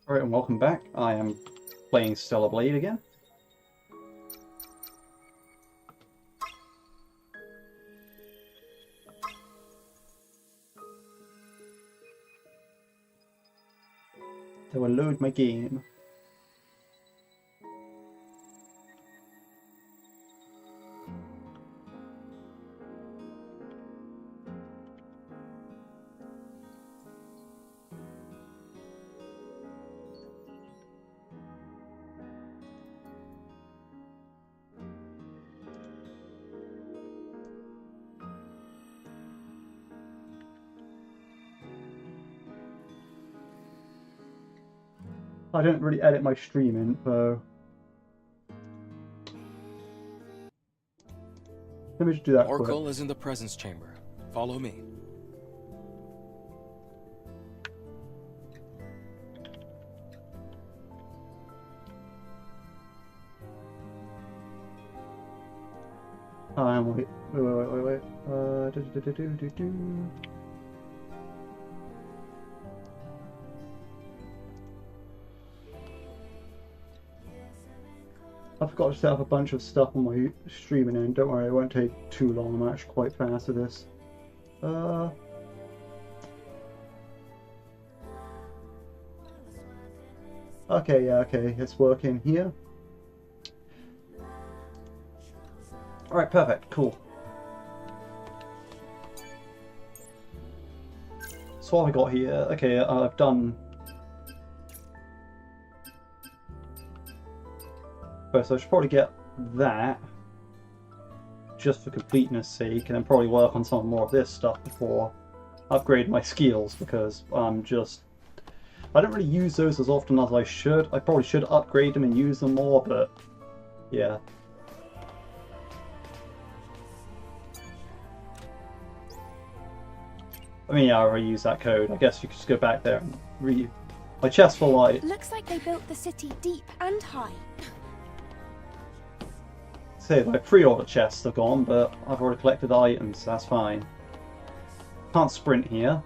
Alright, and welcome back. I am playing Stellar Blade again. I will load my game. I don't really edit my stream info. Let me just do that quick. Oracle is in the presence chamber. Follow me. Wait. Do. I forgot to set up a bunch of stuff on my streaming end. Don't worry, it won't take too long. I'm actually quite fast at this. Okay, yeah, okay, it's working here. Alright, perfect, cool. So what have I got here? Okay, I've done... First, I should probably get that, just for completeness sake, and then probably work on some more of this stuff before I upgrade my skills, because I'm just... I don't really use those as often as I should. I probably should upgrade them and use them more, but yeah. I mean, yeah, I already used that code. I guess you could just go back there and read my chest for light. Looks like they built the city deep and high. Say my pre-order chests are gone, but I've already collected items, so that's fine. Can't sprint here.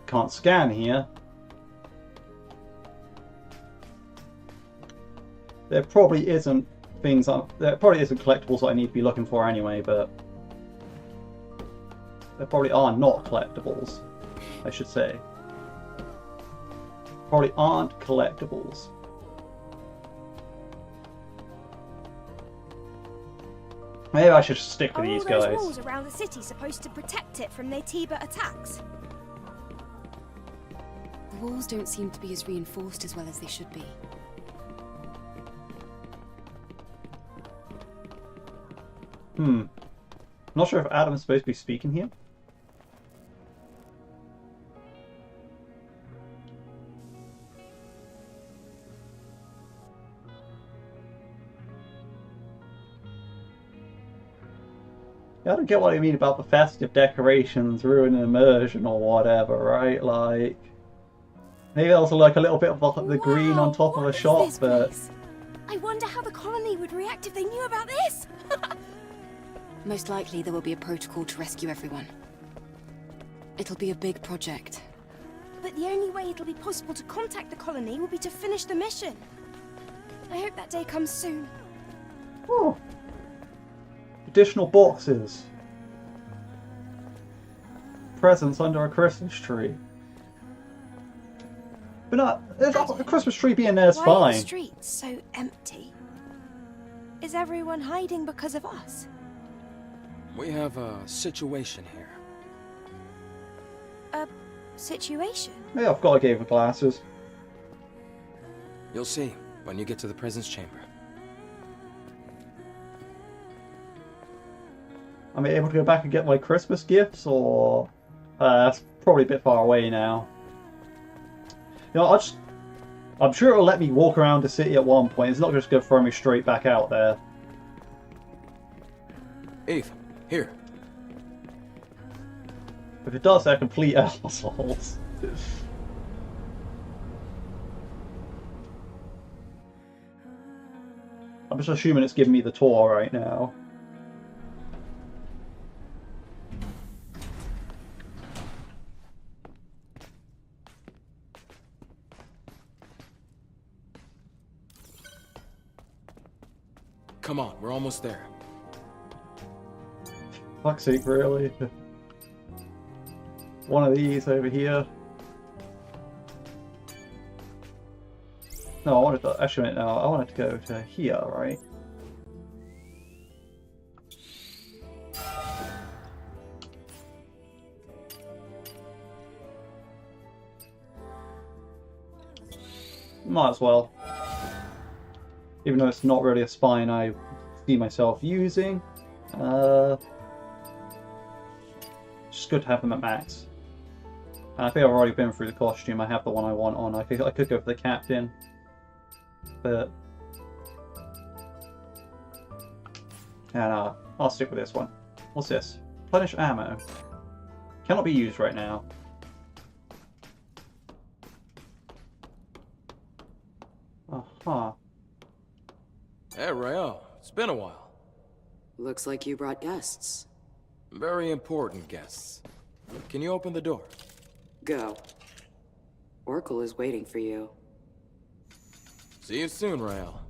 Can't scan here. There probably isn't there probably isn't collectibles that I need to be looking for anyway, but there probably are not collectibles, I should say. Probably aren't collectibles. Maybe I should stick with these guys. Are all those walls around the city supposed to protect it from their Tiba attacks? The walls don't seem to be as reinforced as well as they should be. Not sure if Adam's supposed to be speaking here. I don't get what I mean about the festive decorations ruining immersion or whatever, right? Like, maybe also like a little bit of the green on top of a shop, but... I wonder how the colony would react if they knew about this! Most likely there will be a protocol to rescue everyone. It'll be a big project. But the only way it'll be possible to contact the colony will be to finish the mission. I hope that day comes soon. Oh. Additional boxes. Presents under a Christmas tree. But not a Christmas tree being there is Why fine. are the streets so empty? Is everyone hiding because of us? We have a situation here. A situation? Yeah, I've got to give her glasses. You'll see when you get to the presence chamber. Am I able to go back and get my Christmas gifts, or that's probably a bit far away now. You know, I'm sure it'll let me walk around the city at one point. It's not just going to throw me straight back out there. Eve, here. If it does, they're complete assholes. I'm just assuming it's giving me the tour right now. come on, we're almost there. Fuck's sake, really? One of these over here. No, I wanted to, actually, no, I wanted to go to here, right? Might as well. Even though it's not really a spine I see myself using. Just good to have them at max. And I think I've already been through the costume. I have the one I want on. I could go for the captain. But... and I'll stick with this one. What's this? Replenish ammo. Cannot be used right now. Huh. Hey, Rael. It's been a while. Looks like you brought guests. Very important guests. Can you open the door? Go. Oracle is waiting for you. See you soon, Rael.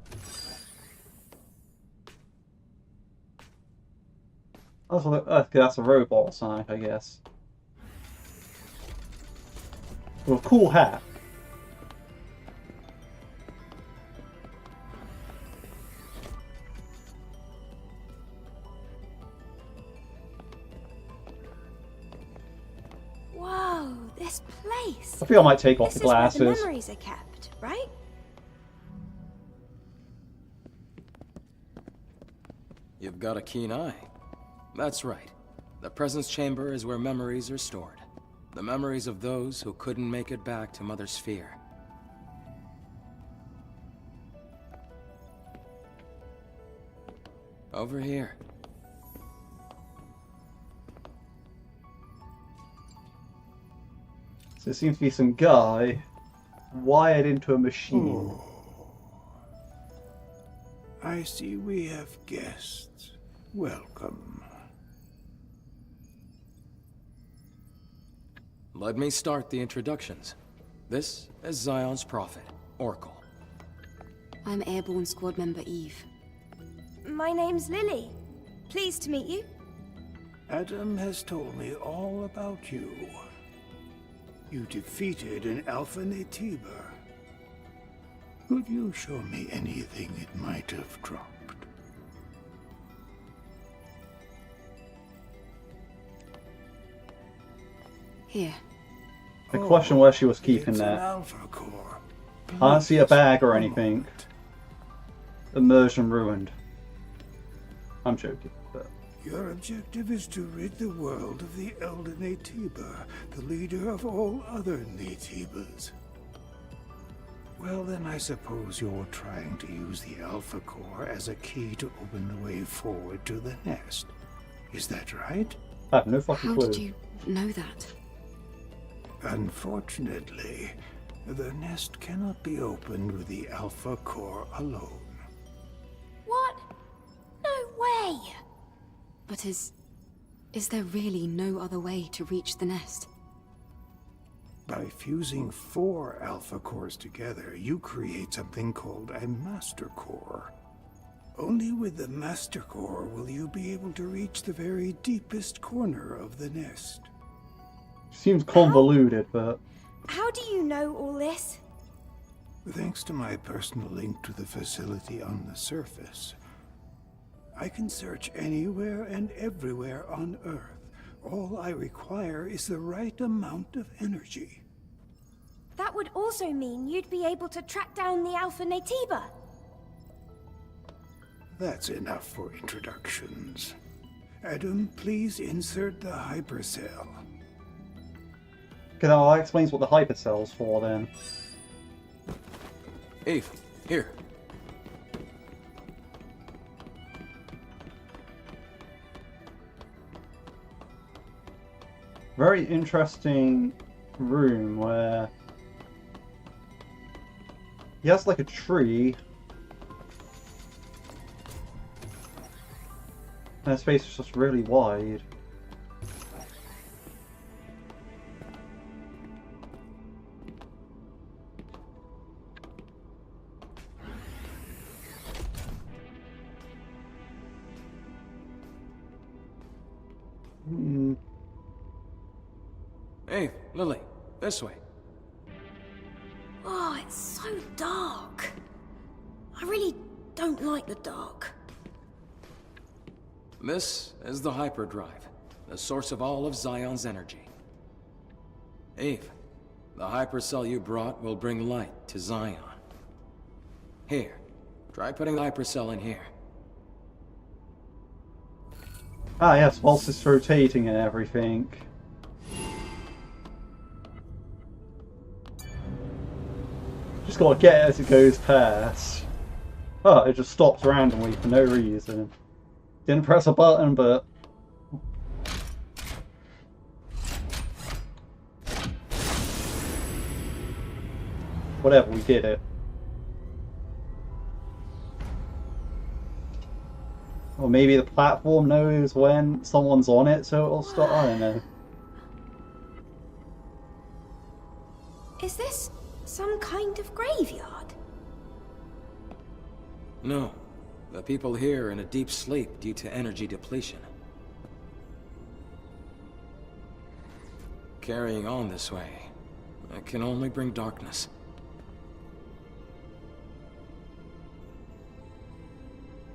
That's a robot sign, I guess. With a cool hat. Whoa, this place. I feel I might take off This the is where glasses. the memories are kept, right? You've got a keen eye. That's right. The presence chamber is where memories are stored. The memories of those who couldn't make it back to Mother Sphere. Over here. So there seems to be some guy wired into a machine. Oh. I see we have guests. Welcome. Let me start the introductions. This is Xion's prophet, Oracle. I'm Airborne Squad Member Eve. My name's Lily. Pleased to meet you. Adam has told me all about you. You defeated an Alpha Natiba. Could you show me anything it might have dropped? Here. I question where she was keeping it's an that. Alpha Core. I don't see a bag or Please, anything. moment. Immersion ruined. I'm joking, but... Your objective is to rid the world of the Elder Natiba, the leader of all other Natibas. Well, then I suppose you're trying to use the Alpha Core as a key to open the way forward to the nest. Is that right? I have no fucking How clue. did you know that? Unfortunately, the nest cannot be opened with the Alpha Core alone. What? No way! But is there really no other way to reach the nest? By fusing 4 Alpha Cores together, you create something called a Master Core. Only with the Master Core will you be able to reach the very deepest corner of the nest. Seems convoluted, but... How do you know all this? Thanks to my personal link to the facility on the surface, I can search anywhere and everywhere on Earth. All I require is the right amount of energy. That would also mean you'd be able to track down the Alpha Natiba. That's enough for introductions. Adam, please insert the hypercell. Okay, now that explains what the hypercell's for then. Eve, here. Very interesting room where he has like a tree and his face is just really wide. Hey, Lily, this way. Oh, it's so dark. I really don't like the dark. This is the hyperdrive, the source of all of Xion's energy. Eve, the hypercell you brought will bring light to Xion. Here, try putting the hypercell in here. Ah, yes, whilst it's rotating and everything. Just gotta get it as it goes past. Oh, it just stops randomly for no reason. Didn't press a button, but... whatever, we did it. Or maybe the platform knows when someone's on it, so it'll start. I don't know. Is this some kind of graveyard? No, the people here are in a deep sleep due to energy depletion. Carrying on this way, it can only bring darkness.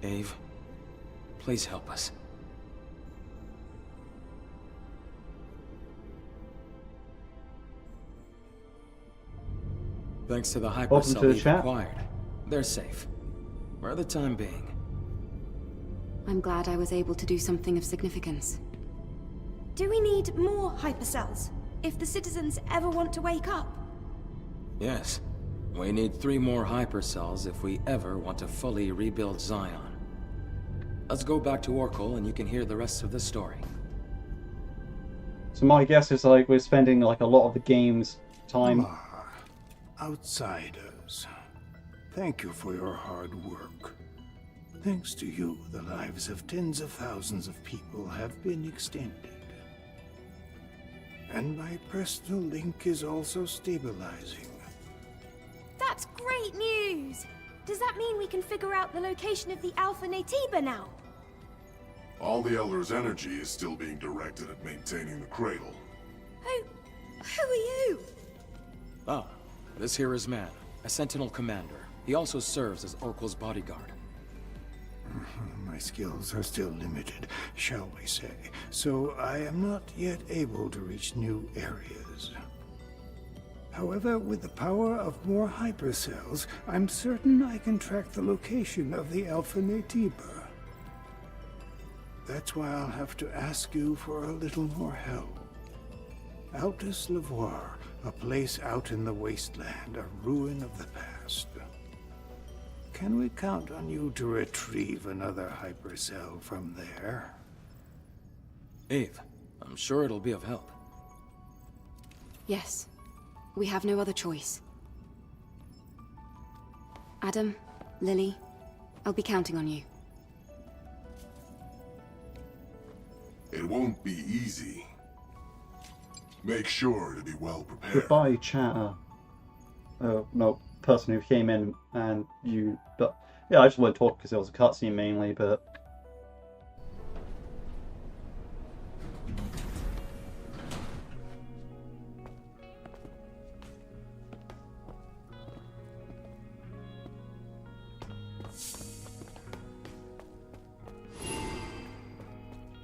Eve, please help us. Thanks to the Welcome hypercell to the we've chat. acquired, they're safe. For the time being. I'm glad I was able to do something of significance. Do we need more hypercells if the citizens ever want to wake up? Yes. We need 3 more hypercells if we ever want to fully rebuild Xion. Let's go back to Oracle and you can hear the rest of the story. So my guess is like we're spending like a lot of the game's time. Ah, outsiders. Thank you for your hard work. Thanks to you, the lives of tens of thousands of people have been extended. And my personal link is also stabilizing. That's great news! Does that mean we can figure out the location of the Alpha Natiba now? All the Elder's energy is still being directed at maintaining the cradle. Who are you? Ah, this here is Man, a Sentinel commander. He also serves as Oracle's bodyguard. My skills are still limited, shall we say, so I am not yet able to reach new areas. However, with the power of more hypercells, I'm certain I can track the location of the Alpha Natiba. That's why I'll have to ask you for a little more help. Altus Lavoir, a place out in the wasteland, a ruin of the past. Can we count on you to retrieve another hypercell from there? Eve, I'm sure it'll be of help. Yes. We have no other choice. Adam, Lily, I'll be counting on you. It won't be easy. Make sure to be well prepared. Goodbye, chatter. Oh, no, person who came in and you... But, yeah, I just won't talk because it was a cutscene mainly, but...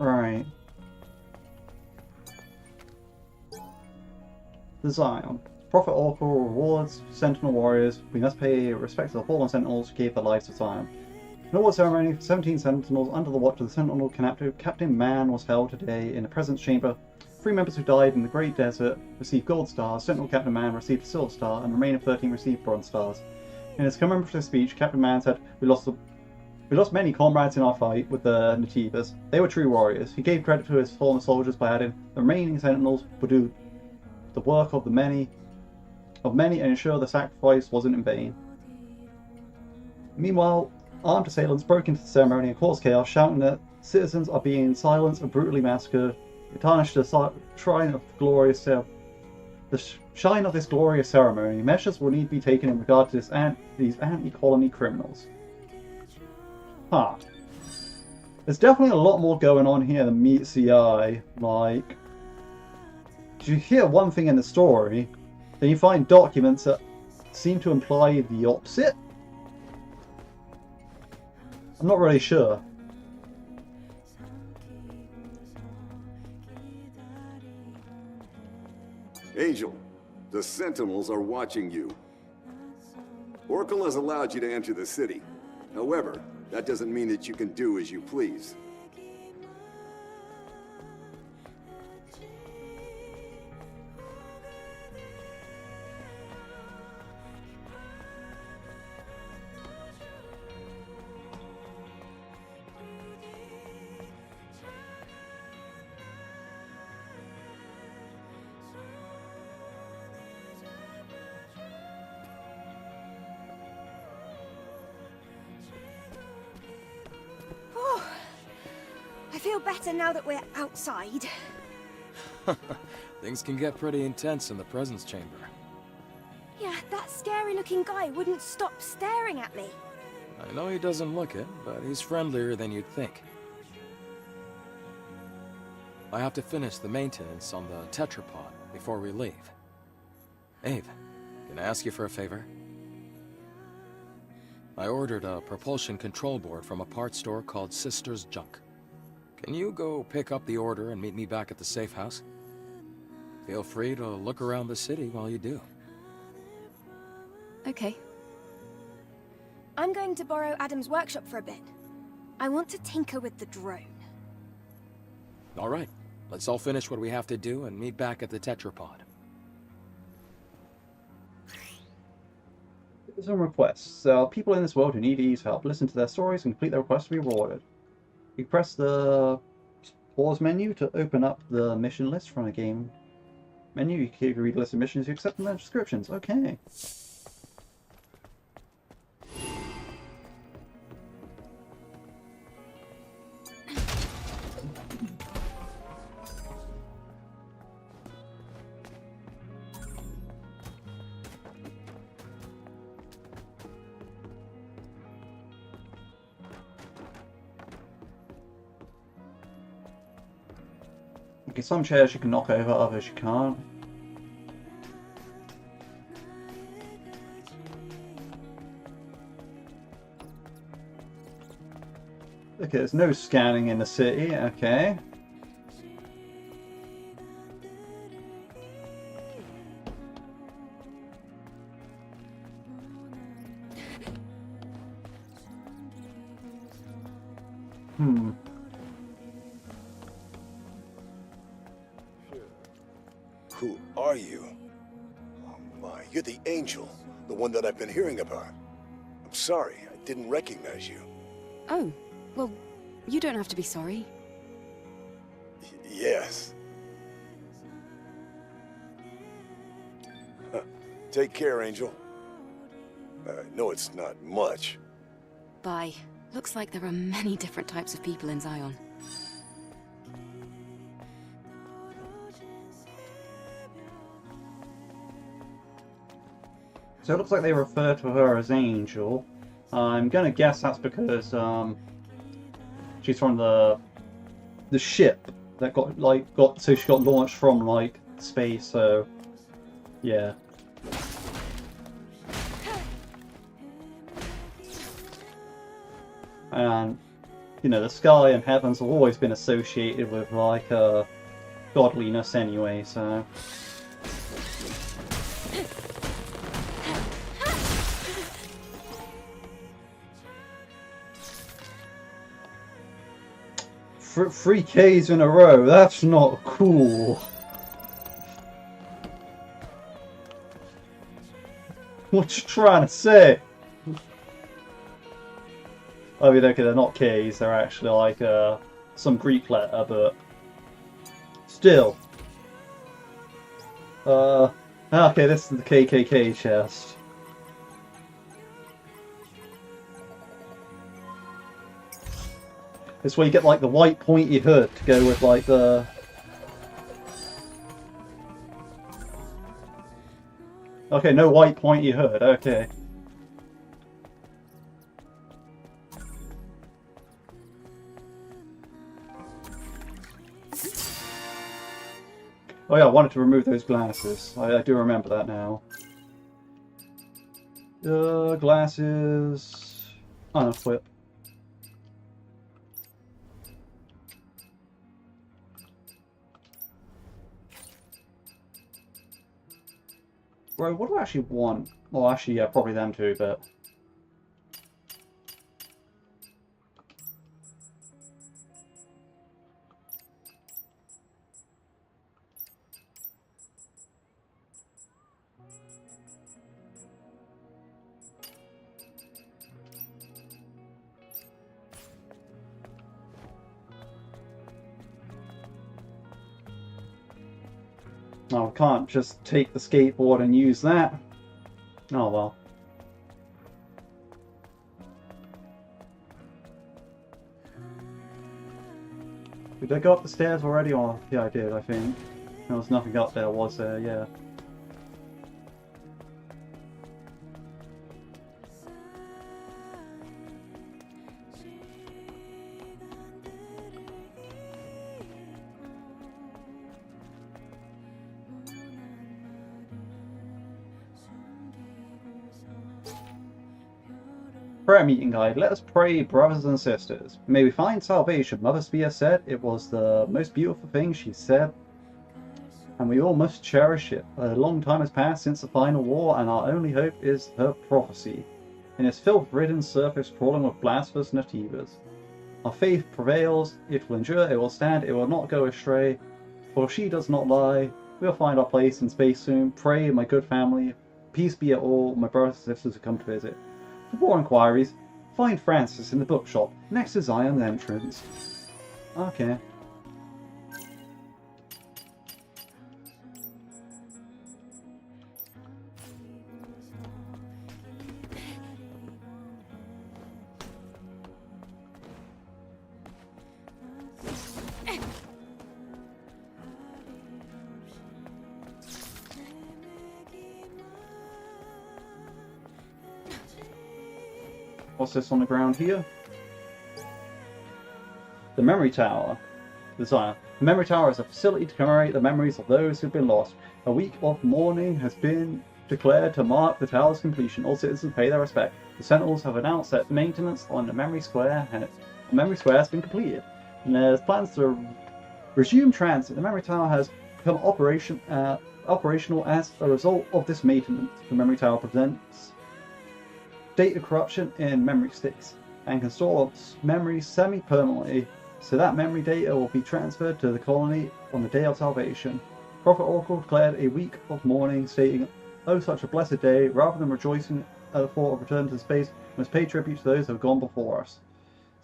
Right. The Xion. Prophet Oracle rewards Sentinel warriors. We must pay respect to the fallen Sentinels who gave their lives to Xion. An award ceremony for 17 Sentinels under the watch of the Sentinel Captain Man was held today in the Presence Chamber. 3 members who died in the Great Desert received gold stars, Sentinel Captain Man received a silver star, and the remaining 13 received bronze stars. In his commemorative speech, Captain Man said, We lost many comrades in our fight with the Natibas. They were true warriors. He gave credit to his fallen soldiers by adding, the remaining Sentinels would do the work of many and ensure the sacrifice wasn't in vain. Meanwhile, armed assailants broke into the ceremony and caused chaos, shouting that citizens are being silenced and brutally massacred. It tarnished the shrine of shine of this glorious ceremony. Measures will need to be taken in regard to these anti-colony criminals. Huh. There's definitely a lot more going on here than meets the eye. Like, you hear one thing in the story, then you find documents that seem to imply the opposite. I'm not really sure. Angel, the Sentinels are watching you. Oracle has allowed you to enter the city. However, that doesn't mean that you can do as you please. I feel better now that we're outside. Things can get pretty intense in the presence chamber. Yeah, that scary-looking guy wouldn't stop staring at me. I know he doesn't look it, but he's friendlier than you'd think. I have to finish the maintenance on the tetrapod before we leave. Ave, can I ask you for a favor? I ordered a propulsion control board from a parts store called Sister's Junk. Can you go pick up the order and meet me back at the safe house? Feel free to look around the city while you do. Okay. I'm going to borrow Adam's workshop for a bit. I want to tinker with the drone. All right, let's all finish what we have to do and meet back at the tetrapod. Some requests. People in this world who need Eve's help. Listen to their stories and complete their requests to be rewarded. You press the pause menu to open up the mission list from a game menu. You can read a list of missions you accept from their descriptions. Okay. Okay, some chairs you can knock over, others you can't. Okay, there's no scanning in the city, okay. Who are you? Oh my, you're the Angel, the one that I've been hearing about. I'm sorry, I didn't recognize you. Oh, well, you don't have to be sorry. Yes. Huh. Take care, Angel. No, it's not much. Bye. Looks like there are many different types of people in Xion. So it looks like they refer to her as Angel. I'm gonna guess that's because she's from the ship that so she got launched from like space. So yeah. And you know, the sky and heavens have always been associated with like godliness anyway. So. Three Ks in a row, that's not cool. What you trying to say? I mean, okay, they're not Ks, they're actually like some Greek letter, but still. Okay, this is the KKK chest. This way you get like the white pointy hood to go with like the... Okay, no white pointy hood, okay. Oh yeah, I wanted to remove those glasses. I do remember that now. Glasses... Unequip. Right, what do I actually want? Well, actually, yeah, probably them too, but... No, I can't just take the skateboard and use that. Oh well. Did I go up the stairs already? Or yeah, I did, I think. There was nothing up there, was there? Yeah. Prayer meeting guide. Let us pray, brothers and sisters. May we find salvation. Mother Spear said it was the most beautiful thing she said, and we all must cherish it. A long time has passed since the final war, and our only hope is her prophecy. In its filth-ridden surface crawling with blasphemous nativas. Our faith prevails, it will endure, it will stand, it will not go astray. For she does not lie. We will find our place in space soon. Pray, my good family. Peace be at all, my brothers and sisters who come to visit. For more inquiries, find Francis in the bookshop next to Xion's entrance. Okay. What's this on the ground here? The Memory Tower. Desire. The Memory Tower is a facility to commemorate the memories of those who've been lost. A week of mourning has been declared to mark the tower's completion. All citizens pay their respect. The Sentinels have announced that maintenance on the Memory Square has been completed, and there's plans to resume transit. The Memory Tower has become operational as a result of this maintenance. The Memory Tower prevents data corruption in memory sticks and can store memories semi-permanently, so that memory data will be transferred to the colony on the day of salvation. Prophet Oracle declared a week of mourning, stating, "Oh, such a blessed day! Rather than rejoicing at the thought of return to space, we must pay tribute to those who have gone before us."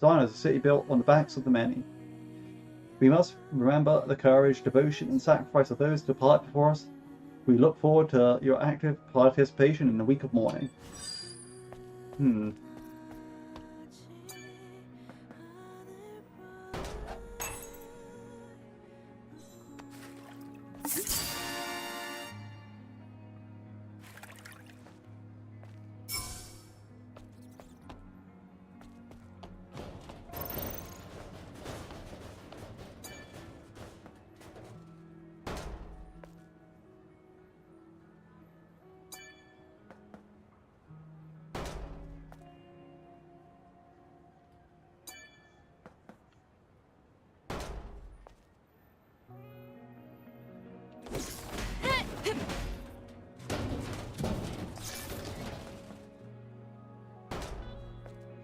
Zion is a city built on the backs of the many. We must remember the courage, devotion, and sacrifice of those who depart before us. We look forward to your active participation in the week of mourning.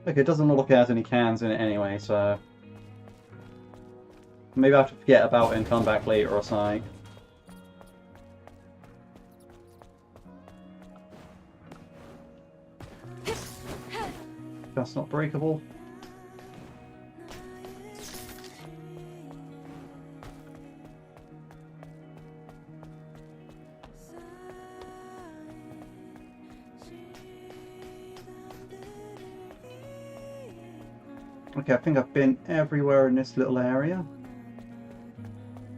Okay, it doesn't look like it has any cans in it anyway, so maybe I have to forget about it and come back later or something. That's not breakable. Okay, I think I've been everywhere in this little area.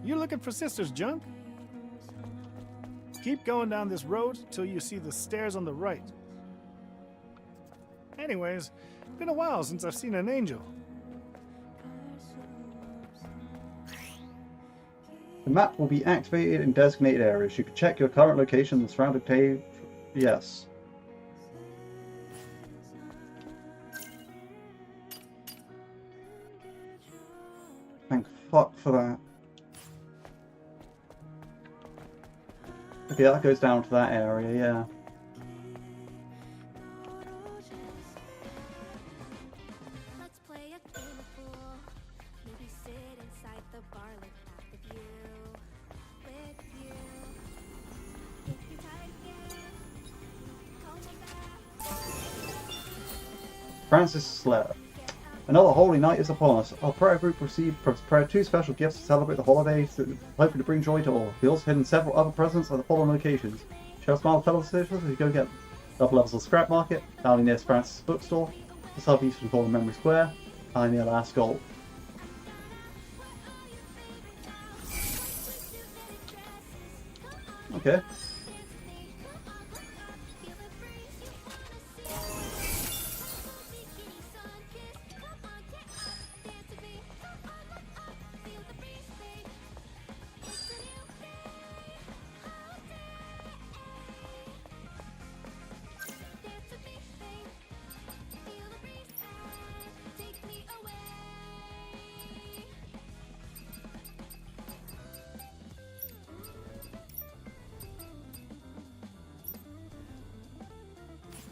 You looking for Sister's junk? Keep going down this road till you see the stairs on the right. Anyways, been a while since I've seen an angel. The map will be activated in designated areas. You can check your current location and surrounding cave. Yes. Thank fuck for that. Okay, that goes down to that area, yeah. Let's play a game of pool. Maybe sit inside the bar like half of you. With you. If you're tired again, call me back. Francis Slayer. Another holy night is upon us. Our prayer group prepared 2 special gifts to celebrate the holidays, hoping to bring joy to all. We also hidden several other presents at the following locations. Show Smile fellow sisters as you go get double levels of Scrap Market, alley near Francis Bookstore, the southeastern corner of Memory Square, alley near Last Gold. Okay.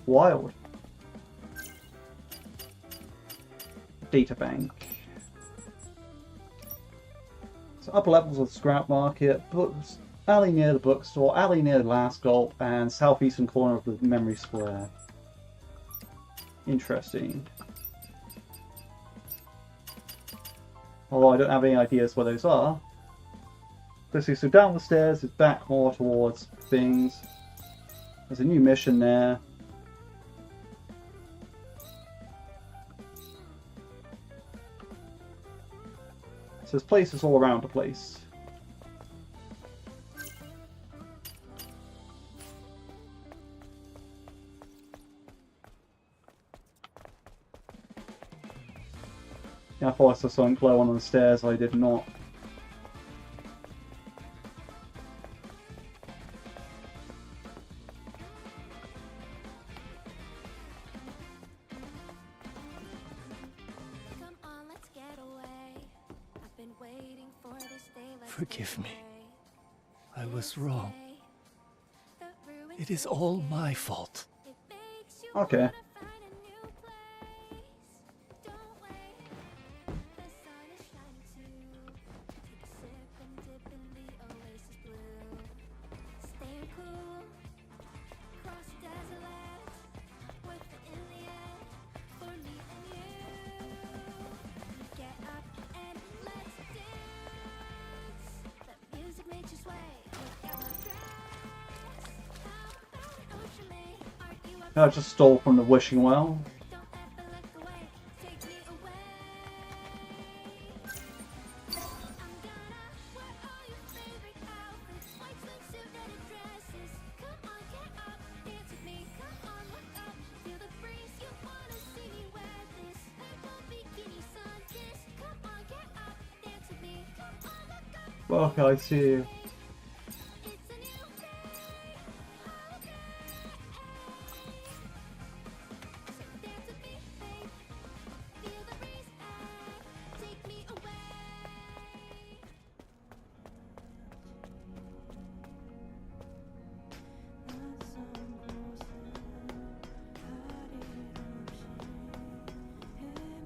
Wild. Data bank. So upper levels of the Scrap Market, books, alley near the bookstore, alley near the Last Gulp, and southeastern corner of the Memory Square. Interesting. Although I don't have any ideas where those are. Let's so down the stairs is back more towards things. There's a new mission there. So there's places all around the place. Yeah, I thought I saw something glow on the stairs, I did not. Forgive me. I was wrong. It is all my fault. Okay. I just stole from the wishing well. Okay, I see you.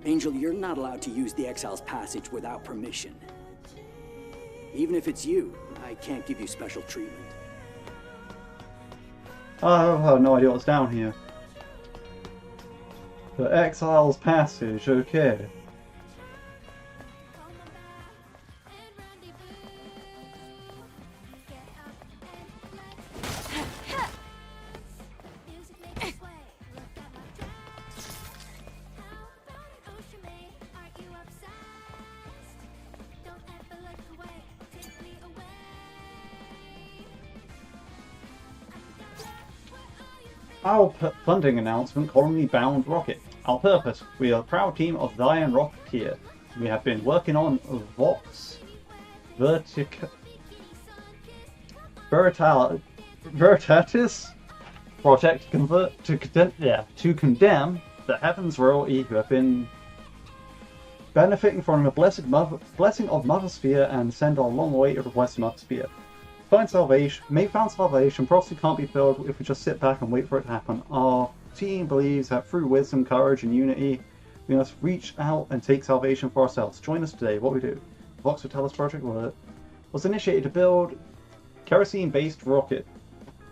Angel, you're not allowed to use the Exile's Passage without permission. Even if it's you, I can't give you special treatment. I have no idea what's down here. The Exile's Passage, okay. Our funding announcement, Colony Bound Rocket. Our purpose, we are a proud team of Xion Rocketeer. We have been working on Vox Veritatis project to condemn the Heavens royalty who have been benefiting from the blessing of Mother Sphere and send our long-awaited request to Mother Sphere. Find salvation probably can't be filled if we just sit back and wait for it to happen. Our team believes that through wisdom, courage, and unity, we must reach out and take salvation for ourselves. Join us today. What we do. The Vox Vitalis project was initiated to build kerosene-based rocket,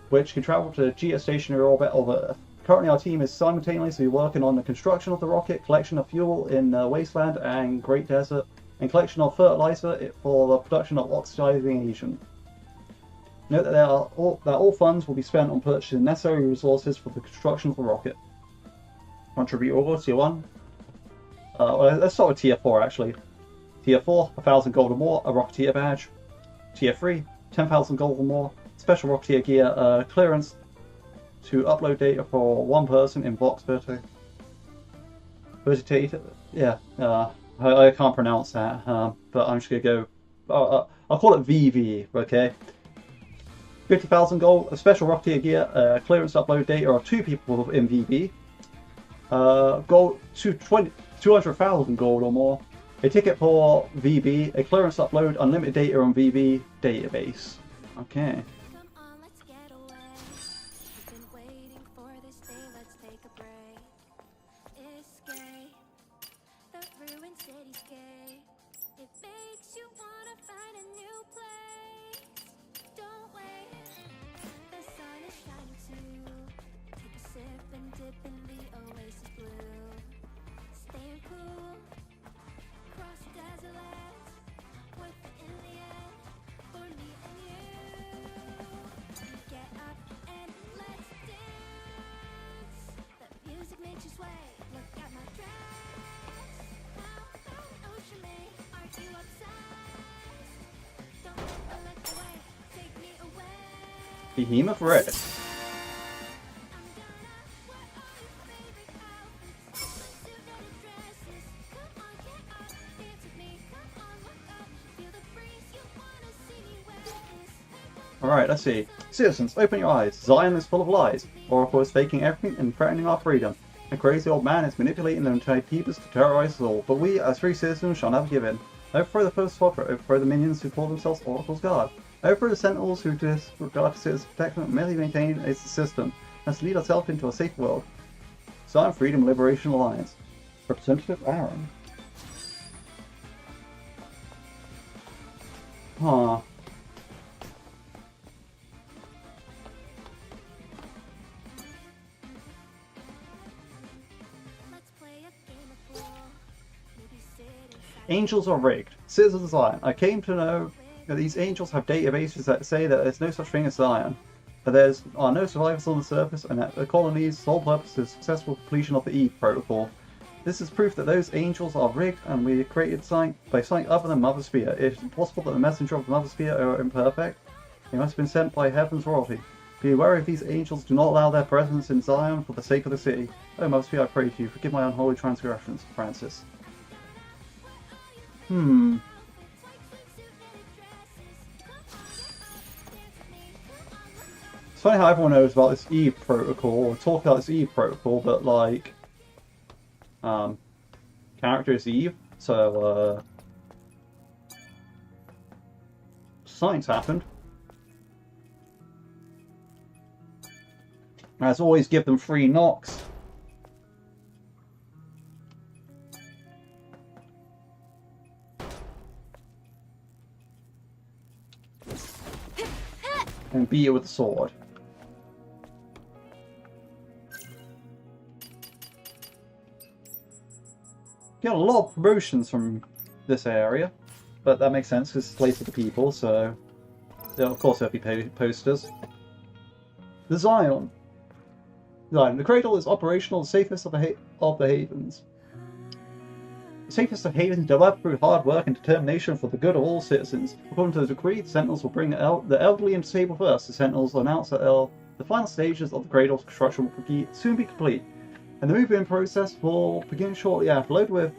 which can travel to geostationary orbit of Earth. Currently, our team is simultaneously working on the construction of the rocket, collection of fuel in the wasteland and Great Desert, and collection of fertilizer for the production of oxidizing agent. Note that all funds will be spent on purchasing necessary resources for the construction of the rocket. Contribute order, Tier 1. Let's start with Tier 4 actually. Tier 4, 1,000 gold or more, a Rocketeer badge. Tier 3, 10,000 gold or more, special Rocketeer gear clearance to upload data for one person in Vox Veritatis. Yeah, I can't pronounce that, but I'm just going to go, I'll call it VV, okay? 50,000 gold, a special Rocketeer gear, clearance to upload data of 2 people in VB. Gold, 200,000 gold or more. A ticket for VB, a clearance to upload unlimited data on VB database. Okay. Behemoth Red. Alright, let's see. Citizens, open your eyes. Xion is full of lies. Oracle is faking everything and threatening our freedom. A crazy old man is manipulating the entire Thebes to terrorize us all, but we, as free citizens, shall never give in. Overthrow the first swapper, overthrow the minions who call themselves Oracle's Guard. Overthrow the sentinels who disregard citizens' protection and merely maintain a system. Let's lead ourselves into a safe world. Xion Freedom Liberation Alliance. Representative Aaron. Huh. Angels are rigged. Citizens of Xion, I came to know that these angels have databases that say that there's no such thing as Xion, that there are no survivors on the surface, and that the colony's sole purpose is successful completion of the Eve Protocol. This is proof that those angels are rigged, and we created by something other than Mother Sphere. It is possible that the messenger of Mother Sphere are imperfect. They must have been sent by Heaven's royalty. Be aware if these angels do not allow their presence in Xion for the sake of the city. Oh, Mother Sphere, I pray to you, forgive my unholy transgressions. Francis. It's funny how everyone knows about this Eve protocol, or talk about this Eve protocol, but like, character is Eve, so, science happened. As always, give them free knocks. And beat it with a sword. Get a lot of promotions from this area, but that makes sense because it's a place for the people, so of course there'll be posters. The Xion. The cradle is operational, the safest of the havens. The safest of havens developed through hard work and determination for the good of all citizens. According to the decree, the Sentinels will bring the elderly and disabled first. The Sentinels announce that the final stages of the cradle's construction will soon be complete, and the move-in process will begin shortly after. Loaded with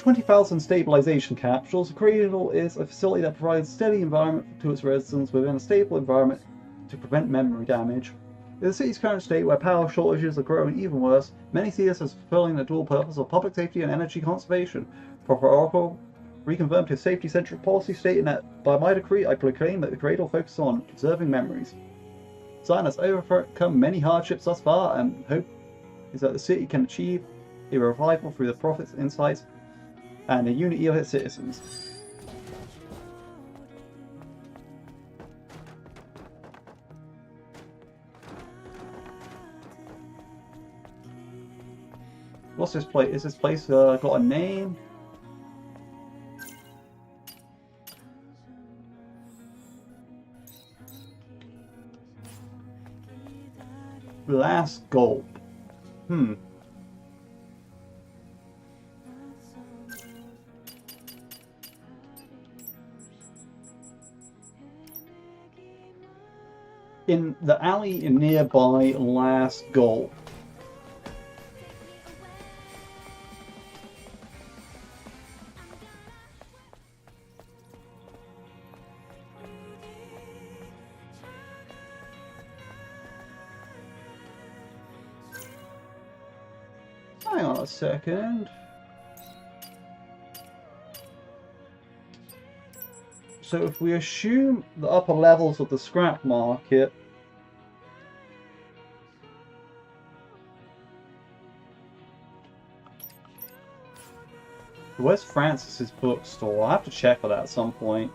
20,000 stabilization capsules. The Cradle is a facility that provides a steady environment to its residents within a stable environment to prevent memory damage. In the city's current state, where power shortages are growing even worse, many see this as fulfilling the dual purpose of public safety and energy conservation. Proper Oracle reconfirmed his safety-centric policy, stating that, by my decree, I proclaim that the Cradle focuses on conserving memories. Zion has overcome many hardships thus far, and hope is that the city can achieve a revival through the profits, insights, and the unity of its citizens. What's this place? Is this place got a name? Last Gulp. In the alley nearby Last Gulp. Hang on a second. So if we assume the upper levels of the scrap market, where's Francis's bookstore? I'll have to check for that at some point.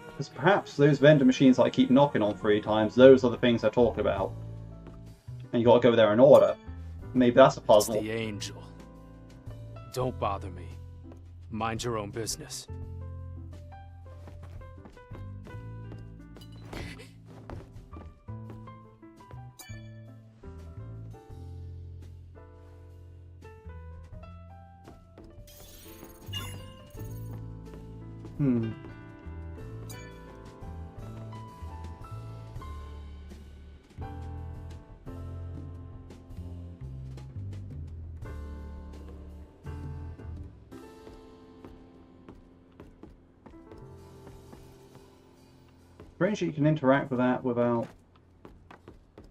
Because perhaps those vendor machines that I keep knocking on 3 times, those are the things they're talking about. And you gotta go there in order. Maybe that's a puzzle. It's the Angel. Don't bother me. Mind your own business. Strange you can interact with that without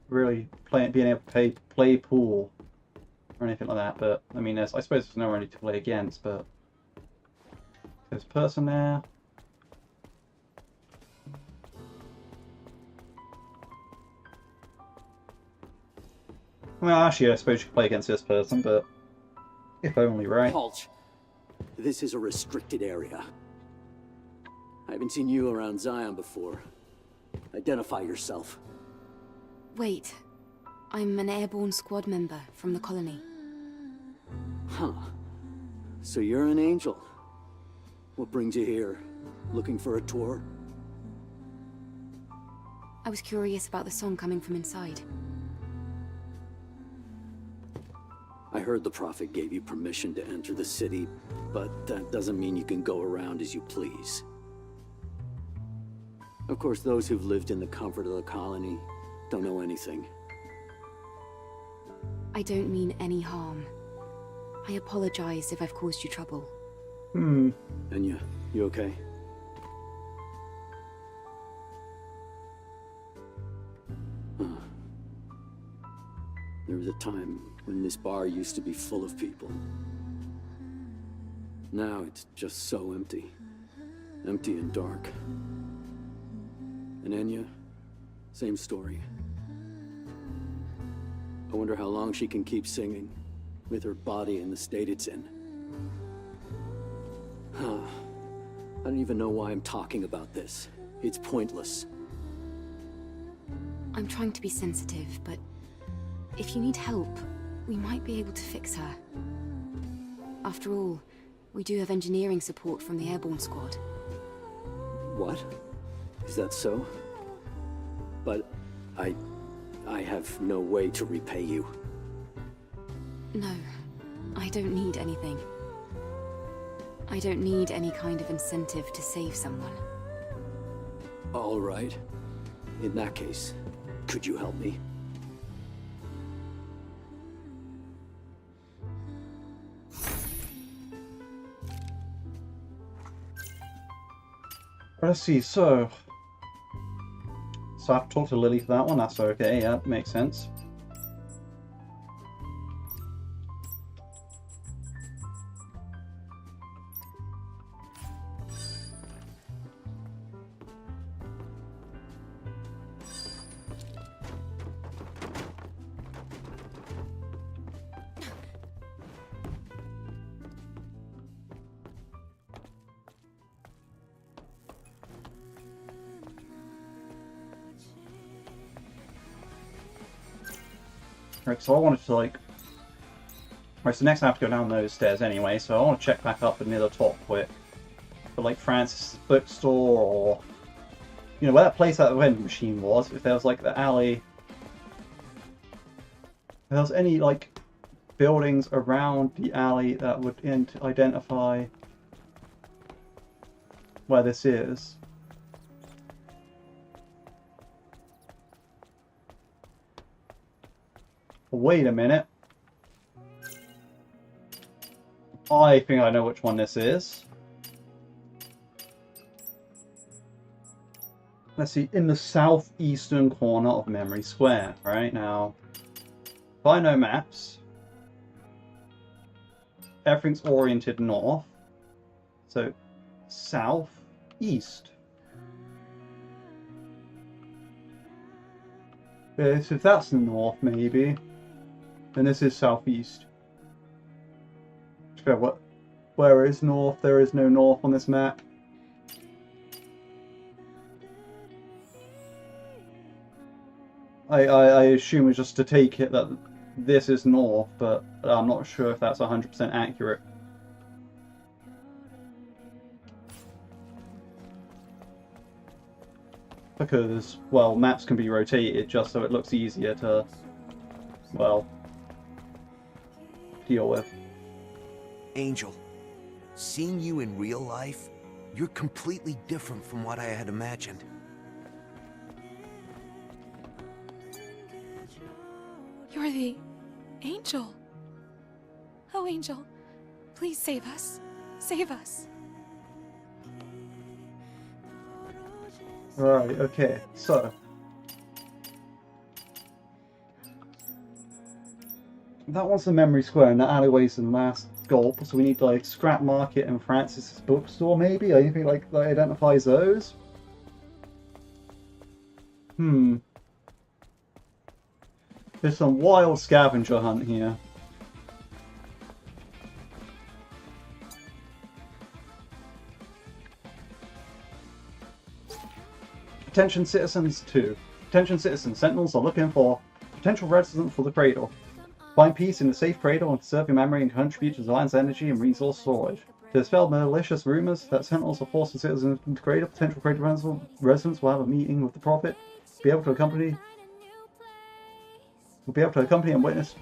really being able to play pool or anything like that, but I mean, I suppose there's no one to play against, but there's a person there. Well, actually, I suppose you could play against this person, but if only, right? Halt. This is a restricted area. I haven't seen you around Xion before. Identify yourself. Wait. I'm an airborne squad member from the colony. Huh. So you're an angel. What brings you here? Looking for a tour? I was curious about the song coming from inside. I heard the Prophet gave you permission to enter the city, but that doesn't mean you can go around as you please. Of course, those who've lived in the comfort of the colony don't know anything. I don't mean any harm. I apologize if I've caused you trouble. Enya, you okay? There was a time when this bar used to be full of people. Now it's just so empty. Empty and dark. And Enya, same story. I wonder how long she can keep singing, with her body in the state it's in. I don't even know why I'm talking about this. It's pointless. I'm trying to be sensitive, but if you need help, we might be able to fix her. After all, we do have engineering support from the airborne squad. What? Is that so? But I have no way to repay you. No, I don't need anything. I don't need any kind of incentive to save someone. All right. In that case, could you help me? Let's see, so I have to talk to Lily for that one, that's okay, yeah, makes sense. Right, so I wanted to like... Right, so next I have to go down those stairs anyway, so I want to check back up near the top quick. For like Francis' bookstore or... You know, where that place that vending machine was, if there was like the alley... If there was any like buildings around the alley that would identify where this is. Wait a minute. I think I know which one this is. Let's see, in the southeastern corner of Memory Square. Right now, if I know maps, everything's oriented north. So, south, east. Okay, so if that's the north, maybe. And this is southeast. Where is north? There is no north on this map. I assume it's just to take it that this is north, but I'm not sure if that's 100% accurate. Because, well, maps can be rotated just so it looks easier to, well, deal with. Angel, seeing you in real life, you're completely different from what I had imagined. You're the Angel. Oh, Angel, please save us. Save us. Right, okay, so that one's the Memory Square and the alleyway's the last gulp, so we need like Scrap Market and Francis' bookstore maybe? Anything like that identifies those? There's some wild scavenger hunt here. Attention citizens 2. Attention citizens, sentinels are looking for potential residents for the cradle. Find peace in the safe cradle and conserve your memory and contribute to Zion's energy and resource storage. To dispel malicious rumors that sentinels are forcing citizens into cradle, potential cradle residents will have a meeting with the prophet. Will be able to accompany and witness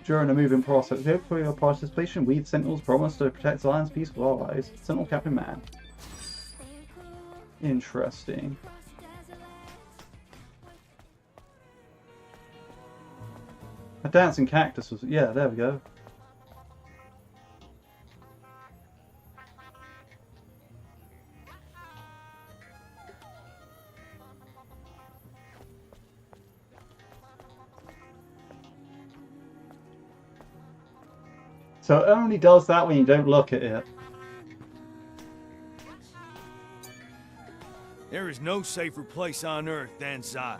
during the moving process. For your participation, we, the sentinels, promise to protect Zion's peace with our lives. Sentinel Captain Man. Interesting. A dancing cactus was... yeah, there we go. So it only does that when you don't look at it. There is no safer place on Earth than Xion.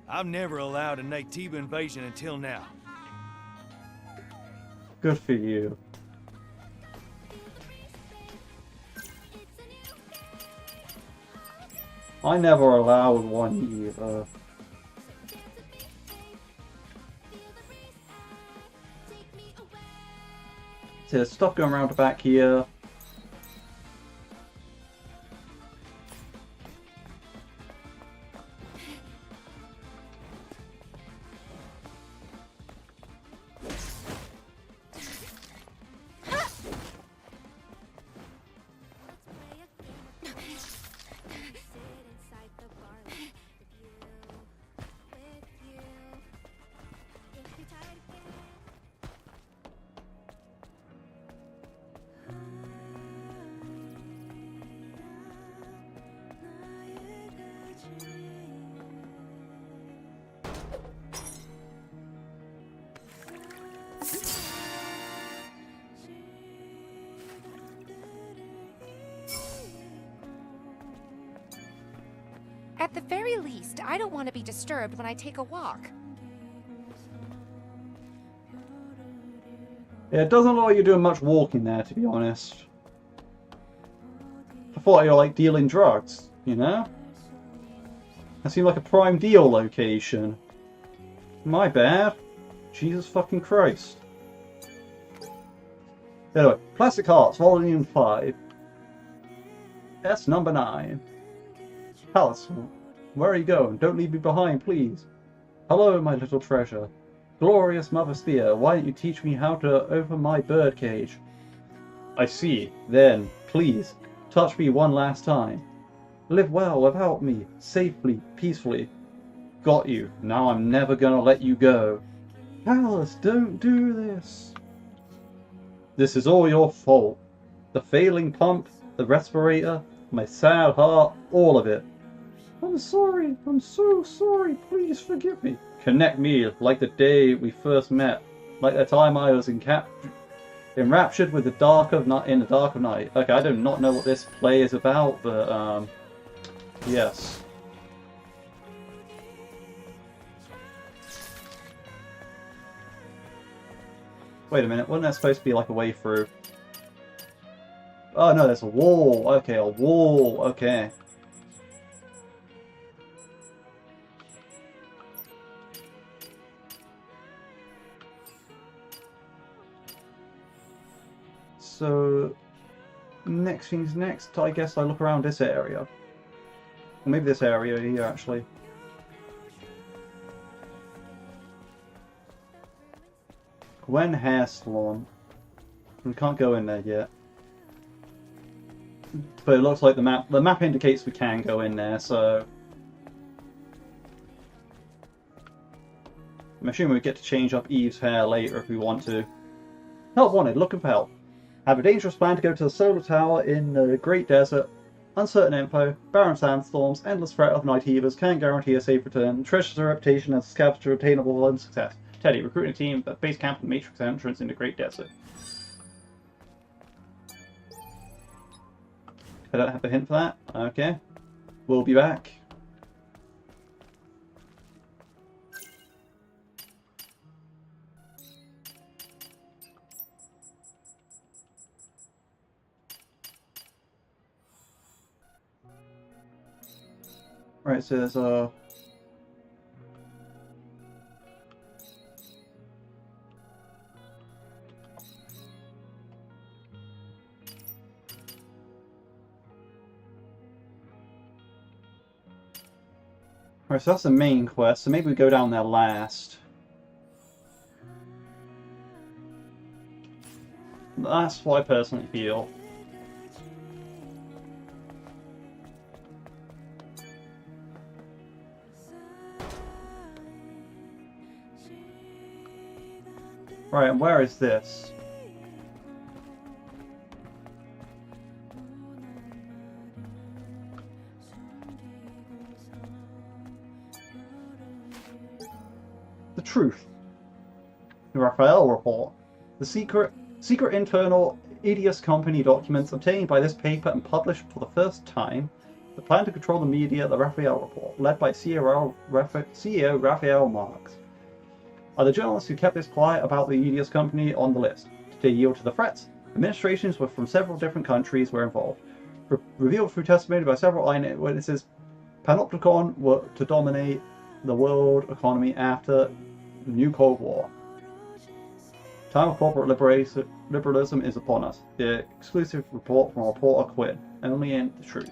I've never allowed a Naytiba invasion until now. Good for you. I never allowed one either. So there's stuff going around the back here. At the very least, I don't want to be disturbed when I take a walk. Yeah, it doesn't look like you're doing much walking there, to be honest. I thought you were like dealing drugs, you know? That seemed like a prime deal location. My bad. Jesus fucking Christ. Anyway, Plastic Hearts, Volume 5. That's number 9. Alice, where are you going? Don't leave me behind, please. Hello, my little treasure. Glorious Mother Sphere, why don't you teach me how to open my birdcage? I see. Then, please, touch me one last time. Live well without me, safely, peacefully. Got you. Now I'm never gonna let you go. Alice, don't do this. This is all your fault. The failing pump, the respirator, my sad heart, all of it. I'm sorry. I'm so sorry. Please forgive me. Connect me like the day we first met. Like the time I was enraptured with the dark of night in the dark of night. Okay, I do not know what this play is about, but yes. Wait a minute, wasn't that supposed to be like a way through? Oh no, there's a wall. Okay, a wall. Okay. So, next thing's next, I guess I look around this area. Or maybe this area here, actually. Gwen Hair Salon. We can't go in there yet. But it looks like the map indicates we can go in there, so... I'm assuming we get to change up Eve's hair later if we want to. Help wanted, looking for help. Have a dangerous plan to go to the solar tower in the Great Desert. Uncertain info, barren sandstorms, endless threat of night heavers, can't guarantee a safe return. Treasures a reputation as scavenger attainable and success. Teddy, recruiting a team at base camp at the Matrix entrance in the Great Desert. I don't have a hint for that. Okay. We'll be back. Right, so there's a... Right, so that's the main quest, so maybe we go down there last. That's what I personally feel. Right, and where is this? The truth. The Raphael report. The secret internal Idios company documents obtained by this paper and published for the first time. The plan to control the media, the Raphael report, led by CEO Raphael Marx. Are the journalists who kept this quiet about the Idios company on the list? Did they yield to the threats? Administrations from several different countries were involved. Revealed through testimony by several eyewitnesses, Panopticon were to dominate the world economy after the new Cold War. Time of corporate liberalism is upon us. The exclusive report from reporter Quinn. Only in the truth.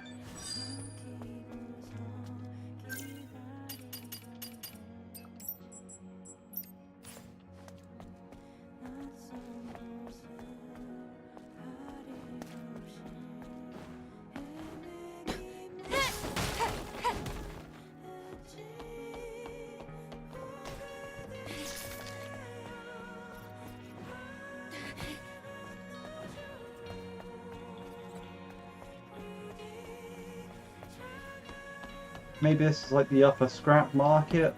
Maybe this is like the upper scrap market.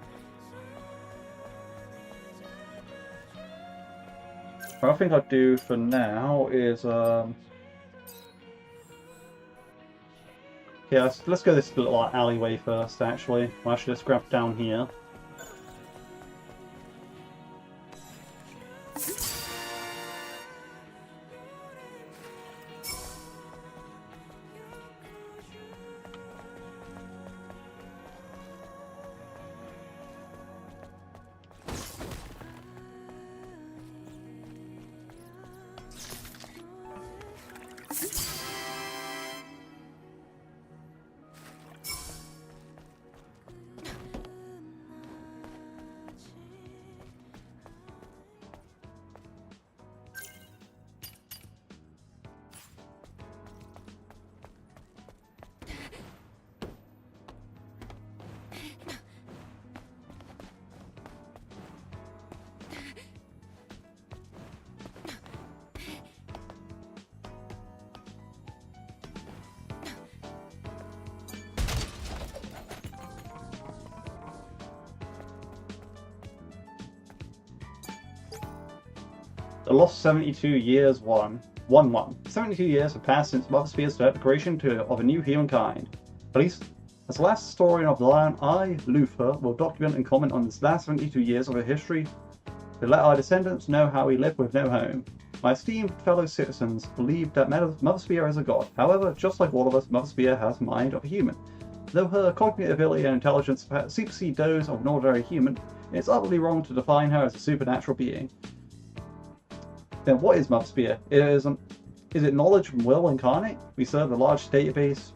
What I think I'll do for now is Yeah, let's go this little alleyway first, actually. Well, actually, let's grab down here. The lost 72 years 1-1. 72 years have passed since Mother Spear's declaration of a new humankind. At least, as the last historian of the Lion, I, Luther, will document and comment on this last 72 years of our history to let our descendants know how we live with no home. My esteemed fellow citizens believe that Mother Spear is a god. However, just like all of us, Mother Spear has the mind of a human. Though her cognitive ability and intelligence supersede those of an ordinary human, it's utterly wrong to define her as a supernatural being. Then what is Mother Spear? Is it knowledge and will incarnate? We serve the largest database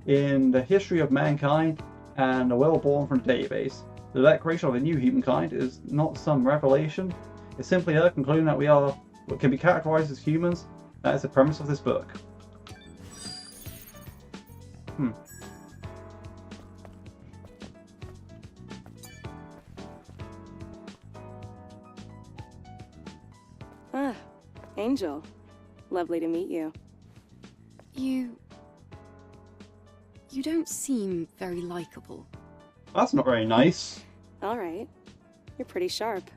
in the history of mankind and a will born from the database. The declaration of a new humankind is not some revelation. It's simply her concluding that we are what can be characterized as humans. That is the premise of this book. Ah, Angel. Lovely to meet you. You don't seem very likable. That's not very nice. All right. You're pretty sharp.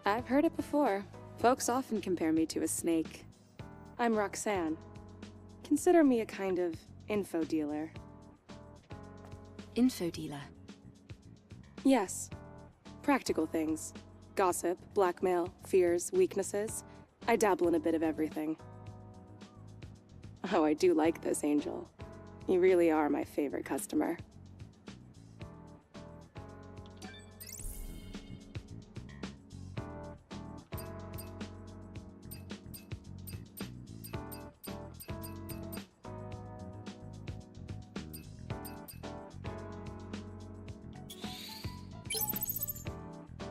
I've heard it before. Folks often compare me to a snake. I'm Roxanne. Consider me a kind of info dealer. Info dealer? Yes. Practical things. Gossip, blackmail, fears, weaknesses. I dabble in a bit of everything. Oh, I do like this, Angel. You really are my favorite customer.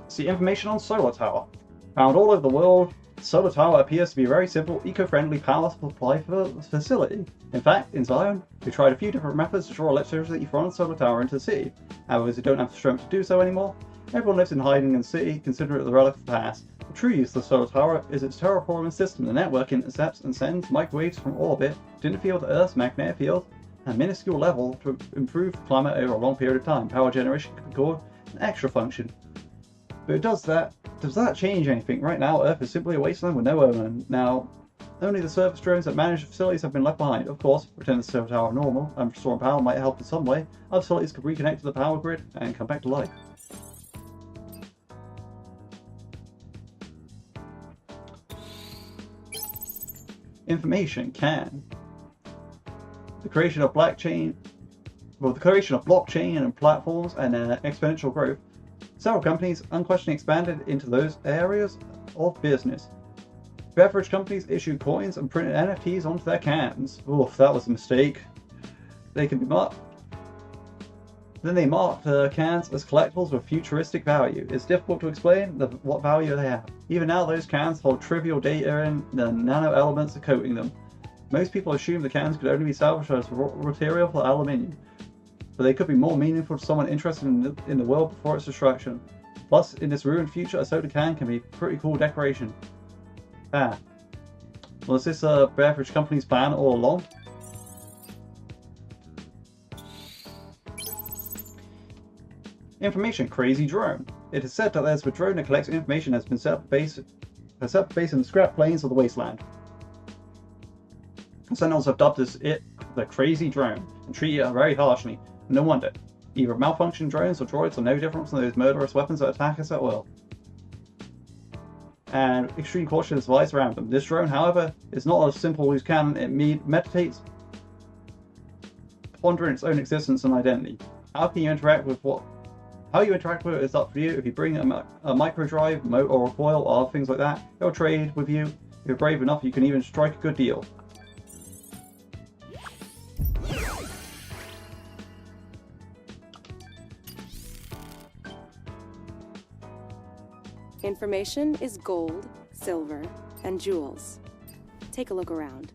See information on Solar Tower. Found all over the world, Solar Tower appears to be a very simple, eco-friendly power supply facility. In fact, in Xion, we tried a few different methods to draw electricity from the Solar Tower into the city. However, as we don't have the strength to do so anymore, everyone lives in hiding in the city, considering it the relic of the past. The true use of the Solar Tower is its terraforming system. The network intercepts and sends microwaves from orbit to interfere with the Earth's magnetic field at a minuscule level to improve the climate over a long period of time. Power generation can be called an extra function. But does that change anything? Right now, Earth is simply a wasteland with no owner. Now, only the surface drones that manage the facilities have been left behind. Of course, pretend the Solar Tower normal and restoring power might help in some way. Other facilities could reconnect to the power grid and come back to life. Information can. The creation of blockchain and platforms and exponential growth. Several companies unquestionably expanded into those areas of business. Beverage companies issued coins and printed NFTs onto their cans. Oof, that was a mistake. They can be marked. Then they marked the cans as collectibles with futuristic value. It's difficult to explain what value they have. Even now, those cans hold trivial data in the nano elements coating them. Most people assume the cans could only be salvaged as raw material for aluminium, but they could be more meaningful to someone interested in the world before its destruction. Plus, in this ruined future, a soda can be a pretty cool decoration. Ah. Was this a beverage company's plan all along? Information crazy drone. It is said that there's a drone that collects information that's been set up base in the scrap plains of the wasteland. Sentinels have dubbed it with a crazy drone and treat it very harshly. No wonder. Either malfunctioning drones or droids are no different from those murderous weapons that attack us at will. And extreme caution is advised around them. This drone, however, is not as simple as cannon. It meditates, pondering its own existence and identity. How you interact with it is up for you. If you bring a micro drive, motor or a coil or things like that, it'll trade with you. If you're brave enough, you can even strike a good deal. Information is gold, silver, and jewels. Take a look around.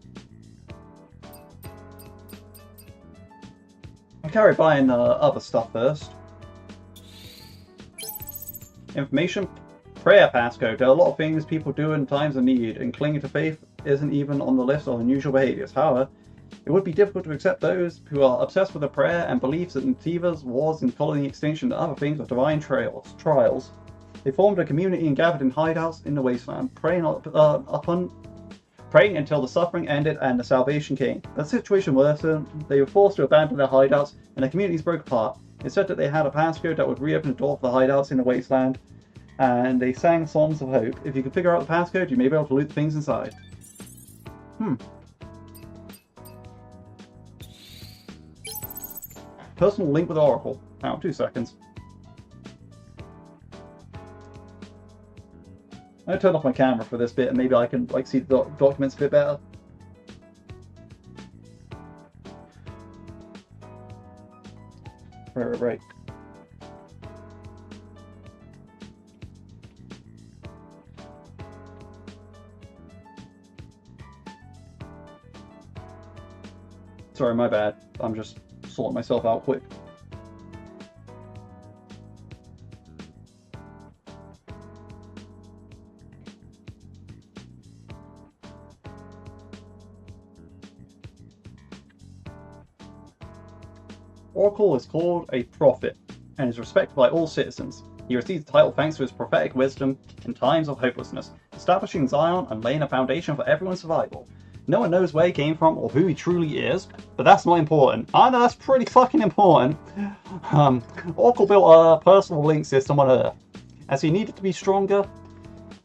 I'll carry buying other stuff first. Information, prayer passcode. There are a lot of things people do in times of need, and clinging to faith isn't even on the list of unusual behaviors. However, it would be difficult to accept those who are obsessed with the prayer and beliefs that Nativa's wars and colony extinction and other things are divine trials. They formed a community and gathered in hideouts in the wasteland, praying until the suffering ended and the salvation came. As the situation worsened, they were forced to abandon their hideouts and the communities broke apart. It said that they had a passcode that would reopen the door for the hideouts in the wasteland, and they sang songs of hope. If you can figure out the passcode, you may be able to loot things inside. Personal link with Oracle. Now, 2 seconds. I'm gonna turn off my camera for this bit, and maybe I can see the documents a bit better. Right. Sorry, my bad. I'm just sorting myself out quick. Oracle is called a prophet and is respected by all citizens. He received the title thanks to his prophetic wisdom in times of hopelessness, establishing Xion and laying a foundation for everyone's survival. No one knows where he came from or who he truly is, but that's not important. I know that's pretty fucking important. Oracle built a personal link system on Earth. As he needed to be stronger,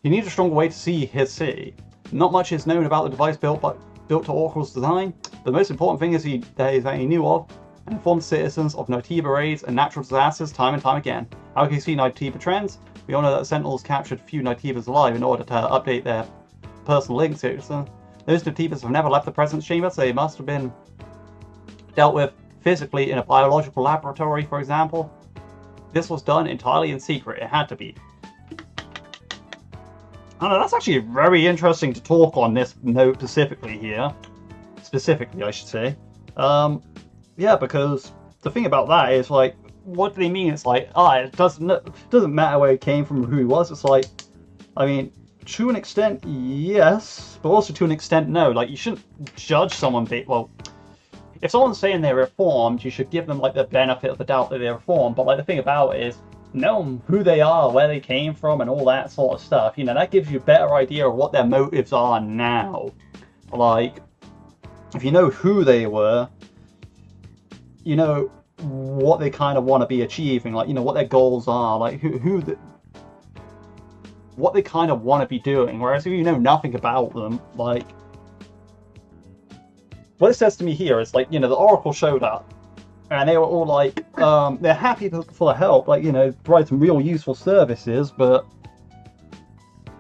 he needed a stronger way to see his city. Not much is known about the device built to Oracle's design. The most important thing is that he knew of and informed citizens of Naytiba raids and natural disasters time and time again. How can you see Naytiba trends? We all know that the Sentinels captured a few Naytibas alive in order to update their personal link system. Those Naytibas have never left the Presence Chamber, so they must have been dealt with physically in a biological laboratory, for example. This was done entirely in secret. It had to be. I don't know, that's actually very interesting to talk on this note specifically here. Specifically, I should say. Yeah, because the thing about that is, like, what do they mean? It's like, it doesn't matter where he came from or who he was. It's like, I mean, to an extent, yes, but also to an extent, no. Like, you shouldn't judge someone. Well, if someone's saying they're reformed, you should give them, like, the benefit of the doubt that they're reformed. But, like, the thing about it is, knowing who they are, where they came from, and all that sort of stuff, you know, that gives you a better idea of what their motives are now. Like, if you know who they were, you know what they kind of want to be achieving, like, you know, what their goals are, like, what they kind of want to be doing. Whereas if you know nothing about them, like, what it says to me here is, like, you know, the Oracle showed up, and they were all like, they're happy for the help, like, you know, provide some real useful services, but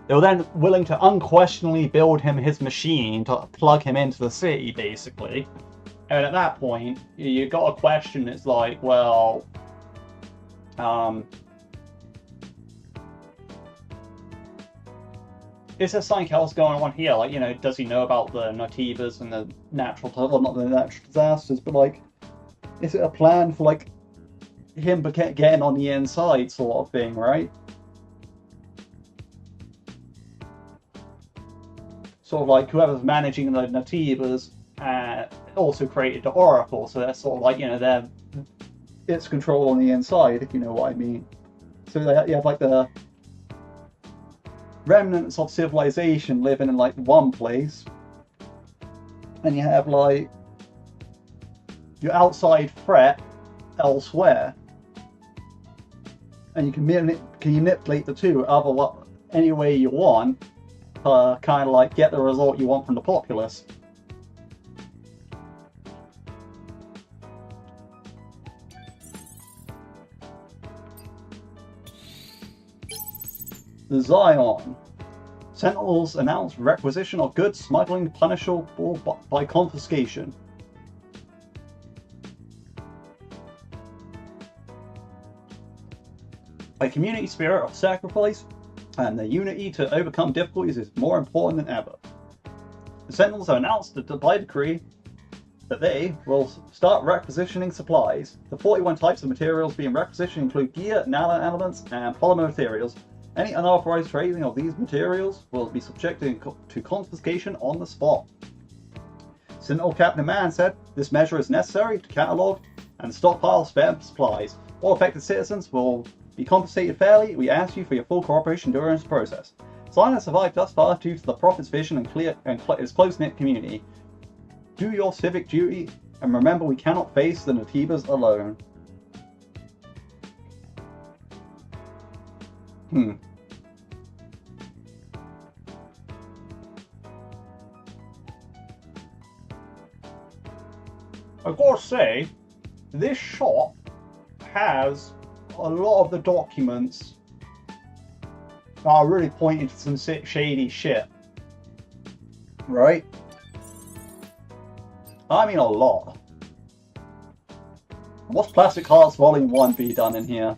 they were then willing to unquestionably build him his machine to plug him into the city, basically. And at that point, you got a question. It's like, well, is there something else going on here? Like, you know, does he know about the Naytibas and the well, not the natural disasters, but, like, is it a plan for, like, him getting on the inside sort of thing, right? Sort of like whoever's managing the Naytibas also created the Oracle, so that's sort of like, you know, it's control on the inside, if you know what I mean. So you have, like, the remnants of civilization living in, like, one place, and you have, like, your outside threat elsewhere. And you can manipulate the two any way you want to kind of like get the result you want from the populace. The Xion. Sentinels announce requisition of goods smuggling punishable by confiscation. A community spirit of sacrifice and the unity to overcome difficulties is more important than ever. The Sentinels have announced that by decree that they will start requisitioning supplies. The 41 types of materials being requisitioned include gear, nano-elements, and polymer materials. Any unauthorized trading of these materials will be subjected to confiscation on the spot. Sentinel Captain Mann said this measure is necessary to catalog and stockpile spare supplies. All affected citizens will be compensated fairly. We ask you for your full cooperation during this process. Xion has survived thus far due to the Prophet's vision and its close-knit community. Do your civic duty, and remember we cannot face the Natibas alone. I've got to say, this shop has a lot of the documents that are really pointing to some shady shit. Right? I mean a lot. What's Plastic Hearts Volume 1 be done in here?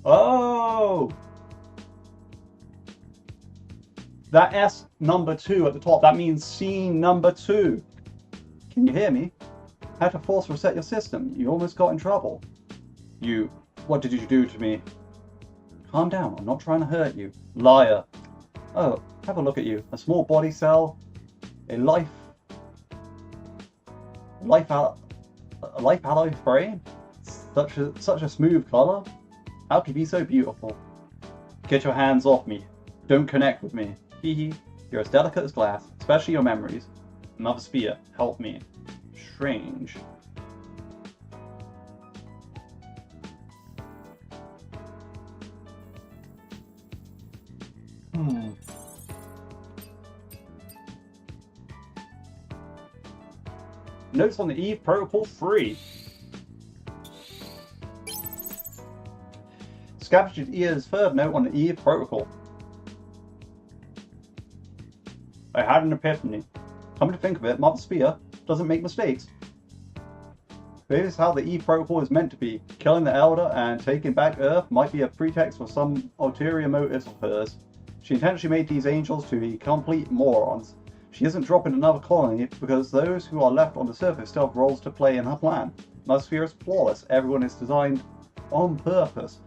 Oh! That S number 2 at the top, that means scene number 2. Can you hear me? Had to force reset your system. You almost got in trouble. What did you do to me? Calm down, I'm not trying to hurt you. Liar. Oh, have a look at you. A small body cell, a life alloy frame, such a smooth color. How can you be so beautiful? Get your hands off me. Don't connect with me. Hee hee. You're as delicate as glass, especially your memories. Mother Spear, help me. Strange. Notes on the Eve Protocol 3. Scavenger's ears further note on the Eve Protocol. I had an epiphany. Come to think of it, Mother Spear doesn't make mistakes. This is how the Eve Protocol is meant to be. Killing the Elder and taking back Earth might be a pretext for some ulterior motives of hers. She intentionally made these angels to be complete morons. She isn't dropping another colony because those who are left on the surface still have roles to play in her plan. Mother Spear is flawless. Everyone is designed on purpose.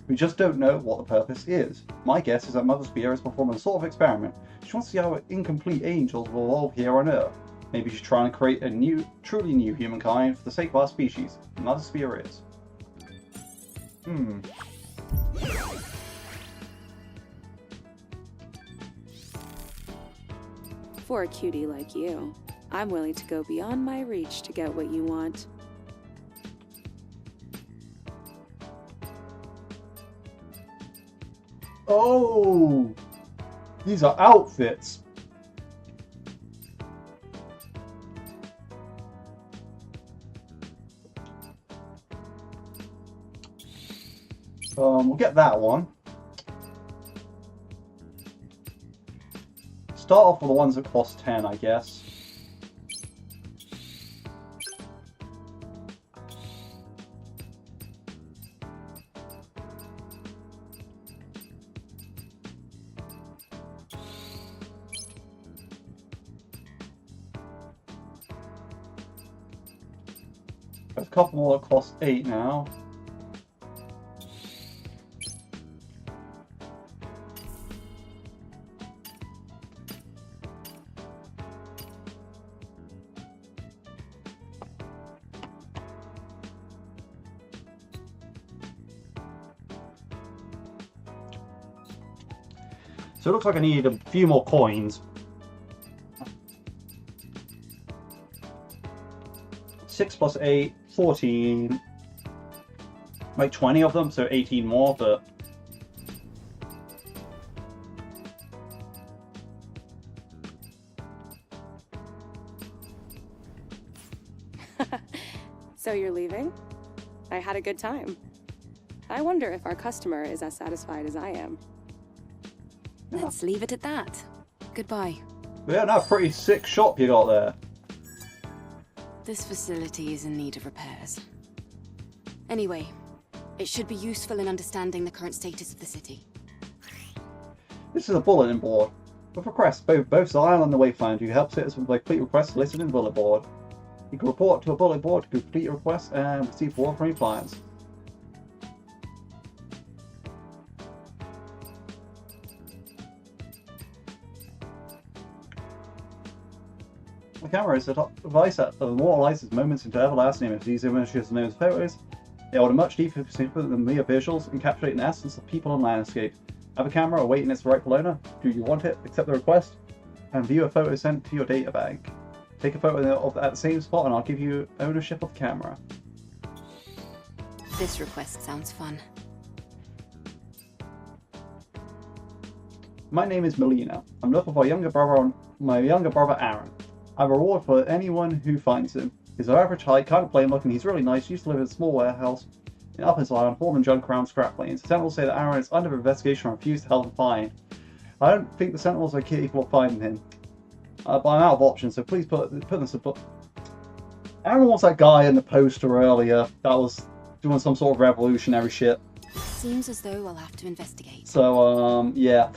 We just don't know what the purpose is. My guess is that Mother Spear is performing a sort of experiment. She wants to see how incomplete angels will evolve here on Earth. Maybe she's trying to create a truly new humankind for the sake of our species. Mother Spear is. For a cutie like you, I'm willing to go beyond my reach to get what you want. Oh! These are outfits. We'll get that one. Start off with the ones that cost 10, I guess. There's a couple more that cost 8 now. So it looks like I need a few more coins. 6 plus 8, 14. Like 20 of them, so 18 more, but... So you're leaving? I had a good time. I wonder if our customer is as satisfied as I am. Let's leave it at that. Goodbye. Yeah, no, pretty sick shop you got there. This facility is in need of repairs. Anyway, it should be useful in understanding the current status of the city. This is a bulletin board. With requests both Xion and the Wayfinder, you can help citizens with complete requests listed in the bulletin board. You can report to a bulletin board to complete your request and receive reward from your clients. The camera is a device that immortalizes moments into everlasting images. These images are known as photos. They hold a much deeper significance than mere visuals, encapsulating the essence of people and landscape. Have a camera awaiting its rightful owner? Do you want it? Accept the request and view a photo sent to your data bank. Take a photo of at the same spot and I'll give you ownership of the camera. This request sounds fun. My name is Melina. I'm looking for my younger brother Aaron. I have a reward for anyone who finds him. He's of average height, kind of plain looking, he's really nice, used to live in a small warehouse in Upper Zion, forming junk around scrap planes. The Sentinels say that Aaron is under investigation and refused to help him find. I don't think the Sentinels are capable of finding him. But I'm out of options, so please put this in. Aaron was that guy in the poster earlier that was doing some sort of revolutionary shit. Seems as though I'll have to investigate. So, yeah.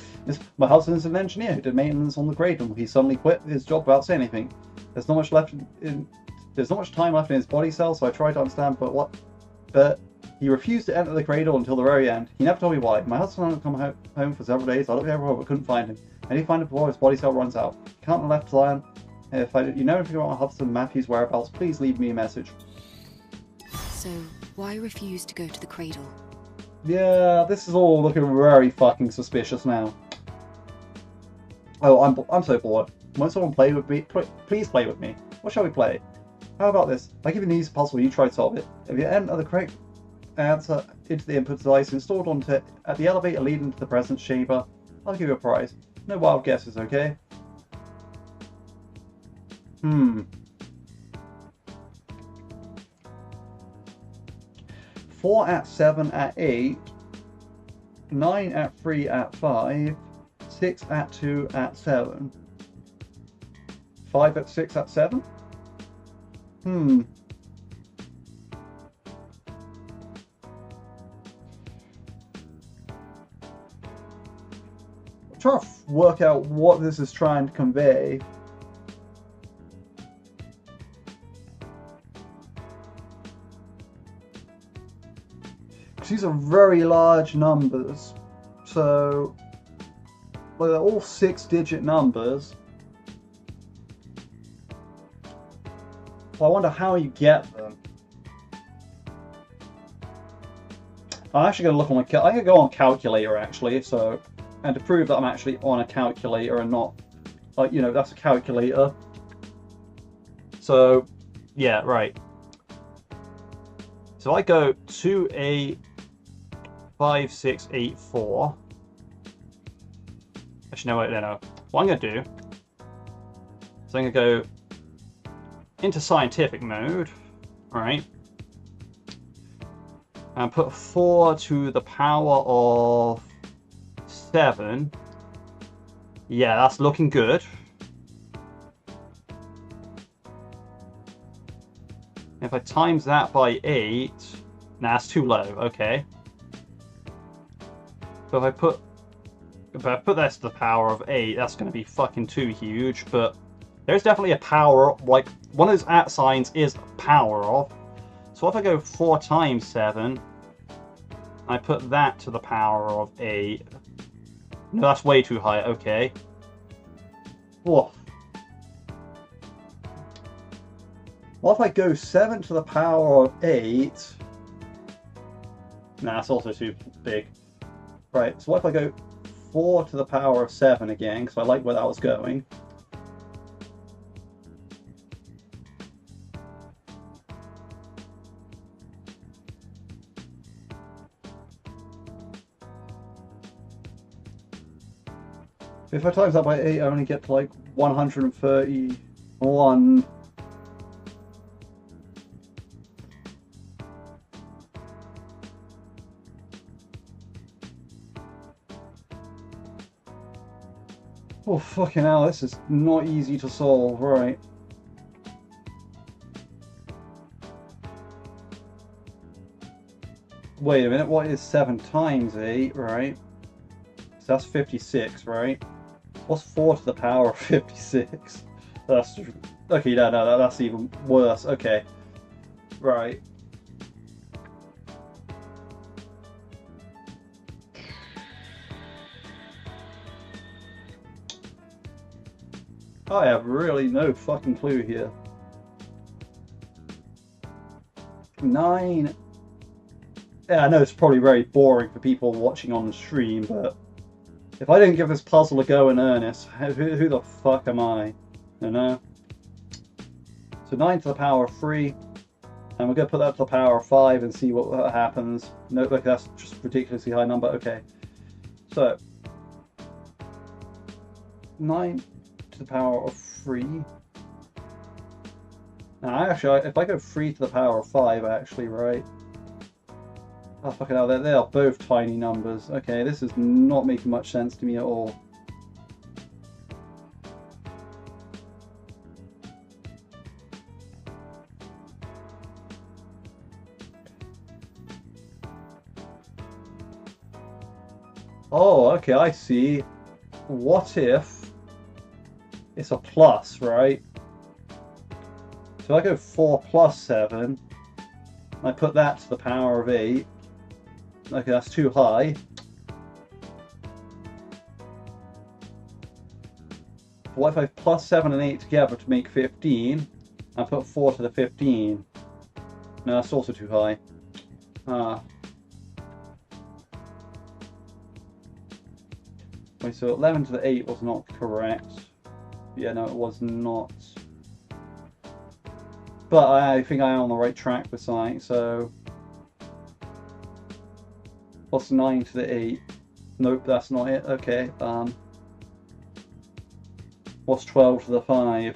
My husband's an engineer who did maintenance on the Cradle. He suddenly quit his job without saying anything. There's not much time left in his body cell, so I tried to understand, but he refused to enter the Cradle until the very end. He never told me why. My husband hadn't come home for several days. I looked everywhere but couldn't find him. I need to find him before his body cell runs out. Can't have left Zion. If you know anything about my husband Matthew's whereabouts, please leave me a message. So, why refuse to go to the Cradle? Yeah, this is all looking very fucking suspicious now. Oh, I'm so bored. Won't someone play with me? Please play with me. What shall we play? How about this? I give you an easy puzzle, you try to solve it. If you enter the correct answer into the input device installed onto it at the elevator leading to the presence chamber, I'll give you a prize. No wild guesses, okay? 4 at 7 at 8, 9 at 3 at 5, 6 at 2 at 7, 5 at 6 at 7? I'm trying to work out what this is trying to convey. These are very large numbers, so well, they're all 6-digit numbers. Well, I wonder how you get them. I'm actually going to look on my I'm going to go on calculator actually, so and to prove that I'm actually on a calculator and not like that's a calculator. So yeah, right. So I go 2A5684. Actually, no, wait, no. What I'm going to do is I'm going to go into scientific mode, right? And put 4 to the power of 7. Yeah, that's looking good. If I times that by 8, nah, that's too low. Okay. So if I put this to the power of 8, that's going to be fucking too huge. But there's definitely a power, like one of those at signs is power of. So if I go 4 times 7, I put that to the power of 8. No, that's way too high. Okay. Whoa. Well, if I go 7 to the power of 8... Nah, that's also too big. Right, so what if I go 4 to the power of 7 again, because I like where that was going. If I times that by 8, I only get to like 131. Oh, fucking hell, this is not easy to solve, right? Wait a minute, what is 7 times 8, right? So that's 56, right? What's 4 to the power of 56? That's... Okay, no, that's even worse. Okay. Right. I have really no fucking clue here. 9... Yeah, I know it's probably very boring for people watching on the stream, but if I didn't give this puzzle a go in earnest, who the fuck am I? You know? So 9 to the power of 3, and we're going to put that to the power of 5 and see what happens. No, look, that's just a ridiculously high number. Okay. So, 9 to the power of 3. Now, actually, if I go 3 to the power of 5, actually, right? Oh, fucking hell, they are both tiny numbers. Okay, this is not making much sense to me at all. Oh, okay, I see. What if it's a plus, right? So I go 4 plus 7. I put that to the power of 8. Okay, that's too high. What if I plus 7 and 8 together to make 15? I put 4 to the 15. No, that's also too high. Wait, so 11 to the 8 was not correct. Yeah, no, it was not. But I think I am on the right track with something, so... What's 9 to the 8? Nope, that's not it. Okay, what's 12 to the 5?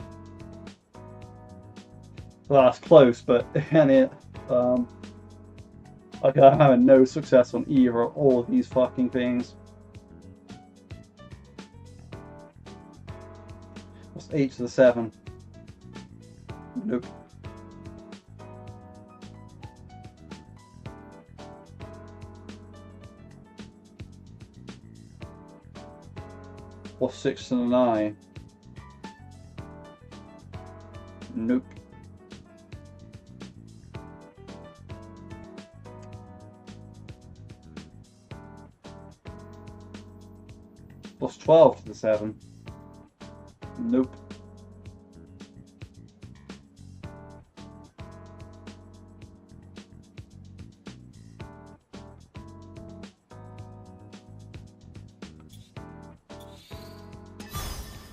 Well, that's close, but and it, okay, I'm having no success on either of all of these fucking things. What's 8 to the 7? Nope. What's 6 to the 9? Nope. What's 12 to the 7? Nope.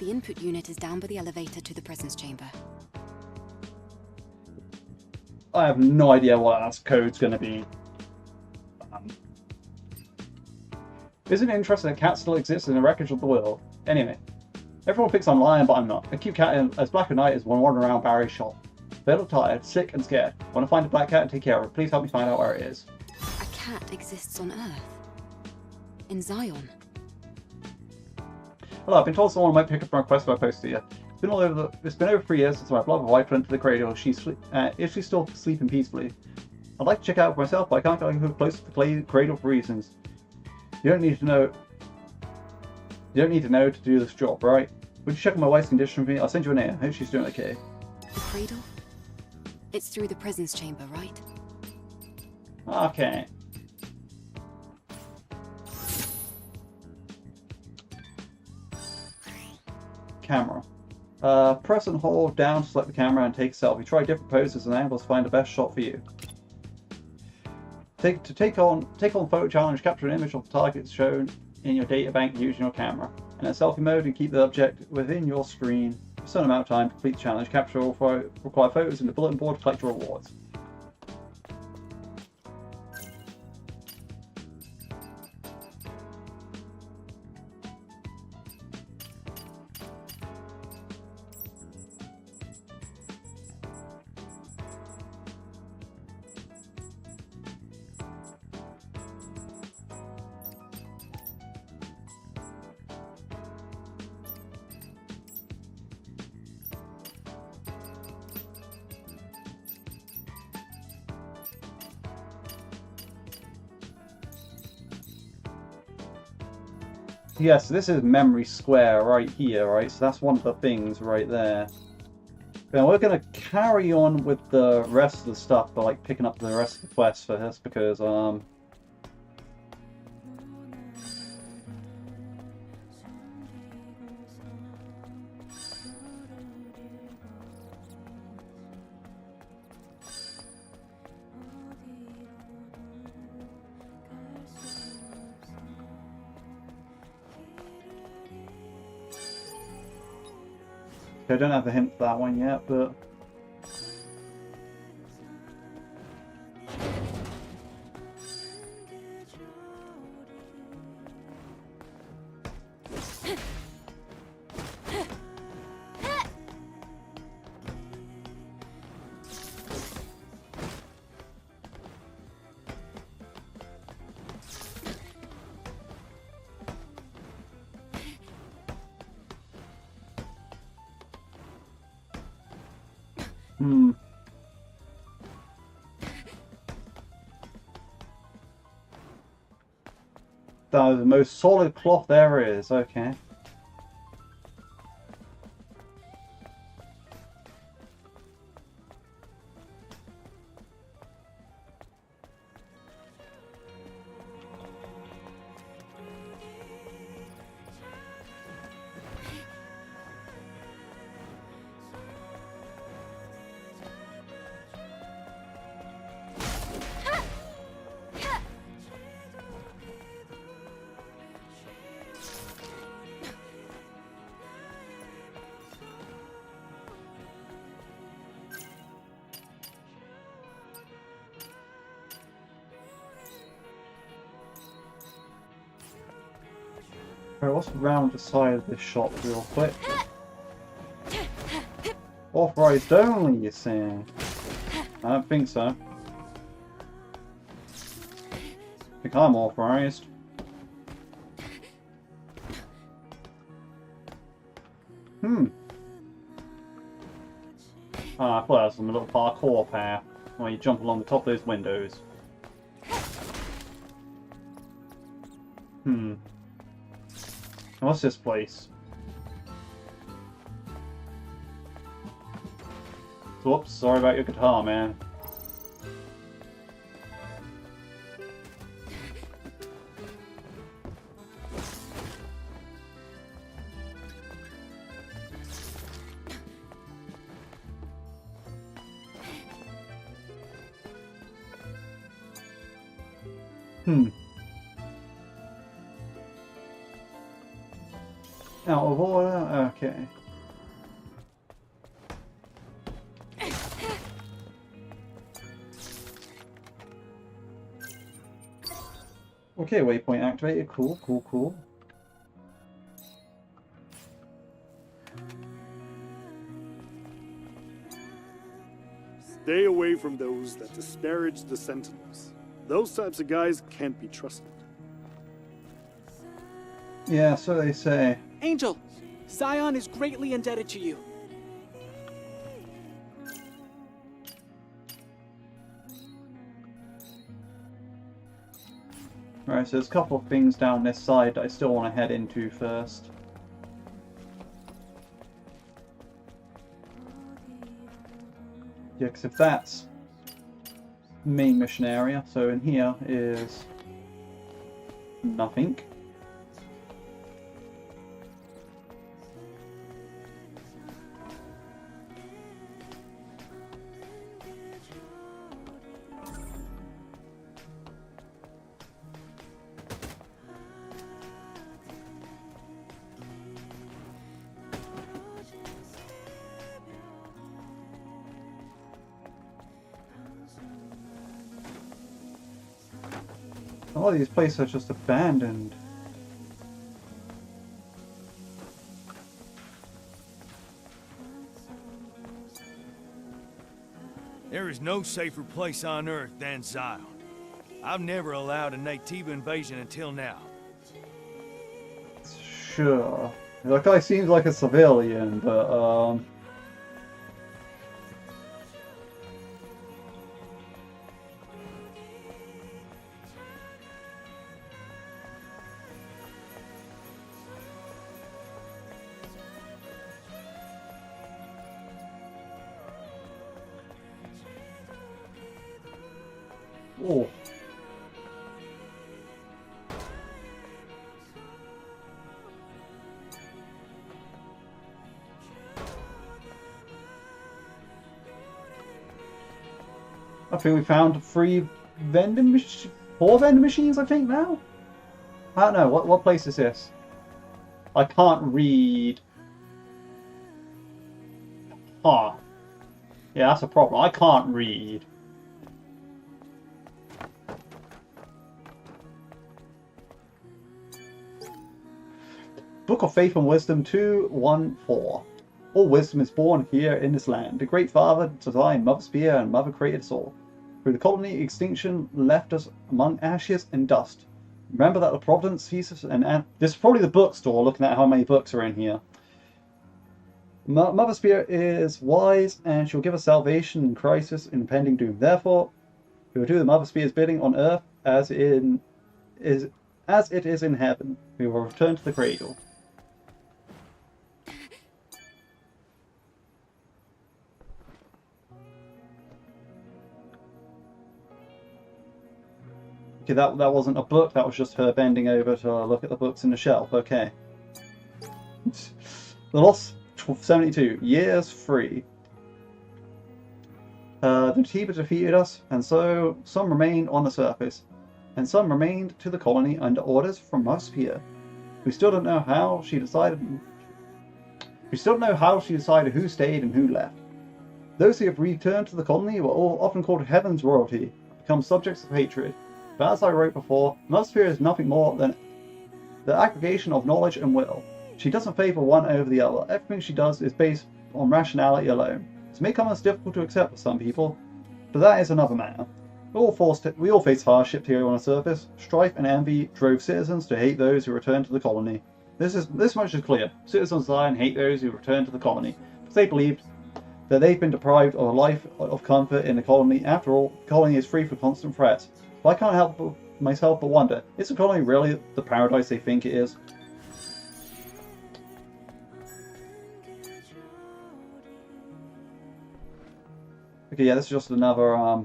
The input unit is down by the elevator to the presence chamber. I have no idea what that code's going to be. Isn't it interesting that cats still exist in the wreckage of the world? Anyway, everyone thinks I'm lying, but I'm not. A cute cat as black as night is one wandering around Barry's shop. Little tired, sick and scared. Want to find a black cat and take care of it? Please help me find out where it is. A cat exists on Earth. In Xion. Hello, I've been told someone might pick up my request if I post to you. It's been over 3 years since my beloved wife went to the cradle. Is she still sleeping peacefully? I'd like to check out for myself, but I can't get close to the cradle for reasons. You don't need to know to do this job, right? Would you check on my wife's condition for me? I'll send you an air. I hope she's doing okay. The cradle? It's through the presence chamber, right? Okay. Camera. Press and hold down to select the camera and take a selfie. Try different poses and angles to find the best shot for you. Take on photo challenge, capture an image of the targets shown in your data bank using your camera. And in selfie mode, and keep the object within your screen for a certain amount of time to complete the challenge. Capture all required photos in the bulletin board to collect your rewards. Yes, this is Memory Square right here, right? So that's one of the things right there. Now we're gonna carry on with the rest of the stuff, but like picking up the rest of the quest for this because I don't have the hint for that one yet, but that is the most solid cloth there is, okay. Alright, let's round the side of this shop real quick. Authorized only, you're saying? I don't think so. I think I'm authorized. Ah, I thought that was some little parkour path where you jump along the top of those windows. What's this place? Whoops, sorry about your guitar, man. Out of order? Okay. Okay, waypoint activated. Cool, cool, cool. Stay away from those that disparage the Sentinels. Those types of guys can't be trusted. Yeah, so they say. Angel, Xion is greatly indebted to you. Right, so there's a couple of things down this side that I still want to head into first. Yeah, because if that's main mission area, so in here is nothing. A lot of these places are just abandoned. There is no safer place on Earth than Xion. I've never allowed a Natiba invasion until now. Sure. That guy seems like a civilian, but Oh. I think we found 4 vending machines, I think, now? I don't know, what place is this? I can't read. Huh. Yeah, that's a problem. I can't read. Book of Faith and Wisdom 2:1-4. All wisdom is born here in this land. The Great Father designed Mother Spear and Mother created us all. Through the colony, extinction left us among ashes and dust. Remember that the Providence thesis and this is probably the bookstore, looking at how many books are in here. Mother Spear is wise, and she'll give us salvation in crisis and impending doom. Therefore, we will do the Mother Spear's bidding on earth as it is in heaven. We will return to the cradle. Okay, that wasn't a book, that was just her bending over to look at the books in the shelf. Okay. The Lost 72. Years 3. The Tiba defeated us, and so some remained on the surface, and some remained to the colony under orders from Mother Spear. We still don't know how she decided who stayed and who left. Those who have returned to the colony were all often called Heaven's royalty, become subjects of hatred. But as I wrote before, Mother Spear is nothing more than the aggregation of knowledge and will. She doesn't favour one over the other. Everything she does is based on rationality alone. This may come as difficult to accept for some people, but that is another matter. We all face hardship here on the surface. Strife and envy drove citizens to hate those who returned to the colony. This much is clear. Citizens of Zion hate those who return to the colony, because they believed that they've been deprived of a life of comfort in the colony. After all, the colony is free from constant threats. But I can't help myself but wonder, is the colony really the paradise they think it is? Okay, yeah, this is just another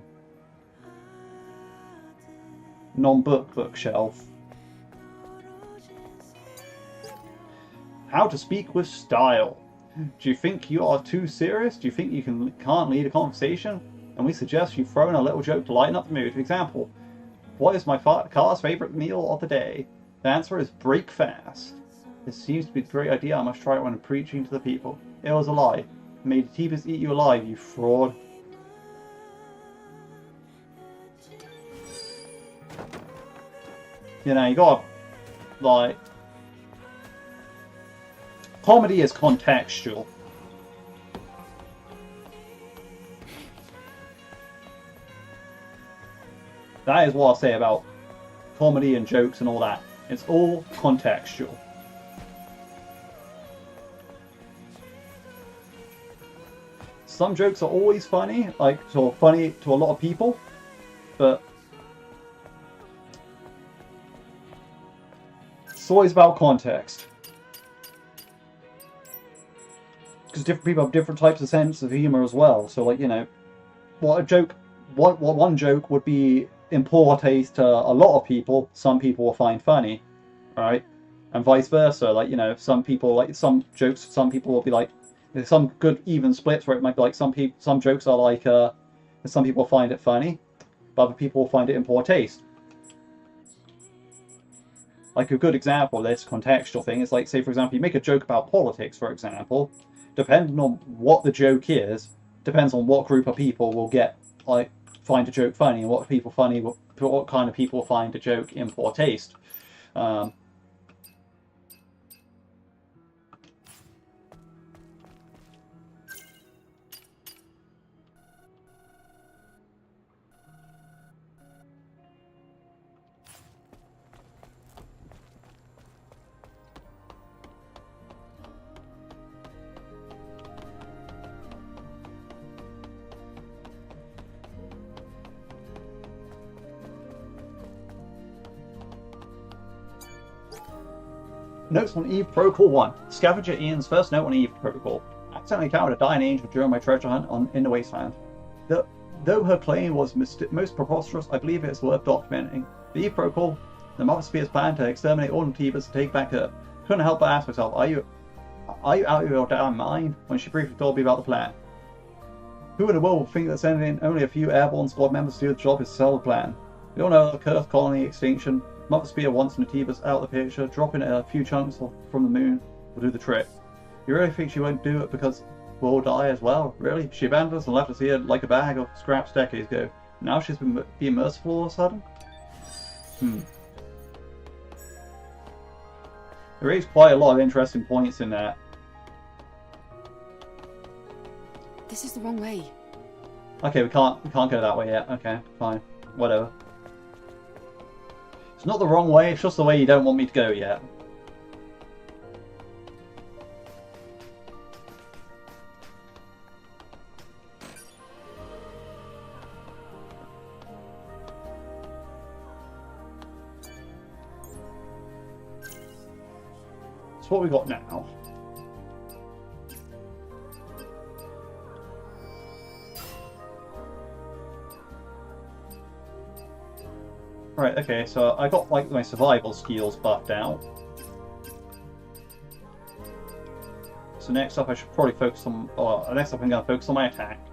non-book bookshelf. How to speak with style. Do you think you are too serious? Do you think you can't lead a conversation? And we suggest you throw in a little joke to lighten up the mood. For example, what is my car's favourite meal of the day? The answer is break fast. This seems to be a great idea. I must try it when I'm preaching to the people. It was a lie. May the Tebas eat you alive, you fraud. You know, you got, like, comedy is contextual. That is what I say about comedy and jokes and all that. It's all contextual. Some jokes are always funny, like, sort of funny to a lot of people, but it's always about context. Because different people have different types of sense of humor as well. So, like, you know, what one joke would be in poor taste to a lot of people, some people will find funny, right? And vice versa. Like, you know, some people, like, some jokes, some people will be like, there's some good even splits where it might be like some jokes are like, some people find it funny, but other people will find it in poor taste. Like, a good example of this contextual thing is, like, say, for example, you make a joke about politics, for example, depending on what the joke is, depends on what group of people will get, like, find a joke funny, and what kind of people find a joke in poor taste. Notes on Eve Protocol 1. Scavenger Ian's first note on Eve Protocol. Accidentally encountered a dying angel during my treasure hunt in the wasteland. The Though her claim was most preposterous, I believe it's worth documenting. The Eve Protocol, the Mother Spear's plan to exterminate all Natibas and take back Earth. Couldn't help but ask myself, are you out of your damn mind? When she briefly told me about the plan. Who in the world would think that sending only a few airborne squad members to do the job is to sell the plan? We all know the cursed colony extinction. Mother Spear wants Natibas out of the picture. Dropping a few chunks from the moon will do the trick. You really think she won't do it because we'll all die as well? Really? She abandoned us and left us here like a bag of scraps decades ago. Now she's been being merciful all of a sudden? There is quite a lot of interesting points in that. This is the wrong way. Okay, we can't go that way yet. Okay, fine. Whatever. It's not the wrong way, it's just the way you don't want me to go yet. So what we got now? Right, okay, so I got like my survival skills buffed out. So next up I should probably focus on, next up I'm going to focus on my attack.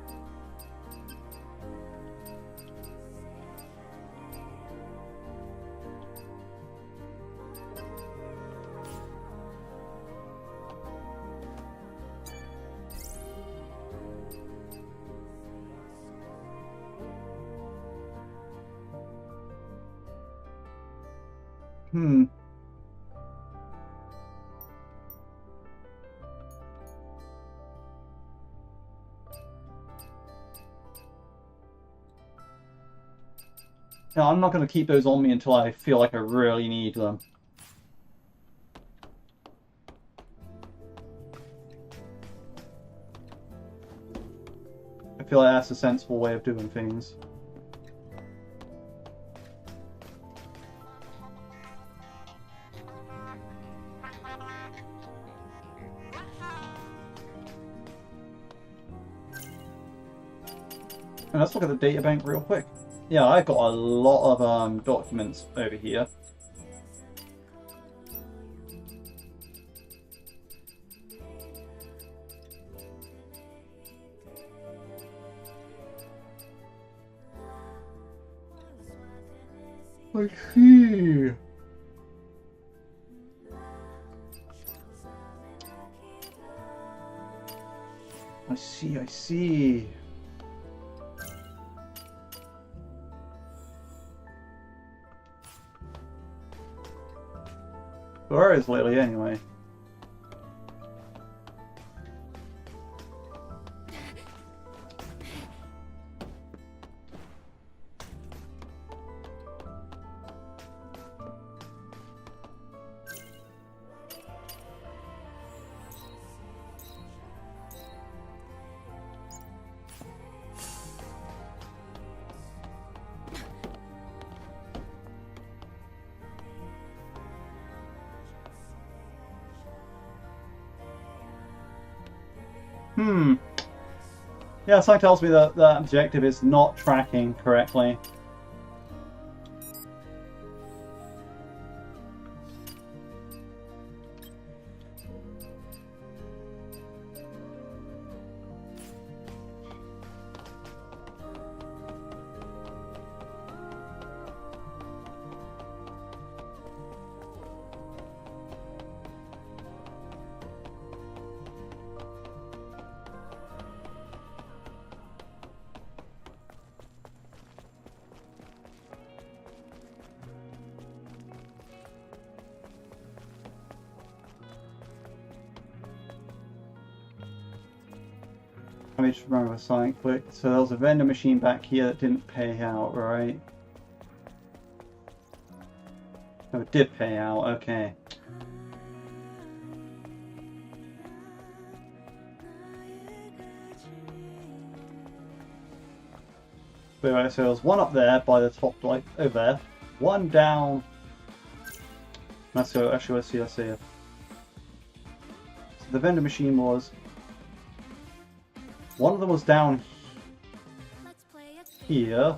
No, I'm not going to keep those on me until I feel like I really need them. I feel like that's a sensible way of doing things. And let's look at the data bank real quick. Yeah, I got a lot of documents over here. I see. I see. Where is Lily anyway? Yeah, something tells me that the objective is not tracking correctly. Let me just remember something quick. So there was a vendor machine back here that didn't pay out, right? Oh, it did pay out, okay. But anyway, so there was one up there by the top, like over there. One down. Let's go, actually, let's see. So the vendor machine was... One of them was down here.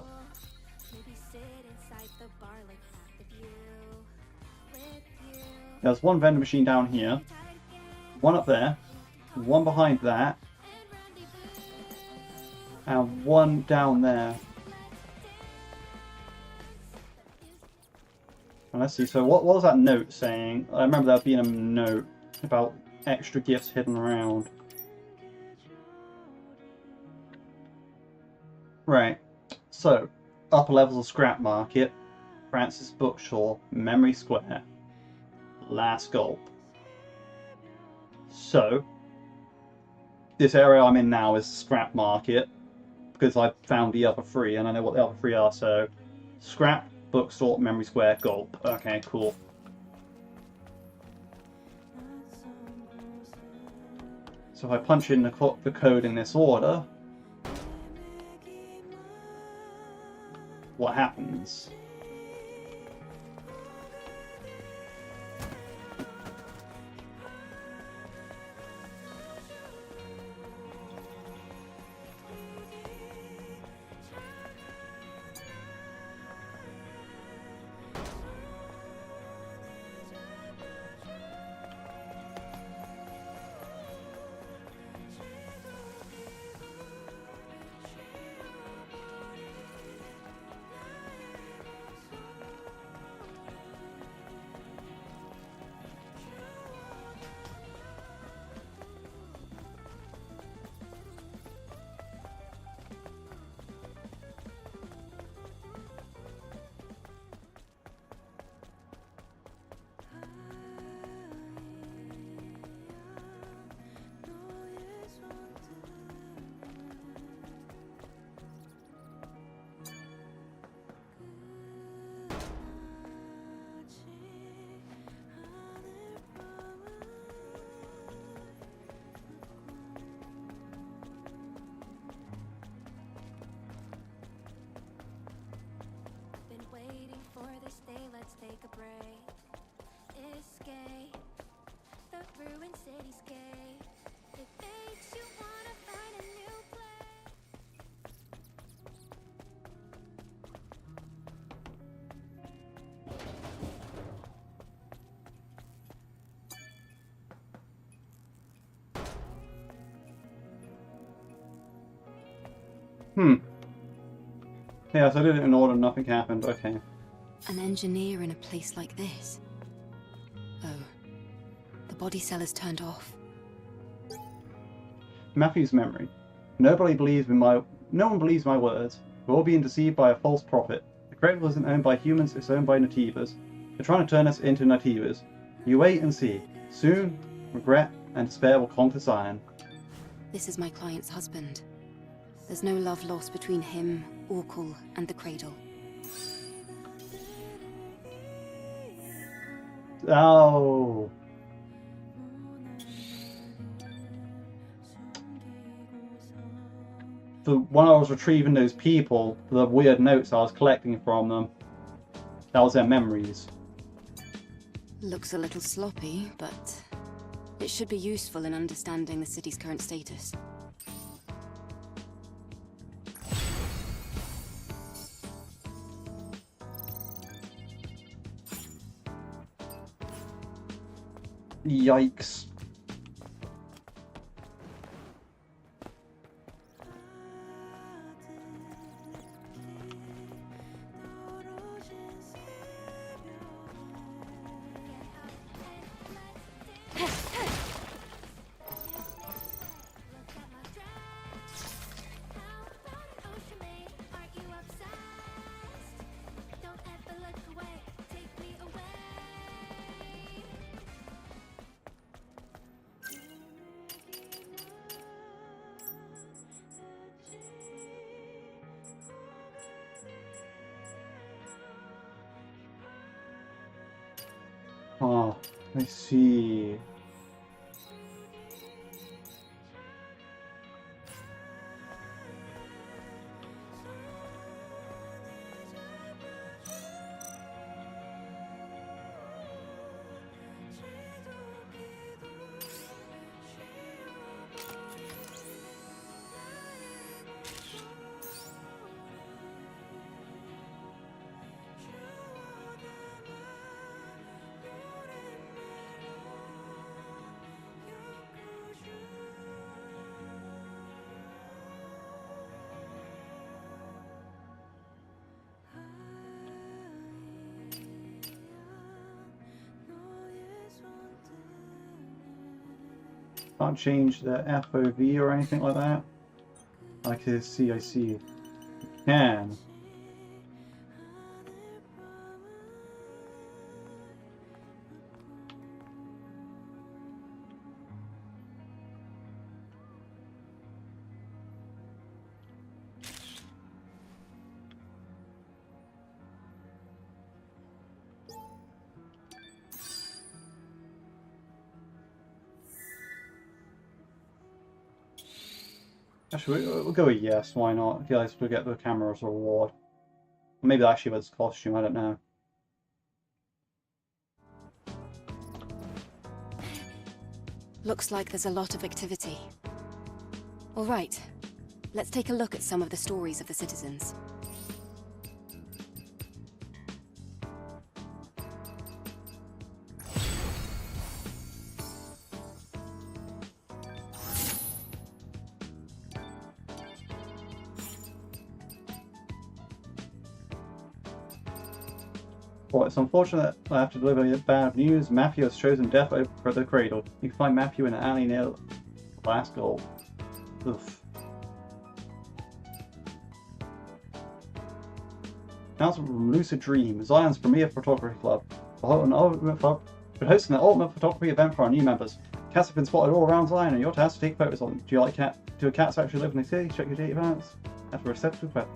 There's one vending machine down here, one up there, one behind that, and one down there. And let's see, so what was that note saying? I remember there being a note about extra gifts hidden around. Right, so upper levels of Scrap Market, Francis Bookstore, Memory Square, Last Gulp. So, this area I'm in now is Scrap Market, because I found the other three and I know what the other three are, so Scrap, Bookstore, Memory Square, Gulp. Okay, cool. So if I punch in the code in this order, what happens? Let's take a break. Escape the ruined cityscape. It makes you wanna find a new Yeah, so I did it in order, nothing happened, okay. An engineer in a place like this? Oh. The body cell is turned off. Matthew's memory. No one believes my words. We're all being deceived by a false prophet. The cradle isn't owned by humans, it's owned by Nativas. They're trying to turn us into Nativas. You wait and see. Soon, regret and despair will conquer Xion. This is my client's husband. There's no love lost between him, Orkul, and the cradle. Oh. When I was retrieving those people, the weird notes I was collecting from them, that was their memories. Looks a little sloppy, but it should be useful in understanding the city's current status. Yikes. Oh, I see. Can't change the FOV or anything like that. I see. Can. Actually, we'll go with yes, why not? If you guys will get the camera as a reward. Maybe actually with its costume, I don't know. Looks like there's a lot of activity. All right, let's take a look at some of the stories of the citizens. Well, it's unfortunate that I have to deliver bad news. Matthew has chosen death over the cradle. You can find Matthew in an alley near Last Goal. Oof. Announcement from Lucid Dream, Zion's premier photography club. We're hosting the ultimate photography event for our new members. Cats have been spotted all around Zion, and you're tasked to take photos of them. Do you like cat? Do cats actually live in the city? Check your data balance. After a receptive request.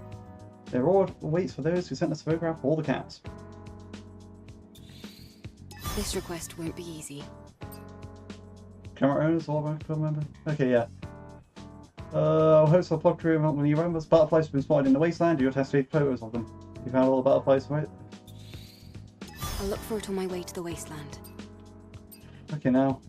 The reward waits for those who sent us a photograph of all the cats. This request won't be easy. Camera owners, all around club member. Okay, yeah. I'll host a plot crew among the new members. Butterflies have been spotted in the wasteland. Do your test take photos of them. You found all the butterflies, right? I'll look for it on my way to the wasteland. Okay, now.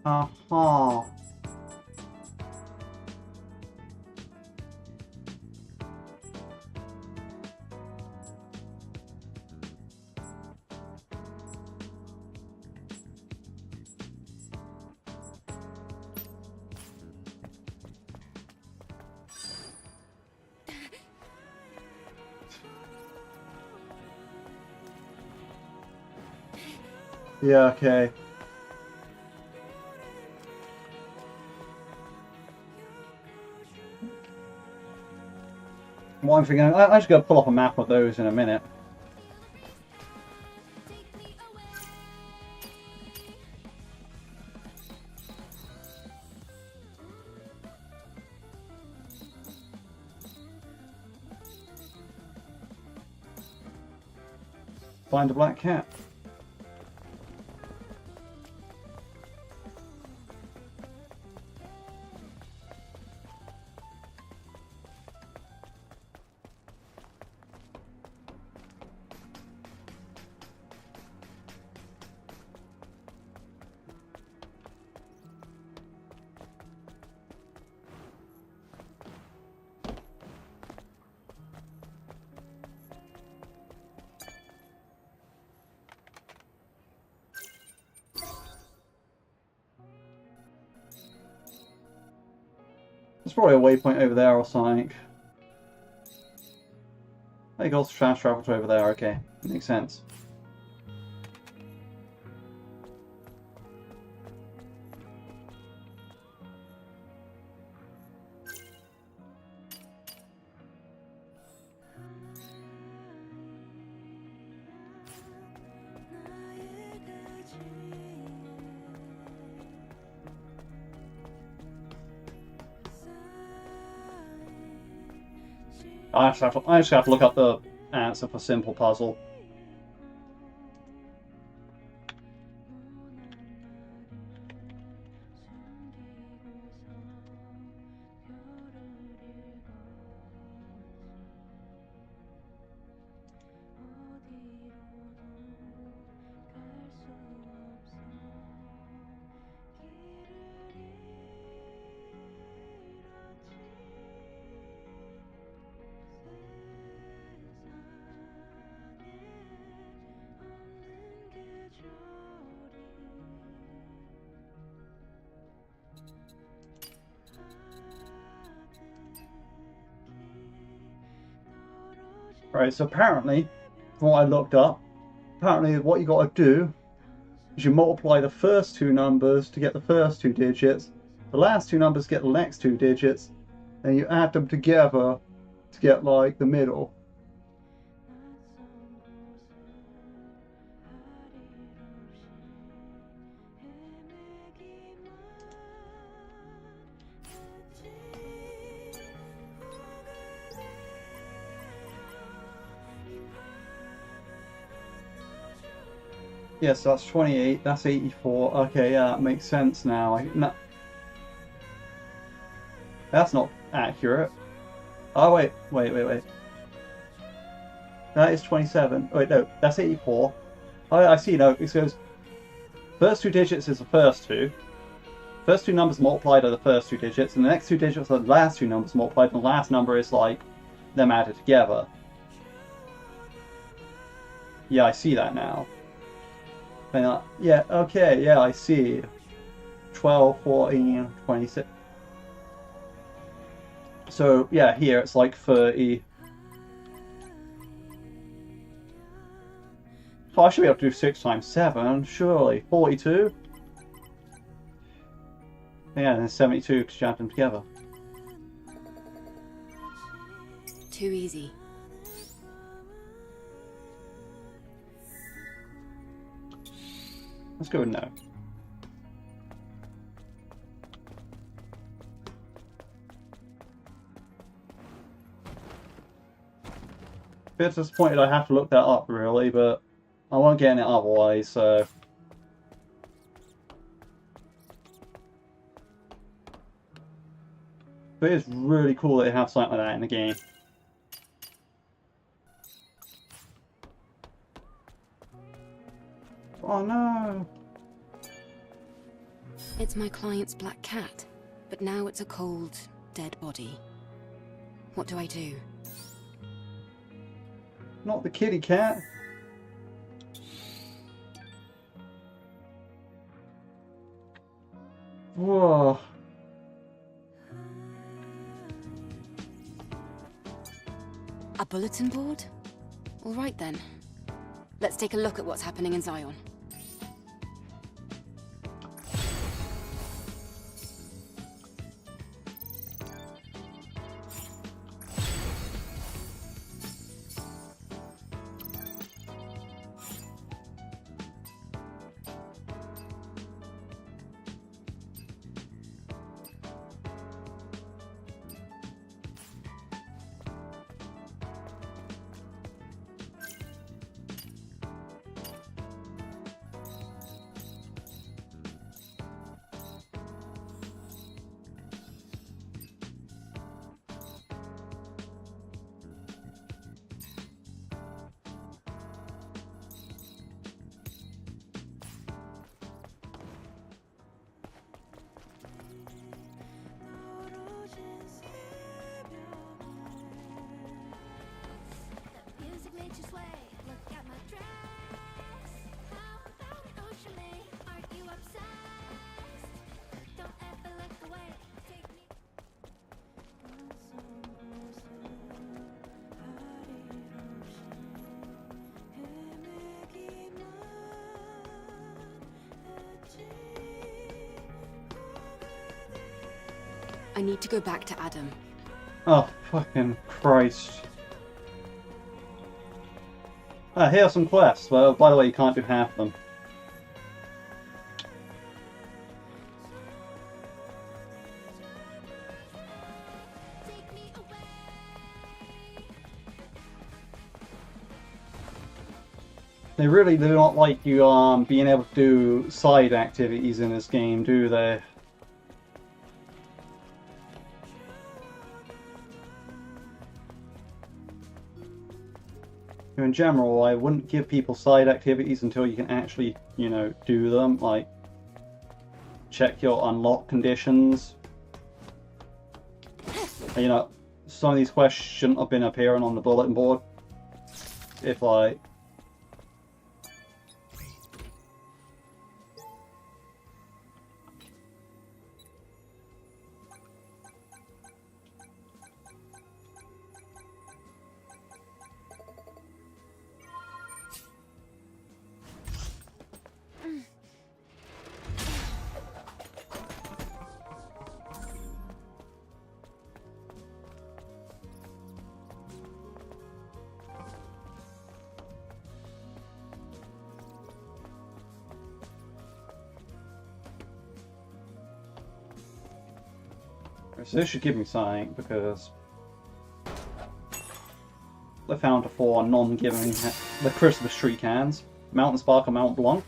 Uh-huh. Yeah, okay. What I'm thinking, I'm just going to pull up a map of those in a minute. Find a black cat. There's probably a waypoint over there or something. They go fast travel to over there, okay. Makes sense. I just have to look up the answer for simple puzzle. Right, so apparently, from what I looked up, apparently what you got to do is you multiply the first two numbers to get the first two digits, the last two numbers get the next two digits, and you add them together to get like the middle. Yes, so that's 28, that's 84. Okay, yeah, that makes sense now. No, that's not accurate. Oh, wait. That is 27. Wait, no, that's 84. Oh, I see, no, it goes... First two digits is the first two. First two numbers multiplied are the first two digits, and the next two digits are the last two numbers multiplied, and the last number is, like, them added together. Yeah, I see that now. And, yeah, okay, yeah, I see. 12, 14, 26. So, yeah, here it's like 30. Oh, I should be able to do 6 times 7, surely. 42? Yeah, and then 72 because you add them together. Too easy. Let's go with no. A bit disappointed I have to look that up, really, but I won't get in it otherwise, so... But it's really cool that they have something like that in the game. Oh no! It's my client's black cat, but now it's a cold, dead body. What do I do? Not the kitty cat. Whoa. A bulletin board? All right then. Let's take a look at what's happening in Xion. Music made you sway. Look at my dress. How about an ocean lay? Aren't you obsessed? Don't ever look away. Take me. I need to go back to Adam. Oh, fucking Christ. Here are some quests. Well, by the way, you can't do half of them. They really do not like you being able to do side activities in this game, do they? In general, I wouldn't give people side activities until you can actually, you know, do them. Like, check your unlock conditions. And, you know, some of these quests shouldn't have been appearing on the bulletin board. If, like... So this should give me something, because they found 4 non-giving the Christmas tree cans. Mountain Sparkle, Mount Blanc.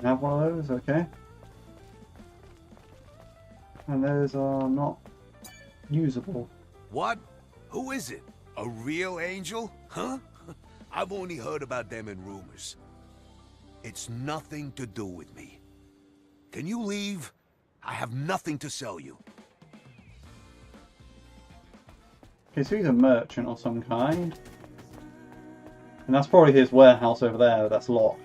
Have one of those, okay. And those are not usable. What? Who is it? A real angel? Huh? I've only heard about them in rumors. It's nothing to do with me. Can you leave? I have nothing to sell you. Okay, so he's a merchant of some kind. And that's probably his warehouse over there that's locked.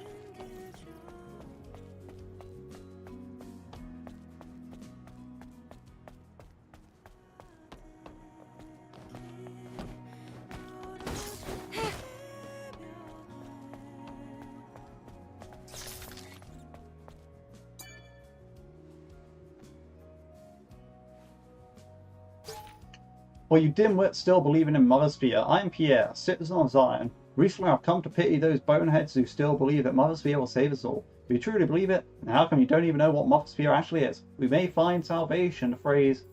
For you dimwits still believing in Mother Sphere, I am Pierre, citizen of Xion. Recently I've come to pity those boneheads who still believe that Mother Sphere will save us all. If you truly believe it, then how come you don't even know what Mother Sphere actually is? We may find salvation, a phrase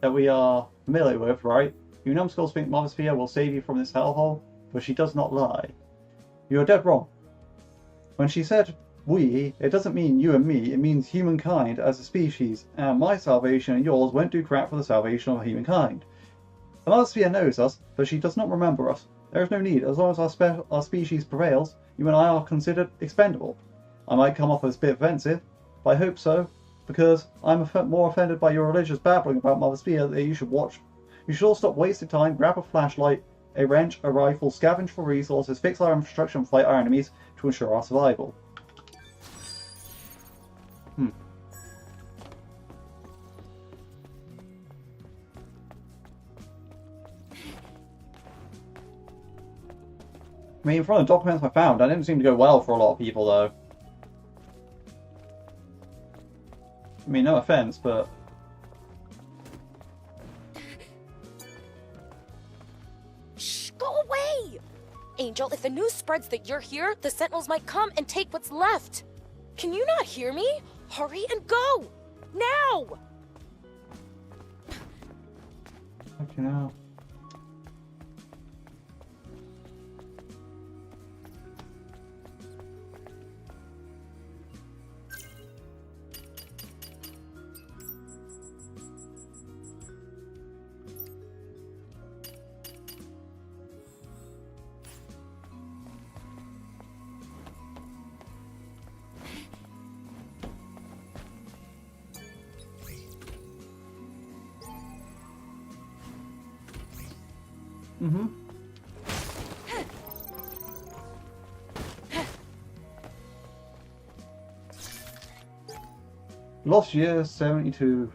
that we are familiar with, right? You numbskulls think Mother Sphere will save you from this hellhole, but she does not lie. You are dead wrong. When she said we, it doesn't mean you and me, it means humankind as a species, and my salvation and yours won't do crap for the salvation of humankind. The Mother Sphere knows us, but she does not remember us. There is no need. As long as our species prevails, you and I are considered expendable. I might come off as a bit offensive, but I hope so, because I'm more offended by your religious babbling about Mother Sphere that you should watch. You should all stop wasting time, grab a flashlight, a wrench, a rifle, scavenge for resources, fix our infrastructure, and fight our enemies to ensure our survival. I mean, from the documents I found, that didn't seem to go well for a lot of people, though. I mean, no offense, but... Shh, go away! Angel, if the news spreads that you're here, the Sentinels might come and take what's left. Can you not hear me? Hurry and go! Now! Okay, now. Lost years 72,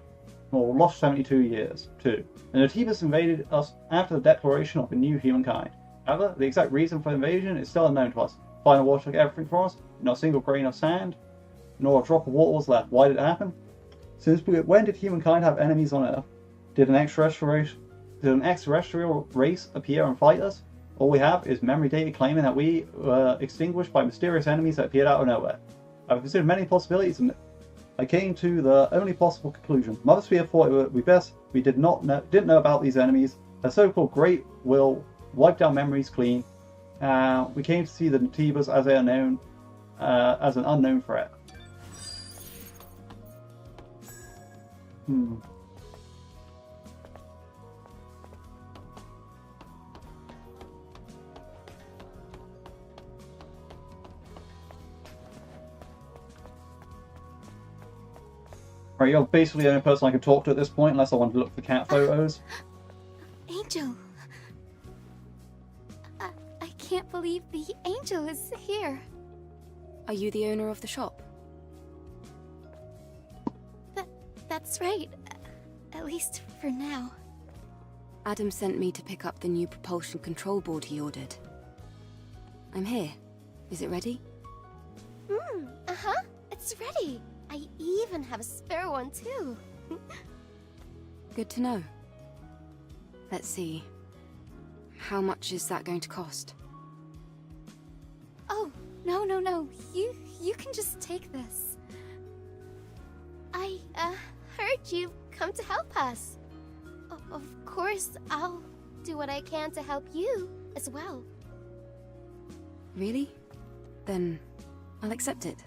or lost 72 years, too. The Natibas invaded us after the declaration of a new humankind. However, the exact reason for the invasion is still unknown to us. Final war took everything from us, not a single grain of sand, nor a drop of water was left. Why did it happen? When did humankind have enemies on Earth? Did an extraterrestrial race appear and fight us? All we have is memory data claiming that we were extinguished by mysterious enemies that appeared out of nowhere. I've considered many possibilities and I came to the only possible conclusion. Mother Sphere thought it would be best we didn't know about these enemies. Their so-called great will wiped our memories clean. We came to see the Natibas as they are known as an unknown threat. Right, you're basically the only person I can talk to at this point, unless I want to look for cat photos. Angel. I can't believe the angel is here. Are you the owner of the shop? That's right. At least for now. Adam sent me to pick up the new propulsion control board he ordered. I'm here. Is it ready? Uh-huh. It's ready. I even have a spare one, too. Good to know. Let's see. How much is that going to cost? Oh, no. You can just take this. I, heard you've come to help us. Of course, I'll do what I can to help you as well. Really? Then I'll accept it.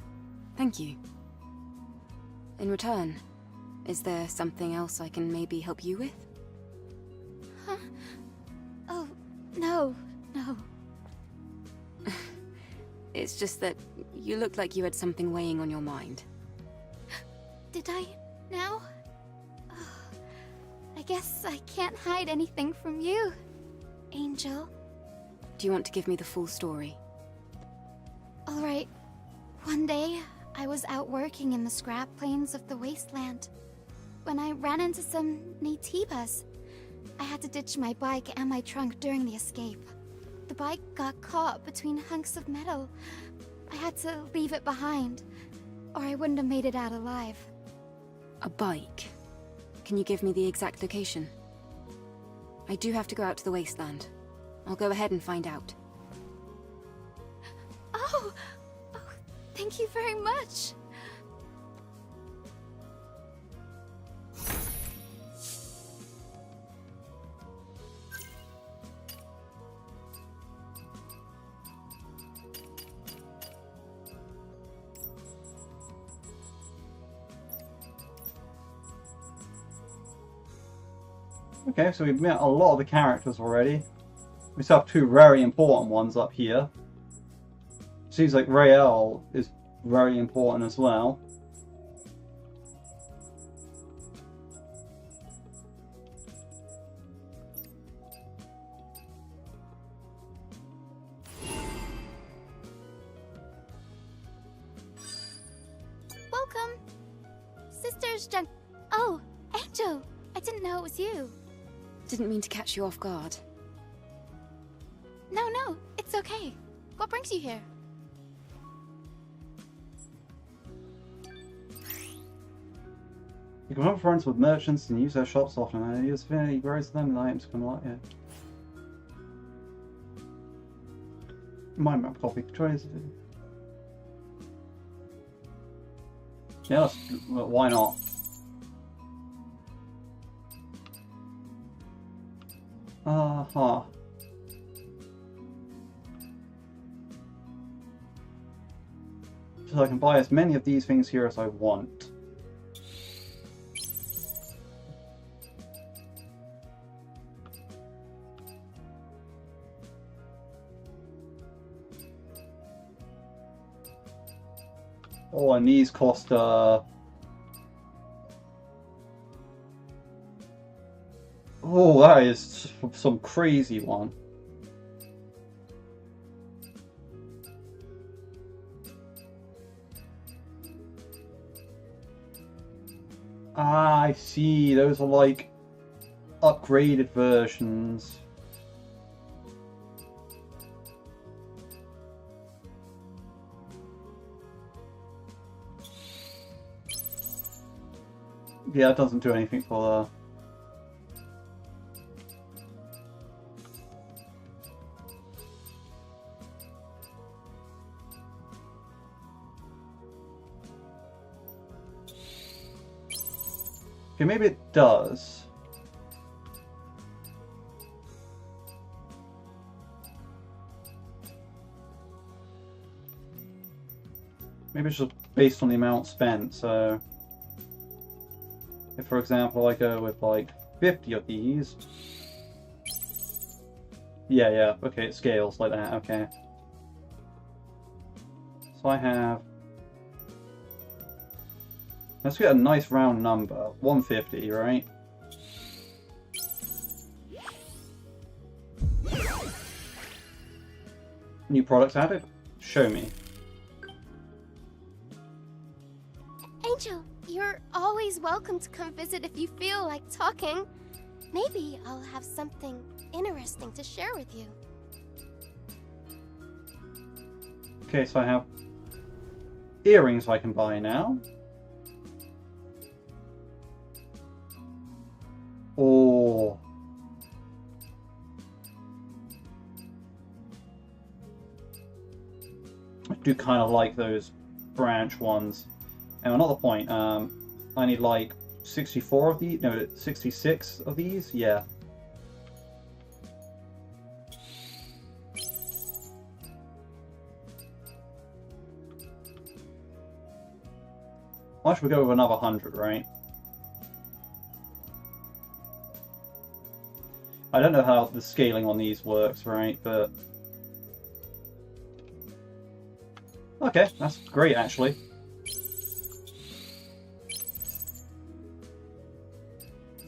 Thank you. In return, is there something else I can maybe help you with? Huh? Oh, no. It's just that you looked like you had something weighing on your mind. Did I now? Oh, I guess I can't hide anything from you, Angel. Do you want to give me the full story? All right. One day, I was out working in the scrap plains of the wasteland when I ran into some Naytibas. I had to ditch my bike and my trunk during the escape. The bike got caught between hunks of metal. I had to leave it behind, or I wouldn't have made it out alive. A bike? Can you give me the exact location? I do have to go out to the wasteland. I'll go ahead and find out. Oh, thank you very much. Okay, so we've met a lot of the characters already. We still have two very important ones up here. Seems like Rael is very important as well. Welcome. Sisters Junk. Oh, Angel. I didn't know it was you. Didn't mean to catch you off guard. No, it's okay. What brings you here? You can become friends with merchants and use their shops often, and use very grows them and items come like it. My map copy tries. Yeah, why not? Uh-huh. So I can buy as many of these things here as I want. Oh, and these cost, oh, that is some crazy one. Ah, I see. Those are like upgraded versions. Yeah, it doesn't do anything for okay, maybe it does. Maybe it's just based on the amount spent, so if, for example, I go with like 50 of these. Yeah, okay, it scales like that, okay. So I have... Let's get a nice round number. 150, right? New products added? Show me. Angel, you're always welcome to come visit if you feel like talking. Maybe I'll have something interesting to share with you. Okay, so I have earrings I can buy now. Oh. I do kind of like those branch ones. And another point, I need like 64 of these, no, 66 of these, yeah. Why should we go with another 100, right? I don't know how the scaling on these works, right, but... Okay, that's great, actually.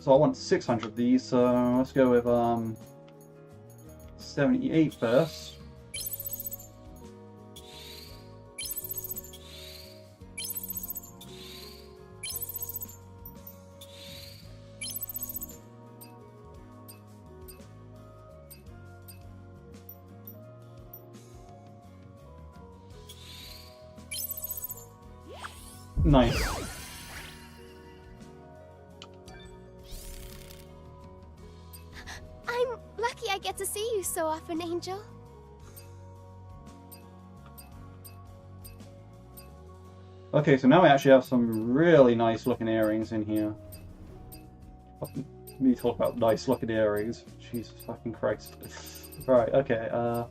So I want 600 of these, so let's go with 78 first. Nice. I'm lucky I get to see you so often, Angel. Okay, so now we actually have some really nice looking earrings in here. We talk about nice looking earrings. Jesus fucking Christ. Right, okay,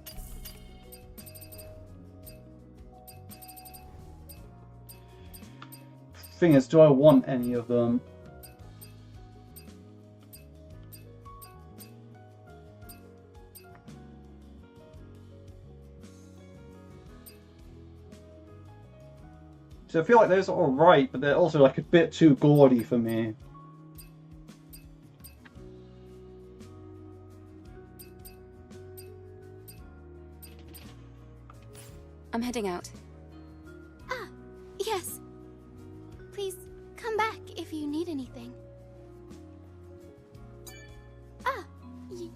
thing is, do I want any of them? So I feel like those are alright, but they're also like a bit too gaudy for me. I'm heading out. Ah, yes. Please come back if you need anything. Ah,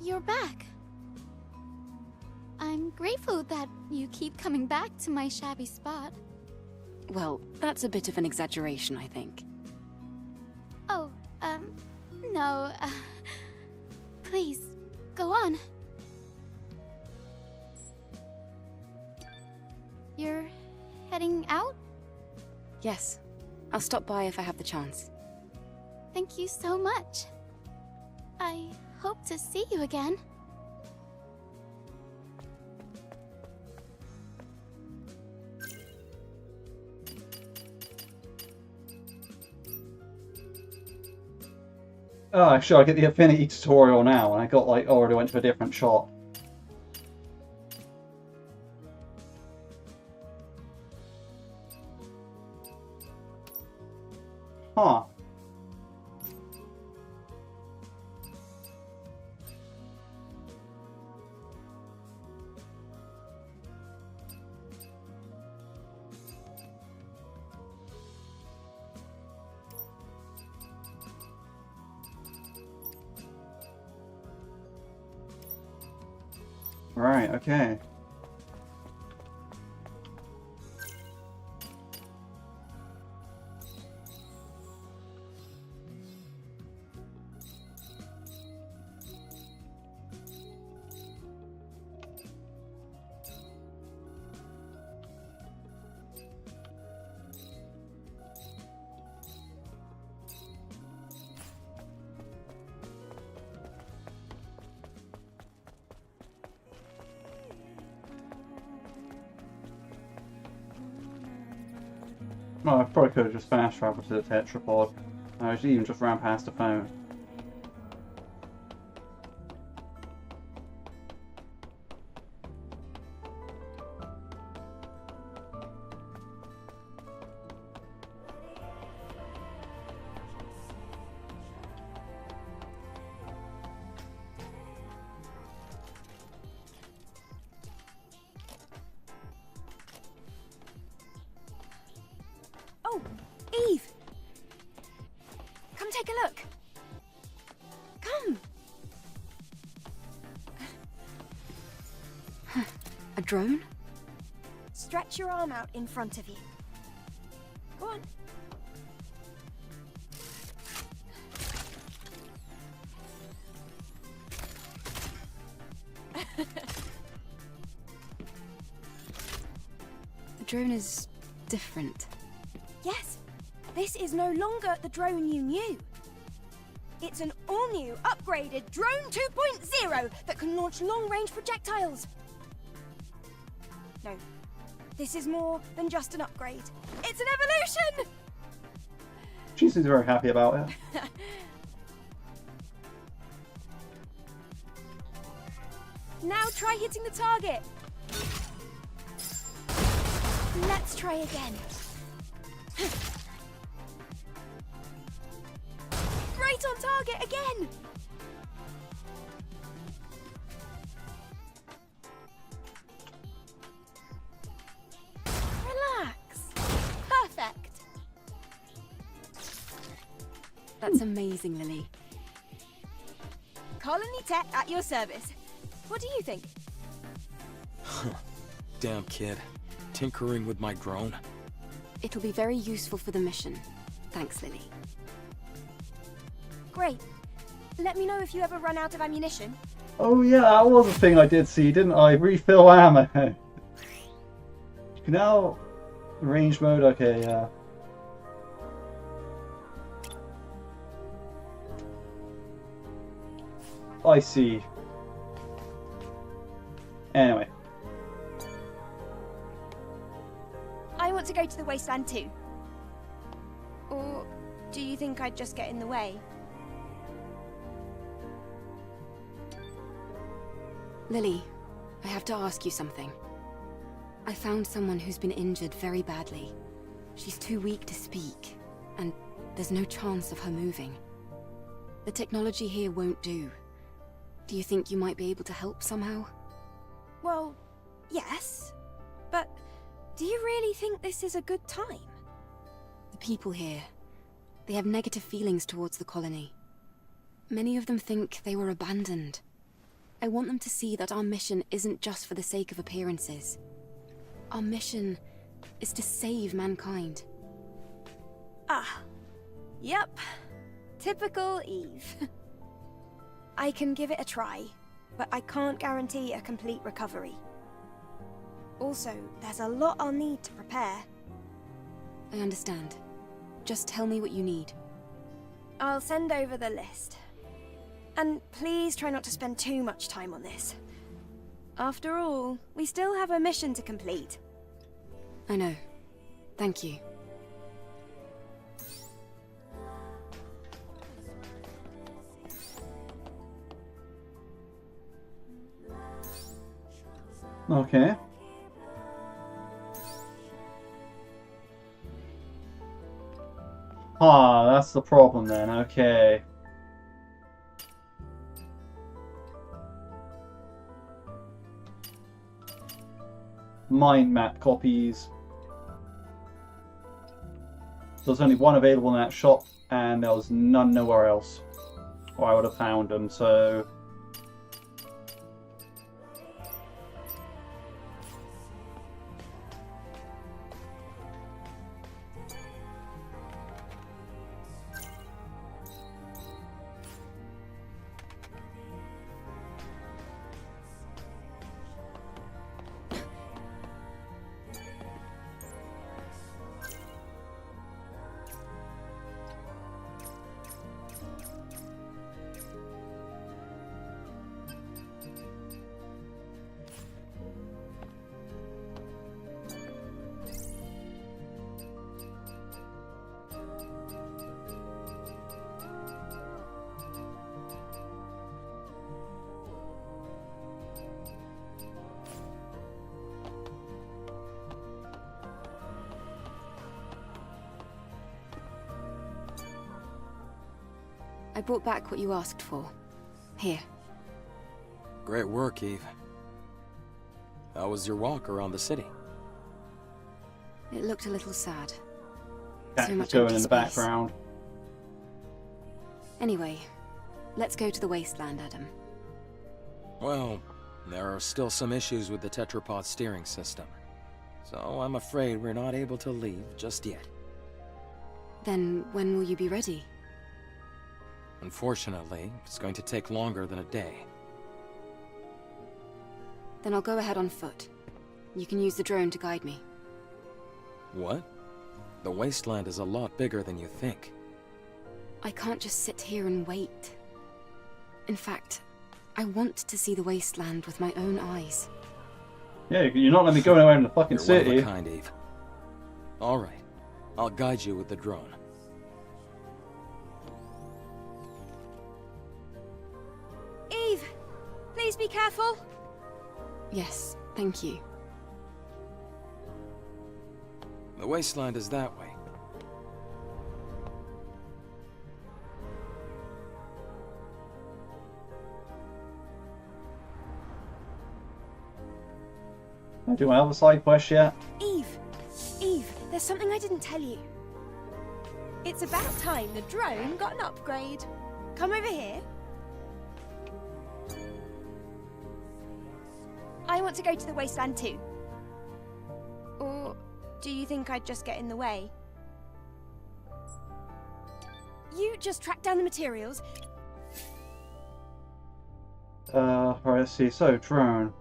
you're back. I'm grateful that you keep coming back to my shabby spot. Well, that's a bit of an exaggeration, I think. Oh, no, please, go on. You're heading out? Yes. I'll stop by if I have the chance. Thank you so much. I hope to see you again. Oh, sure, I get the affinity tutorial now, and I got like, already went to a different shop. Huh. Right, okay. Well, I probably could have just fast traveled to the tetrapod. I even just ran past the phone. Oh, Eve! drone? Stretch your arm out in front of you. Go on. The drone is different. Yes, this is no longer the drone you knew. It's an all-new, upgraded Drone 2.0 that can launch long-range projectiles. No, this is more than just an upgrade. It's an evolution! She seems very happy about it. Now try hitting the target. Let's try again. Right on target again! Relax. Perfect. That's amazing, Lily. Colony Tech at your service. What do you think? Damn kid. Tinkering with my drone. It'll be very useful for the mission. Thanks, Lily. Great. Let me know if you ever run out of ammunition. Oh yeah, that was a thing I did see, didn't I? Refill ammo. Now, range mode, okay, yeah. I see. Anyway. I want to go to the wasteland too. Or do you think I'd just get in the way? Lily, I have to ask you something. I found someone who's been injured very badly. She's too weak to speak, and there's no chance of her moving. The technology here won't do. Do you think you might be able to help somehow? Well, yes. But do you really think this is a good time? The people here, they have negative feelings towards the colony. Many of them think they were abandoned. I want them to see that our mission isn't just for the sake of appearances. Our mission is to save mankind. Ah, yep. Typical Eve. I can give it a try, but I can't guarantee a complete recovery. Also, there's a lot I'll need to prepare. I understand. Just tell me what you need. I'll send over the list. And please try not to spend too much time on this. After all, we still have a mission to complete. I know. Thank you. Okay. Ah, that's the problem then, okay. Mind map copies. There's only one available in that shop, and there was none nowhere else. Or I would have found them, so... I brought back what you asked for. Here. Great work, Eve. How was your walk around the city? It looked a little sad. Cat much going empty in the space. background. Anyway, let's go to the wasteland, Adam. Well, There are still some issues with the tetrapod steering system, so I'm afraid we're not able to leave just yet. Then when will you be ready? Unfortunately, it's going to take longer than a day. Then I'll go ahead on foot. You can use the drone to guide me. What? The wasteland is a lot bigger than you think. I can't just sit here and wait. In fact, I want to see the wasteland with my own eyes. Yeah, you're not letting me go anywhere in the fucking You're city. one of a kind, Eve. All right, I'll guide you with the drone. Eve, please be careful. Yes, thank you. The wasteland is that way. Do I have a side quest yet? Eve, there's something I didn't tell you. It's about time the drone got an upgrade. Come over here. I want to go to the wasteland too. Or do you think I'd just get in the way? You just track down the materials. Alright, let's see. So, drone.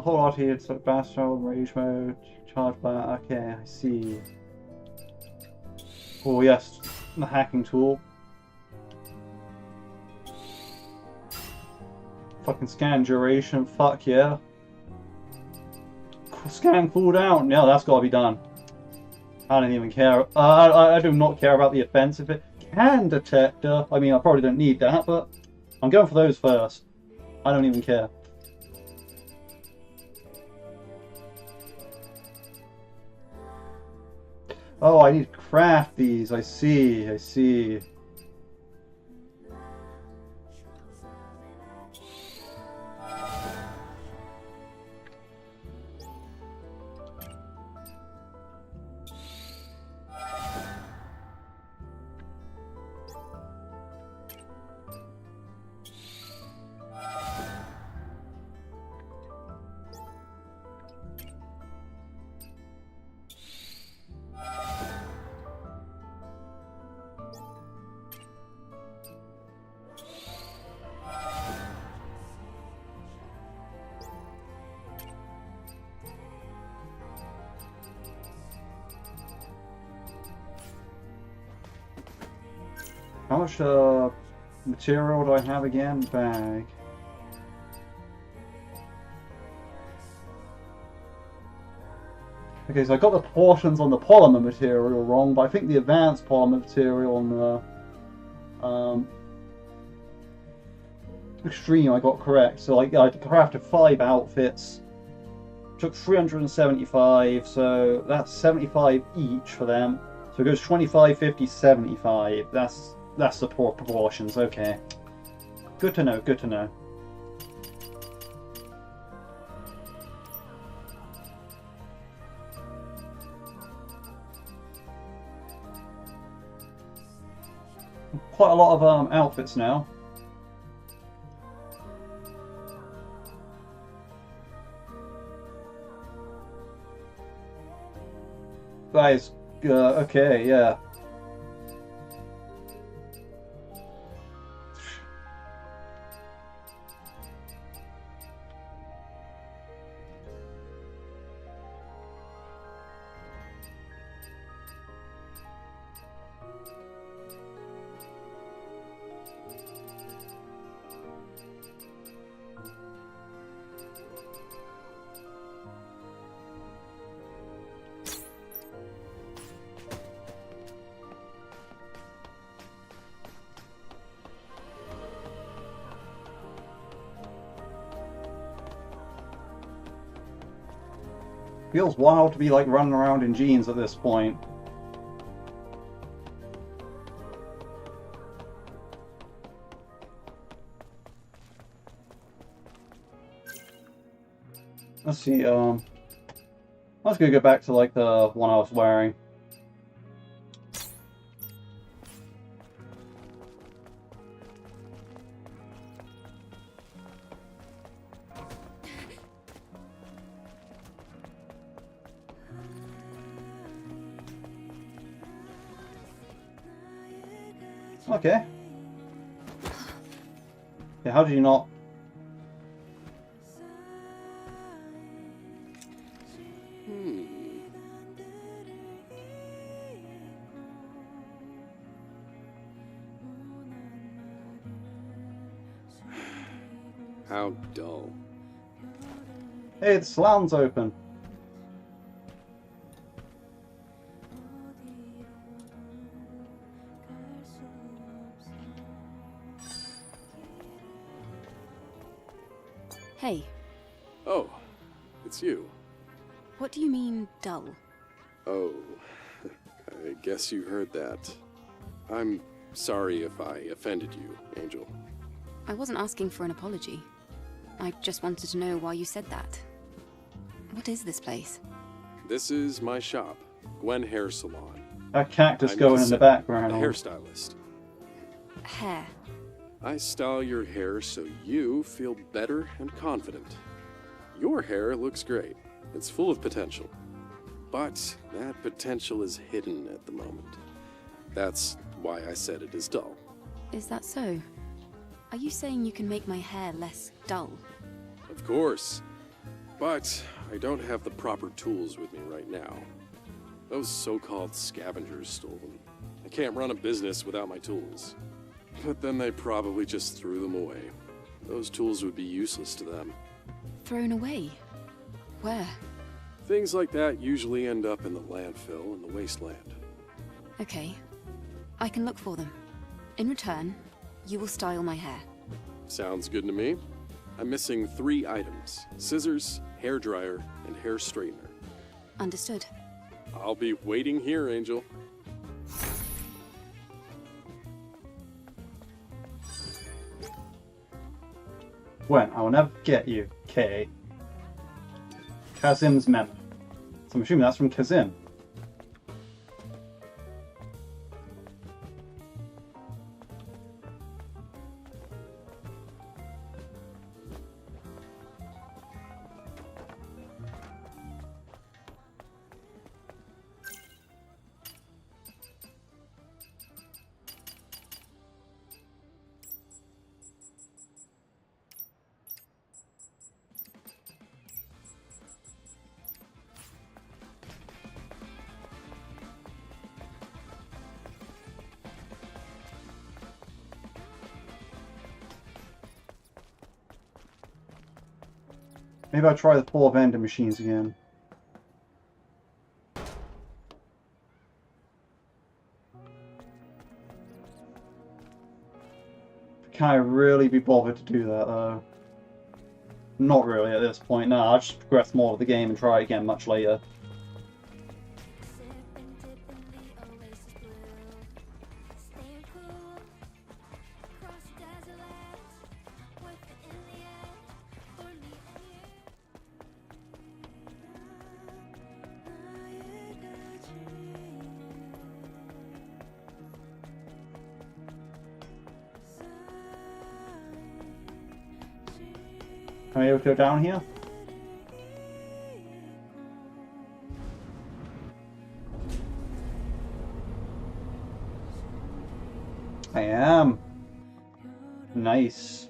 Hold on here, it's like blast mode, rage mode, charge bar, okay, I see. Oh yes, the hacking tool. Fucking scan duration, fuck yeah. Scan cooldown, yeah, that's gotta be done. I don't even care. I do not care about the offensive. Can detector, I mean I probably don't need that, but I'm going for those first. I don't even care. Oh, I need to craft these. I see, I see. How much material do I have again? Bag. Okay, so I got the portions on the polymer material wrong, but I think the advanced polymer material on the extreme I got correct. So I crafted 5 outfits. Took 375, so that's 75 each for them. So it goes 25, 50, 75. That's the proportions, okay. Good to know, good to know. Quite a lot of outfits now. That is okay, yeah. Feels wild to be like running around in jeans at this point. Let's see, I was gonna go back to like the one I was wearing. Okay. Yeah, how did you not? How dull. Hey, the salon's open. Hey, Oh, it's you. what do you mean, dull? Oh, I guess you heard that. I'm sorry if I offended you, Angel. I wasn't asking for an apology. I just wanted to know why you said that. What is this place? This is my shop, Gwen Hair Salon. That cactus I'm going in the background. a hairstylist. Hair. I style your hair so you feel better and confident. Your hair looks great. It's full of potential. But that potential is hidden at the moment. That's why I said it is dull. Is that so? Are you saying you can make my hair less dull? Of course. But I don't have the proper tools with me right now. Those so-called scavengers stole them. I can't run a business without my tools. But then they probably just threw them away. Those tools would be useless to them. Thrown away? Where? Things like that usually end up in the landfill in the wasteland. Okay. I can look for them. In return, you will style my hair. Sounds good to me. I'm missing 3 items: scissors, hair dryer, and hair straightener. Understood. I'll be waiting here, Angel. Gwen, I will never forget you, K. Kazim's memory. So I'm assuming that's from Kazim. Maybe I'll try the 4 vending machines again. Can I really be bothered to do that though? Not really at this point, no, I'll just progress more of the game and try it again much later. Am I able to go down here? I am. Nice.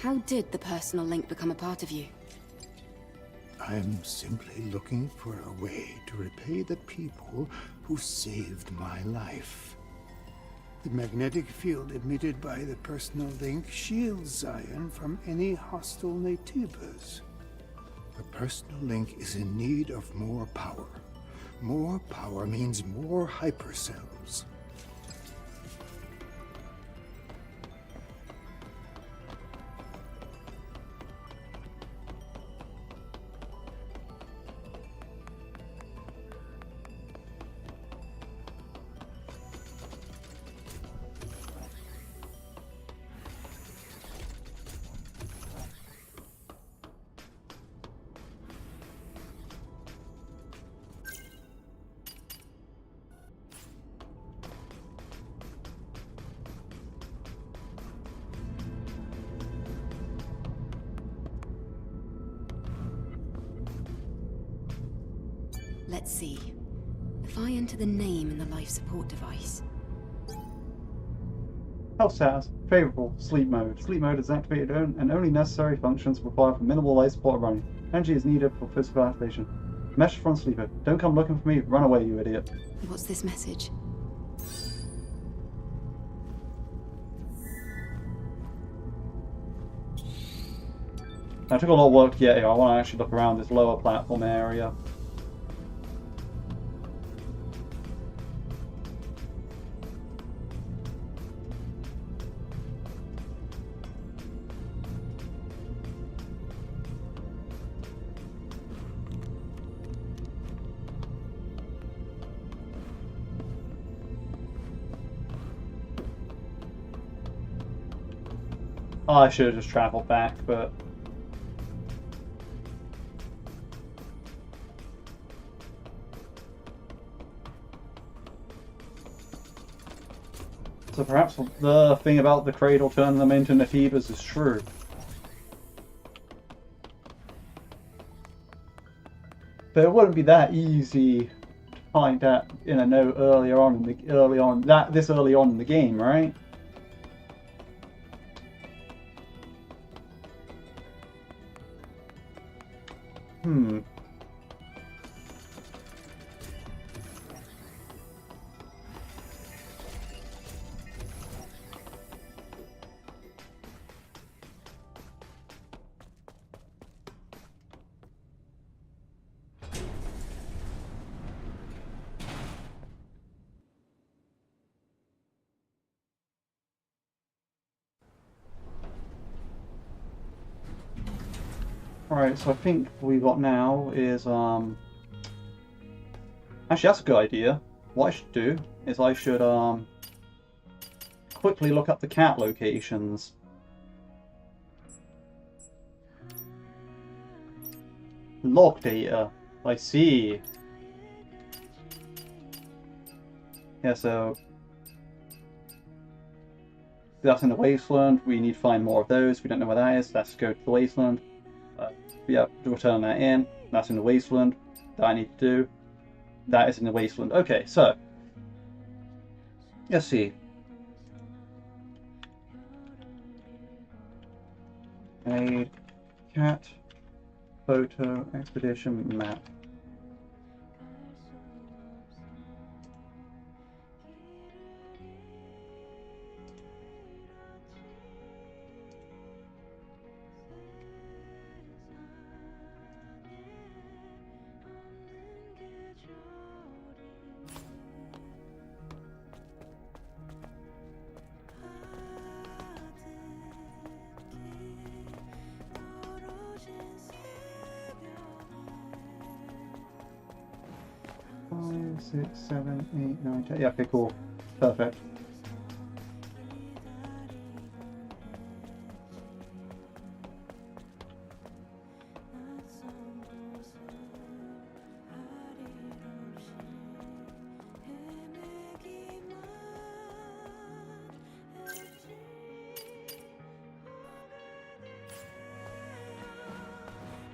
How did the personal link become a part of you? I'm simply looking for a way to repay the people who saved my life. The magnetic field emitted by the personal link shields Xion from any hostile Naytibas. The personal link is in need of more power. More power means more hypercells. Let's see. If I enter the name in the life support device. Health status. Favorable. Sleep mode. Sleep mode is activated and only necessary functions required for minimal life support running. Energy is needed for physical activation. Message from Sleeper. Don't come looking for me. Run away, you idiot. What's this message? I took a lot of work to get here. I want to actually look around this lower platform area. Oh, I should have just traveled back, but... So perhaps the thing about the cradle turning them into Naytibas is true. But it wouldn't be that easy to find that in a note earlier on in the this early on in the game, right? Alright, so I think what we've got now is, actually that's a good idea. What I should do is I should, quickly look up the cat locations. Log data. I see. Yeah, so... that's in the Wasteland. We need to find more of those. We don't know where that is. Let's go to the Wasteland. Yeah, return that in. That's in the Wasteland. That I need to do. That is in the Wasteland. Okay, so let's see. A cat photo expedition map. Five, 6, 7, 8, 9, 10. Yeah, okay, cool. Perfect.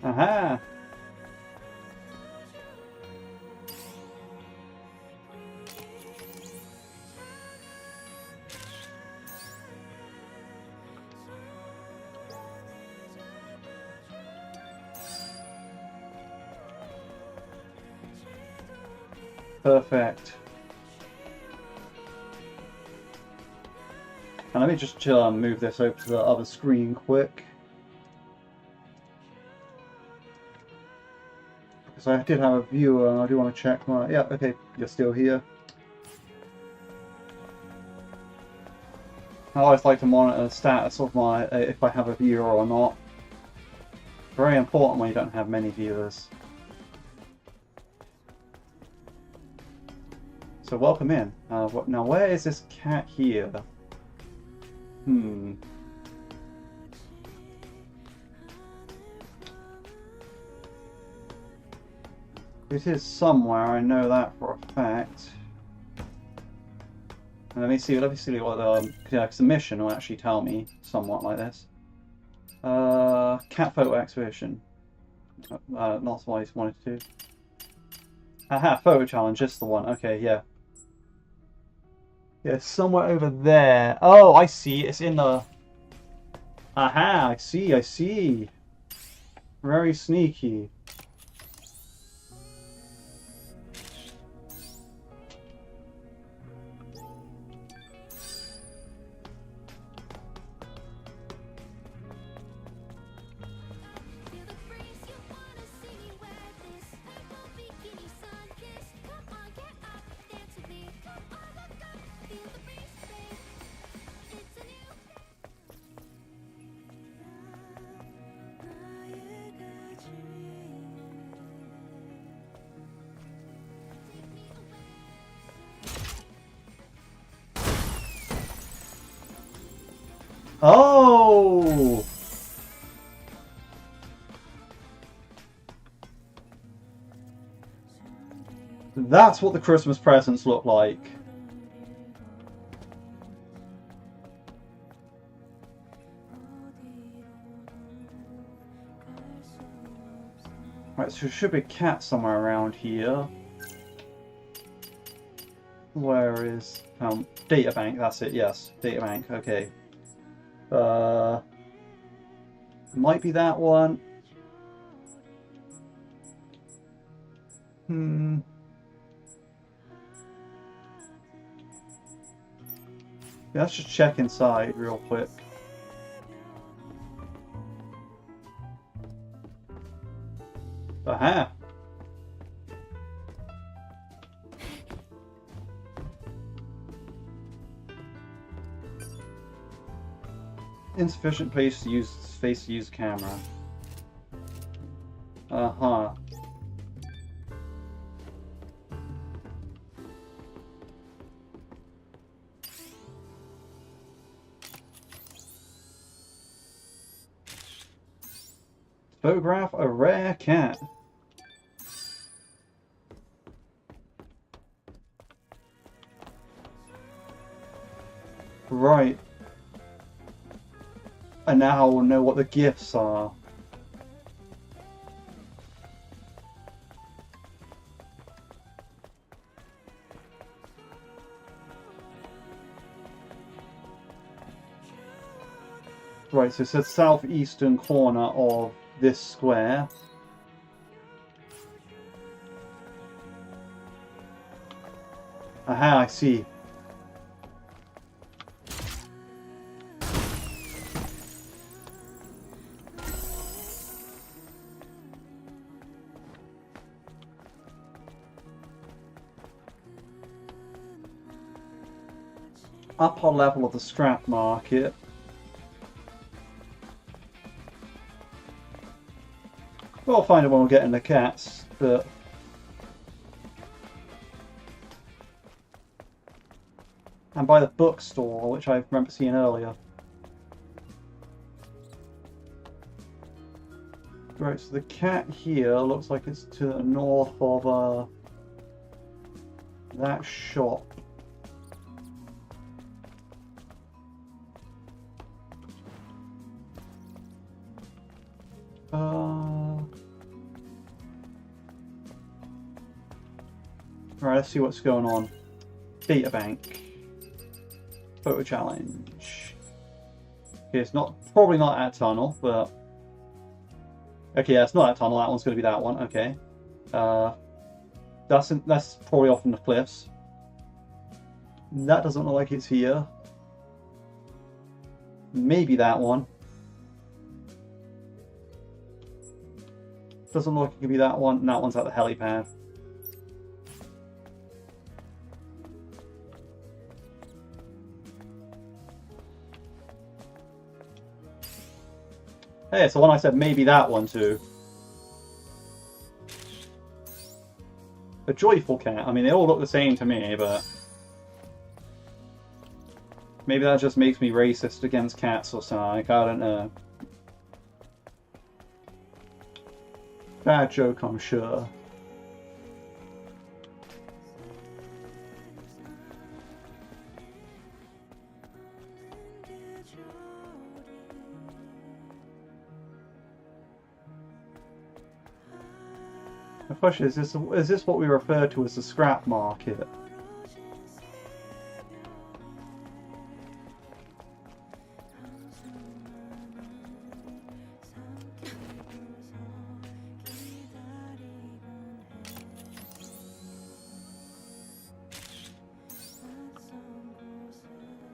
Aha! Perfect. And let me just move this over to the other screen quick. Because I did have a viewer and I do want to check my... Yeah, okay, you're still here. I always like to monitor the status of my... if I have a viewer or not. Very important when you don't have many viewers. So welcome in. Now where is this cat here? It is somewhere, I know that for a fact. And let me see what the mission will actually tell me somewhat like this. Cat photo exhibition. Not what I wanted to do. Aha, photo challenge, just the one. Okay, yeah. Yeah, somewhere over there. Oh, I see. It's in the... Aha, I see. Very sneaky. Oh! That's what the Christmas presents look like. Right, so there should be a cat somewhere around here. Where is... databank, that's it, yes. Databank, okay. Might be that one. Yeah, let's just check inside real quick. Aha! Insufficient space to use camera. Uh-huh. Photograph a rare cat. Right. And now we'll know what the gifts are. Right, so it's the southeastern corner of this square. Aha, I see. Upper level of the scrap market. We'll find it when we get in the cats, but... And by the bookstore, which I remember seeing earlier. Right, so the cat here looks like it's to the north of that shop. Right, let's see what's going on. Databank. Photo challenge. Okay, it's probably not that tunnel, but... Okay, yeah, it's not that tunnel, that one's going to be that one, okay. That's probably off in the cliffs. That doesn't look like it's here. Maybe that one. Doesn't look like it could be that one. And that one's at the helipad. Hey, it's the one I said maybe that one too. A joyful cat. I mean, they all look the same to me, but maybe that just makes me racist against cats or something. I don't know. Bad joke, I'm sure. The question is this what we refer to as the scrap market?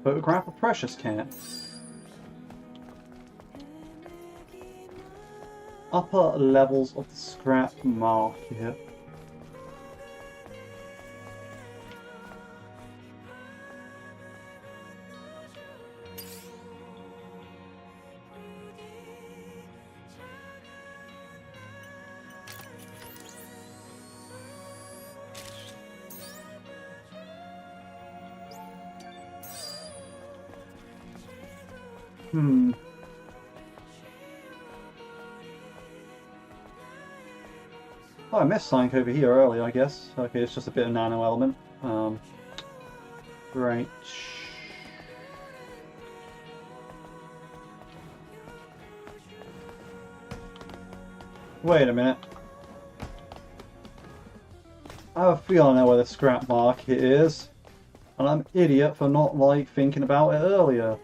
Photograph a precious cat. Upper levels of the scrap market. Oh, I missed something over here earlier, I guess. Okay, it's just a bit of nano element. Right. Wait a minute. I have a feeling I know where the scrap market is. And I'm an idiot for not, like, thinking about it earlier.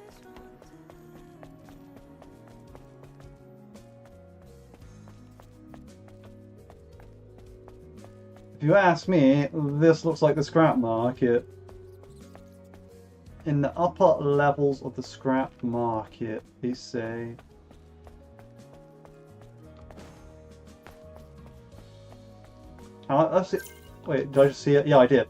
If you ask me, this looks like the scrap market. In the upper levels of the scrap market, they say. Let's see. Wait, did I just see it? Yeah, I did.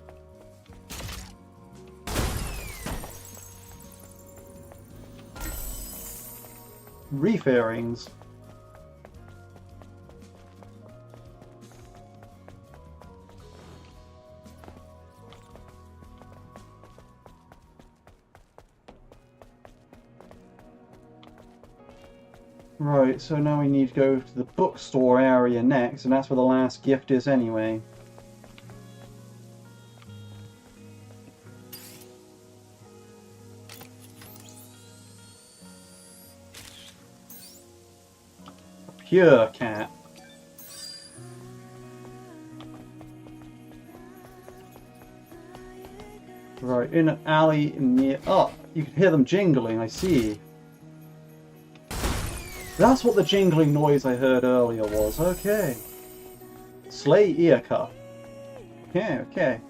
Reef earrings. Right, so now we need to go to the bookstore area next, and that's where the last gift is anyway. A pure cat. Right, in an alley near... Oh, you can hear them jingling, I see. That's what the jingling noise I heard earlier was. Okay. Sleigh ear cuff. Okay, okay.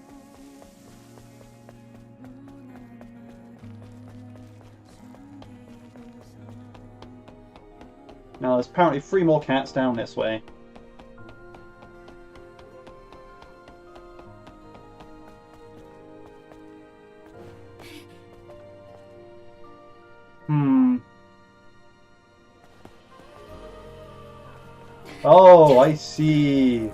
Now there's apparently 3 more cats down this way. Oh, I see.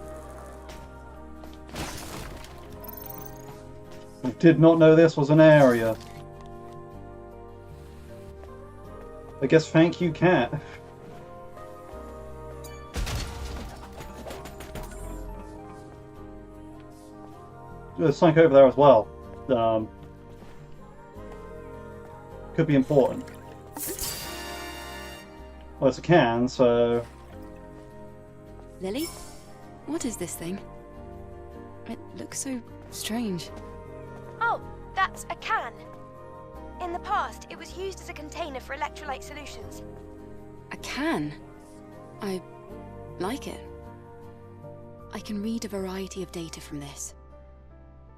I did not know this was an area. I guess thank you, cat. There's something over there as well. Could be important. Well, it's a can, so... Lily? What is this thing? It looks so strange. Oh, that's a can. In the past, it was used as a container for electrolyte solutions. A can? I like it. I can read a variety of data from this.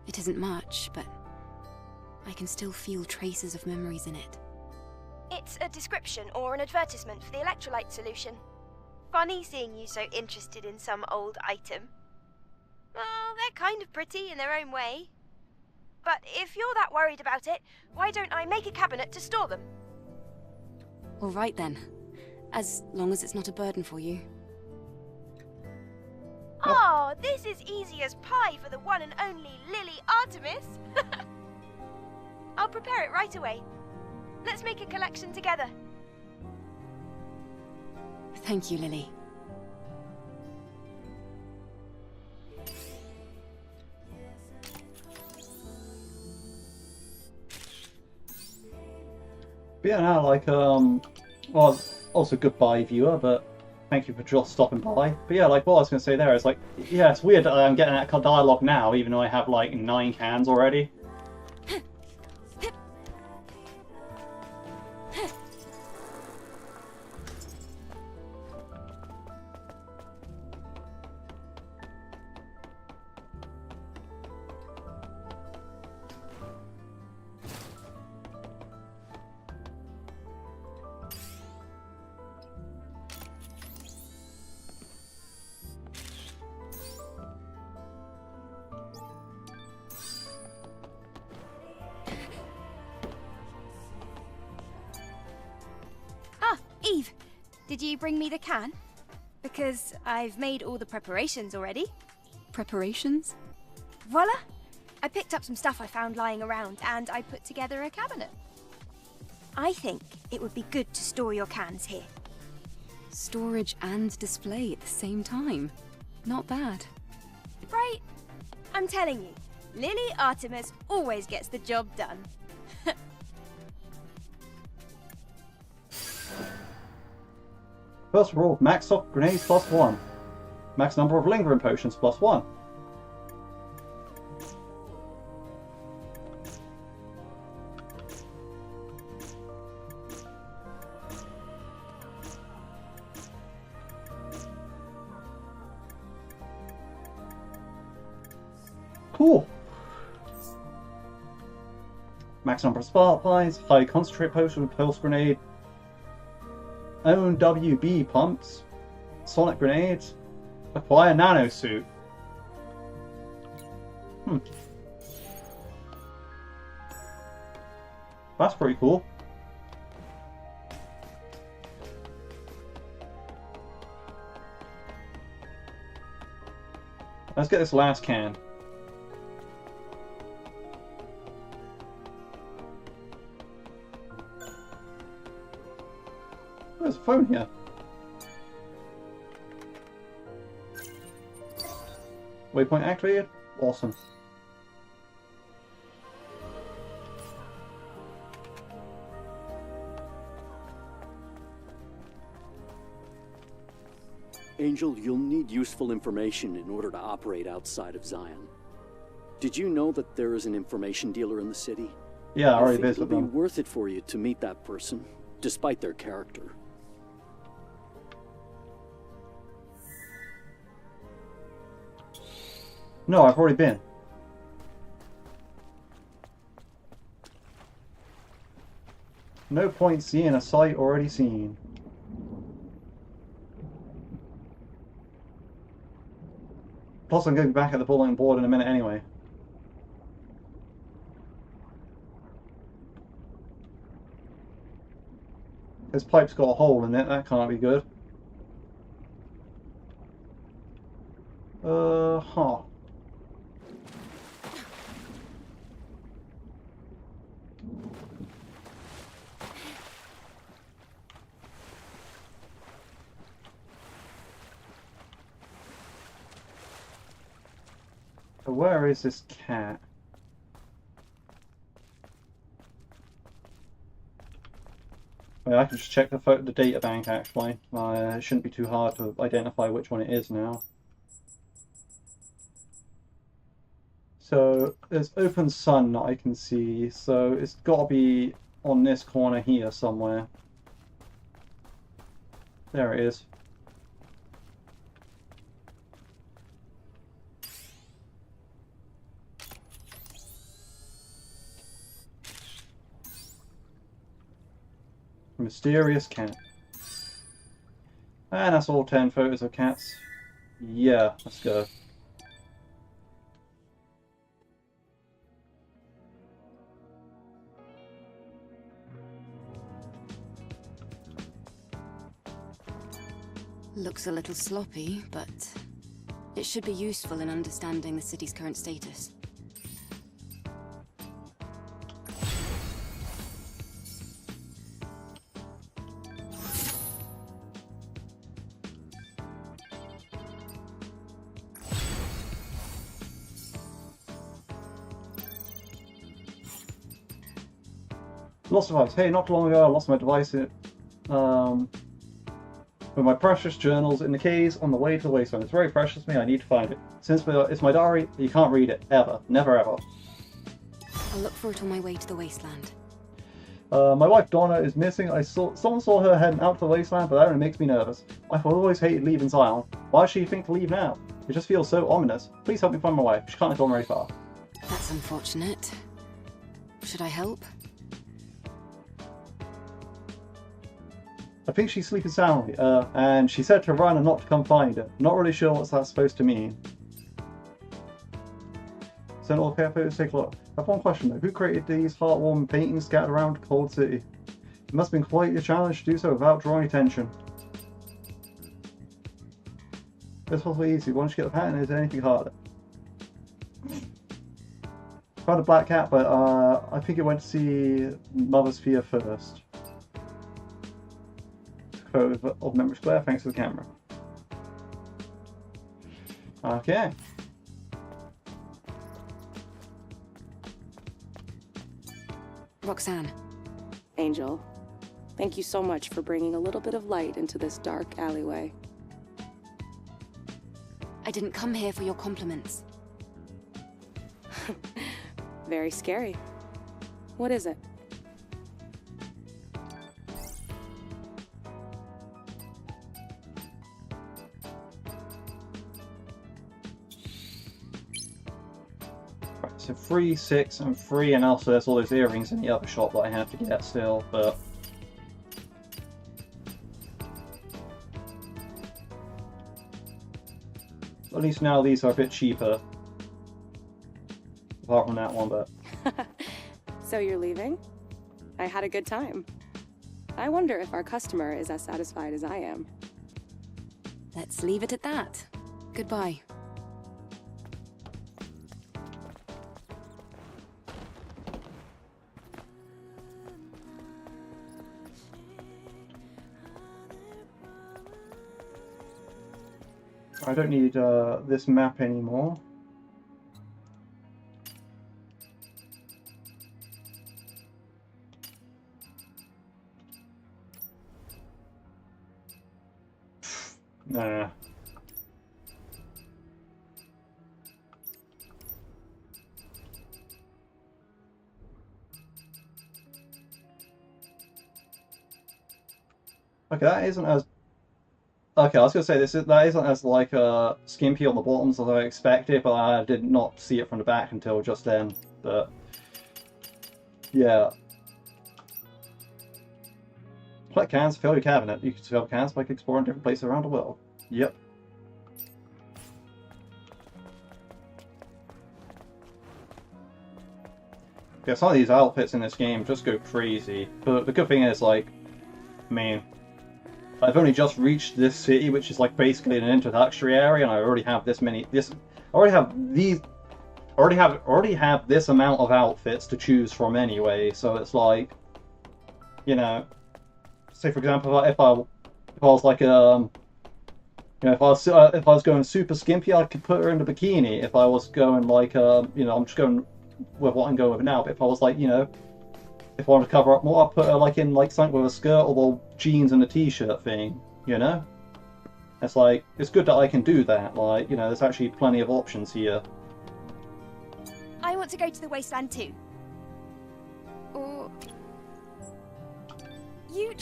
It isn't much, but I can still feel traces of memories in it. It's a description or an advertisement for the electrolyte solution. Funny seeing you so interested in some old item. Well, they're kind of pretty in their own way. But if you're that worried about it, why don't I make a cabinet to store them? All right then. As long as it's not a burden for you. Oh, this is easy as pie for the one and only Lily Artemis. I'll prepare it right away. Let's make a collection together. Thank you, Lily. But yeah, now, like, well, also goodbye, viewer, but thank you for just stopping by. But yeah, like, what I was going to say there is, like, yeah, it's weird that I'm getting that dialogue now, even though I have, like, 9 cans already. Eve, did you bring me the can? Because I've made all the preparations already. Preparations? Voila! I picked up some stuff I found lying around and I put together a cabinet. I think it would be good to store your cans here. Storage and display at the same time. Not bad. Right? I'm telling you, Lily Artemis always gets the job done. First rule, max stock grenades +1. Max number of lingering potions +1. Cool. Max number of spark lines, highly concentrate potion with pulse grenade. Own WB pumps, sonic grenades, acquire nano suit. That's pretty cool. Let's get this last can. There's a phone here. Waypoint activated? Awesome. Angel, you'll need useful information in order to operate outside of Xion. Did you know that there is an information dealer in the city? Yeah, I already think visited it'll them. be worth it for you to meet that person, despite their character. No, I've already been. No point seeing a sight already seen. Plus, I'm going back at the bulletin board in a minute anyway. This pipe's got a hole in it, that can't be good. Huh. Where is this cat? Well, I can just check the data bank actually. It shouldn't be too hard to identify which one it is now. So there's open sun that I can see, so it's got to be on this corner here somewhere. There it is. mysterious cat. And that's all 10 photos of cats. Yeah, let's go. Looks a little sloppy, but it should be useful in understanding the city's current status. Lost device. Hey, not too long ago I lost my device with my precious journals in the case on the way to the wasteland. It's very precious to me, I need to find it. Since it's my diary, you can't read it. Ever. Never ever. I'll look for it on my way to the wasteland. My wife Donna is missing. Someone saw her heading out to the wasteland, but that only makes me nervous. I've always hated leaving Xion. Why does she think to leave now? It just feels so ominous. Please help me find my wife. She can't have gone very far. That's unfortunate. Should I help? I think she's sleeping soundly, and she said to run and not to come find her. Not really sure what that's supposed to mean. Send all care photos, take a look. I have one question though. Who created these heartwarming paintings scattered around the cold city? It must have been quite a challenge to do so without drawing attention. It's possibly easy. Once you get the pattern, is there anything harder? Found a black cat, but I think it went to see Mother Sphere first. Photo of memory square, thanks to the camera. Okay. Roxanne. Angel, thank you so much for bringing a little bit of light into this dark alleyway. I didn't come here for your compliments. Very scary. What is it? So 3, 6, and 3, and also there's all those earrings in the other shop that I have to get still, but... At least now these are a bit cheaper. Apart from that one, but... So you're leaving? I had a good time. I wonder if our customer is as satisfied as I am. Let's leave it at that. Goodbye. I don't need this map anymore. Nah. Okay, that isn't as... Okay, I was gonna say that isn't as like skimpy on the bottoms as I expected, but I did not see it from the back until just then. But yeah, collect cans, fill your cabinet. You can fill cans by exploring different places around the world. Yep. Yeah, some of these outfits in this game just go crazy. But the good thing is, like, I mean, I've only just reached this city, which is like basically an introductory area, and I already have already have this amount of outfits to choose from anyway. So it's like, you know, say for example, if I was like you know, if I was going super skimpy, I could put her in the bikini. If I was going like you know, I'm just going with what I'm going with now. But if I was like, you know, if I wanted to cover up more, I'd put her like in like something with a skirt or jeans and a t-shirt thing, you know? It's like, it's good that I can do that, like, you know, there's actually plenty of options here. I want to go to the wasteland too. Or... You...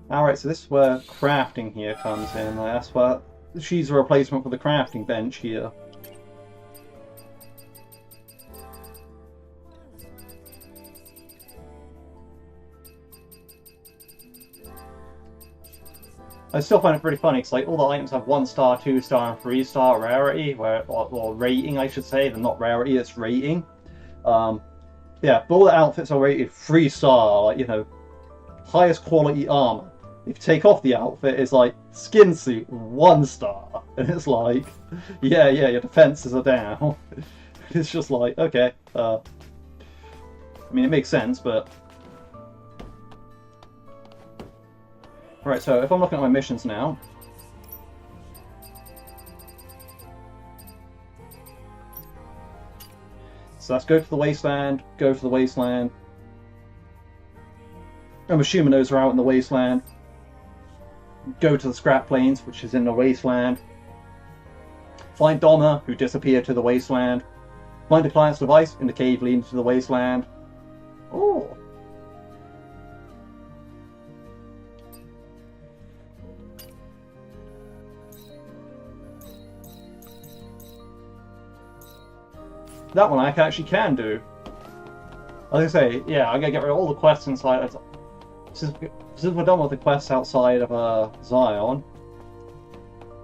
Alright, so this is where crafting here comes in, like, that's where she's a replacement for the crafting bench here. I still find it pretty funny because like all the items have 1-star, 2-star, and 3-star rarity, or rating, I should say. They're not rarity, it's rating. Yeah, but all the outfits are rated 3-star, like, you know, highest quality armor. If you take off the outfit, it's like skin suit 1-star, and it's like, yeah, your defenses are down. It's just like, okay, I mean, it makes sense, but right. So if I'm looking at my missions now, so let's go to the wasteland. Go to the wasteland. I'm assuming those are out in the wasteland. Go to the scrap plains, which is in the wasteland. Find Donna, who disappeared to the wasteland. Find the client's device in the cave leading to the wasteland. Oh. That one I actually can do. Like I say, yeah, I'm gonna get rid of all the quests inside. Since we're done with the quests outside of Xion,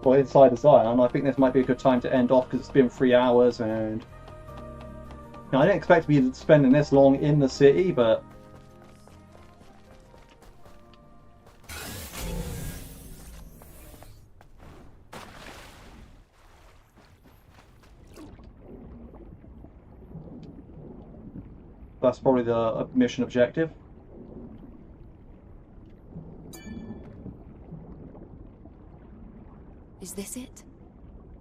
or inside of Xion, I think this might be a good time to end off because it's been 3 hours, and you know, I didn't expect to be spending this long in the city, but that's probably the mission objective. Is this it?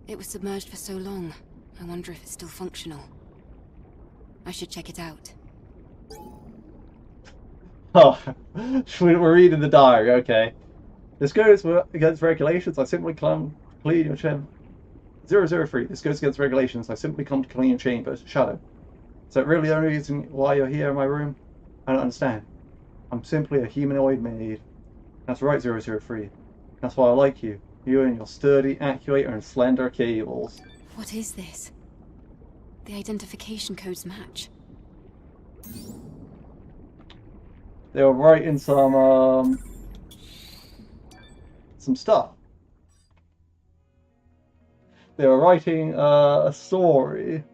It was submerged for so long. I wonder if it's still functional. I should check it out. Oh, we're reading the diary, okay. This goes against regulations. I simply come clean your chamber. 003. This goes against regulations. I simply come to clean your chambers. Shadow. Is that really the only reason why you're here in my room? I don't understand. I'm simply a humanoid maid. That's right, 003. That's why I like you. You and your sturdy actuator and slender cables. What is this? The identification codes match. They were writing some stuff. They were writing a story.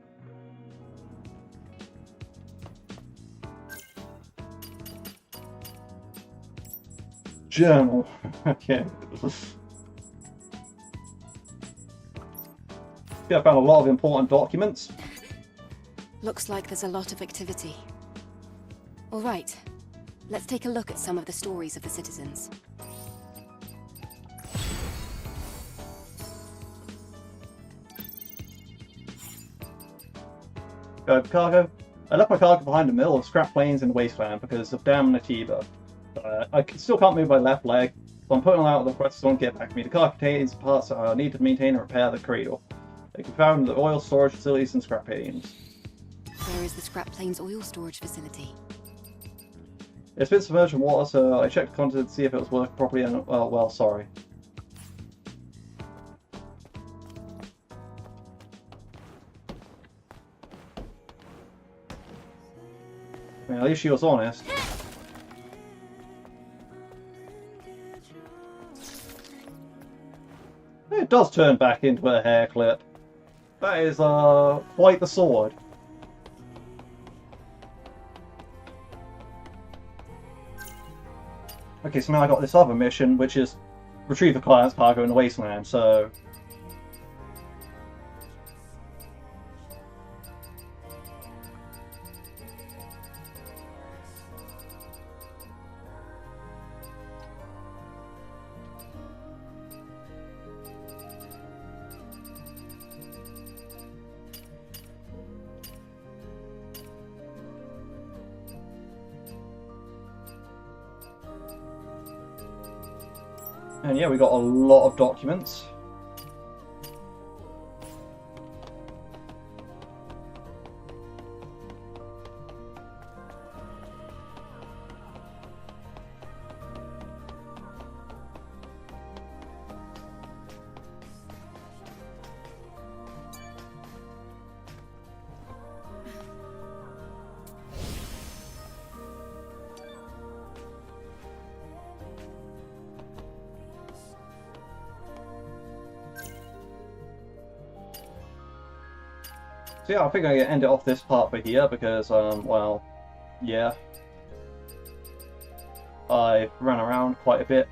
Journal. Okay. Yeah, I found a lot of important documents. Looks like there's a lot of activity. All right, let's take a look at some of the stories of the citizens. Cargo. I left my cargo behind the mill of scrap plains in the wasteland because of Dam Natiba. I still can't move my left leg, so I'm putting out the request won't get back to me. The car contains parts needed to maintain and repair the cradle. They can be found in the oil storage facilities and scrap plains. Where is the scrap plains oil storage facility? It's been submerged in water, so I checked the content to see if it was working properly, and well, sorry. I mean, at least she was honest. It does turn back into a hair clip. That is, quite the sword. Okay, so now I got this other mission, which is retrieve the client's cargo in the wasteland, so... And yeah, we got a lot of documents. So yeah, I think I'm going to end it off this part for here because, well, yeah. I ran around quite a bit.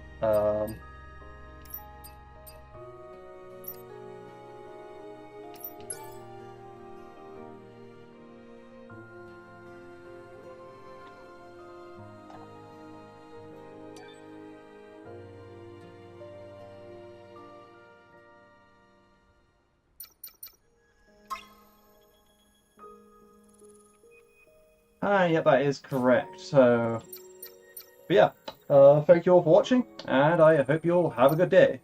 Yeah, that is correct. So, but yeah, thank you all for watching, and I hope you all have a good day.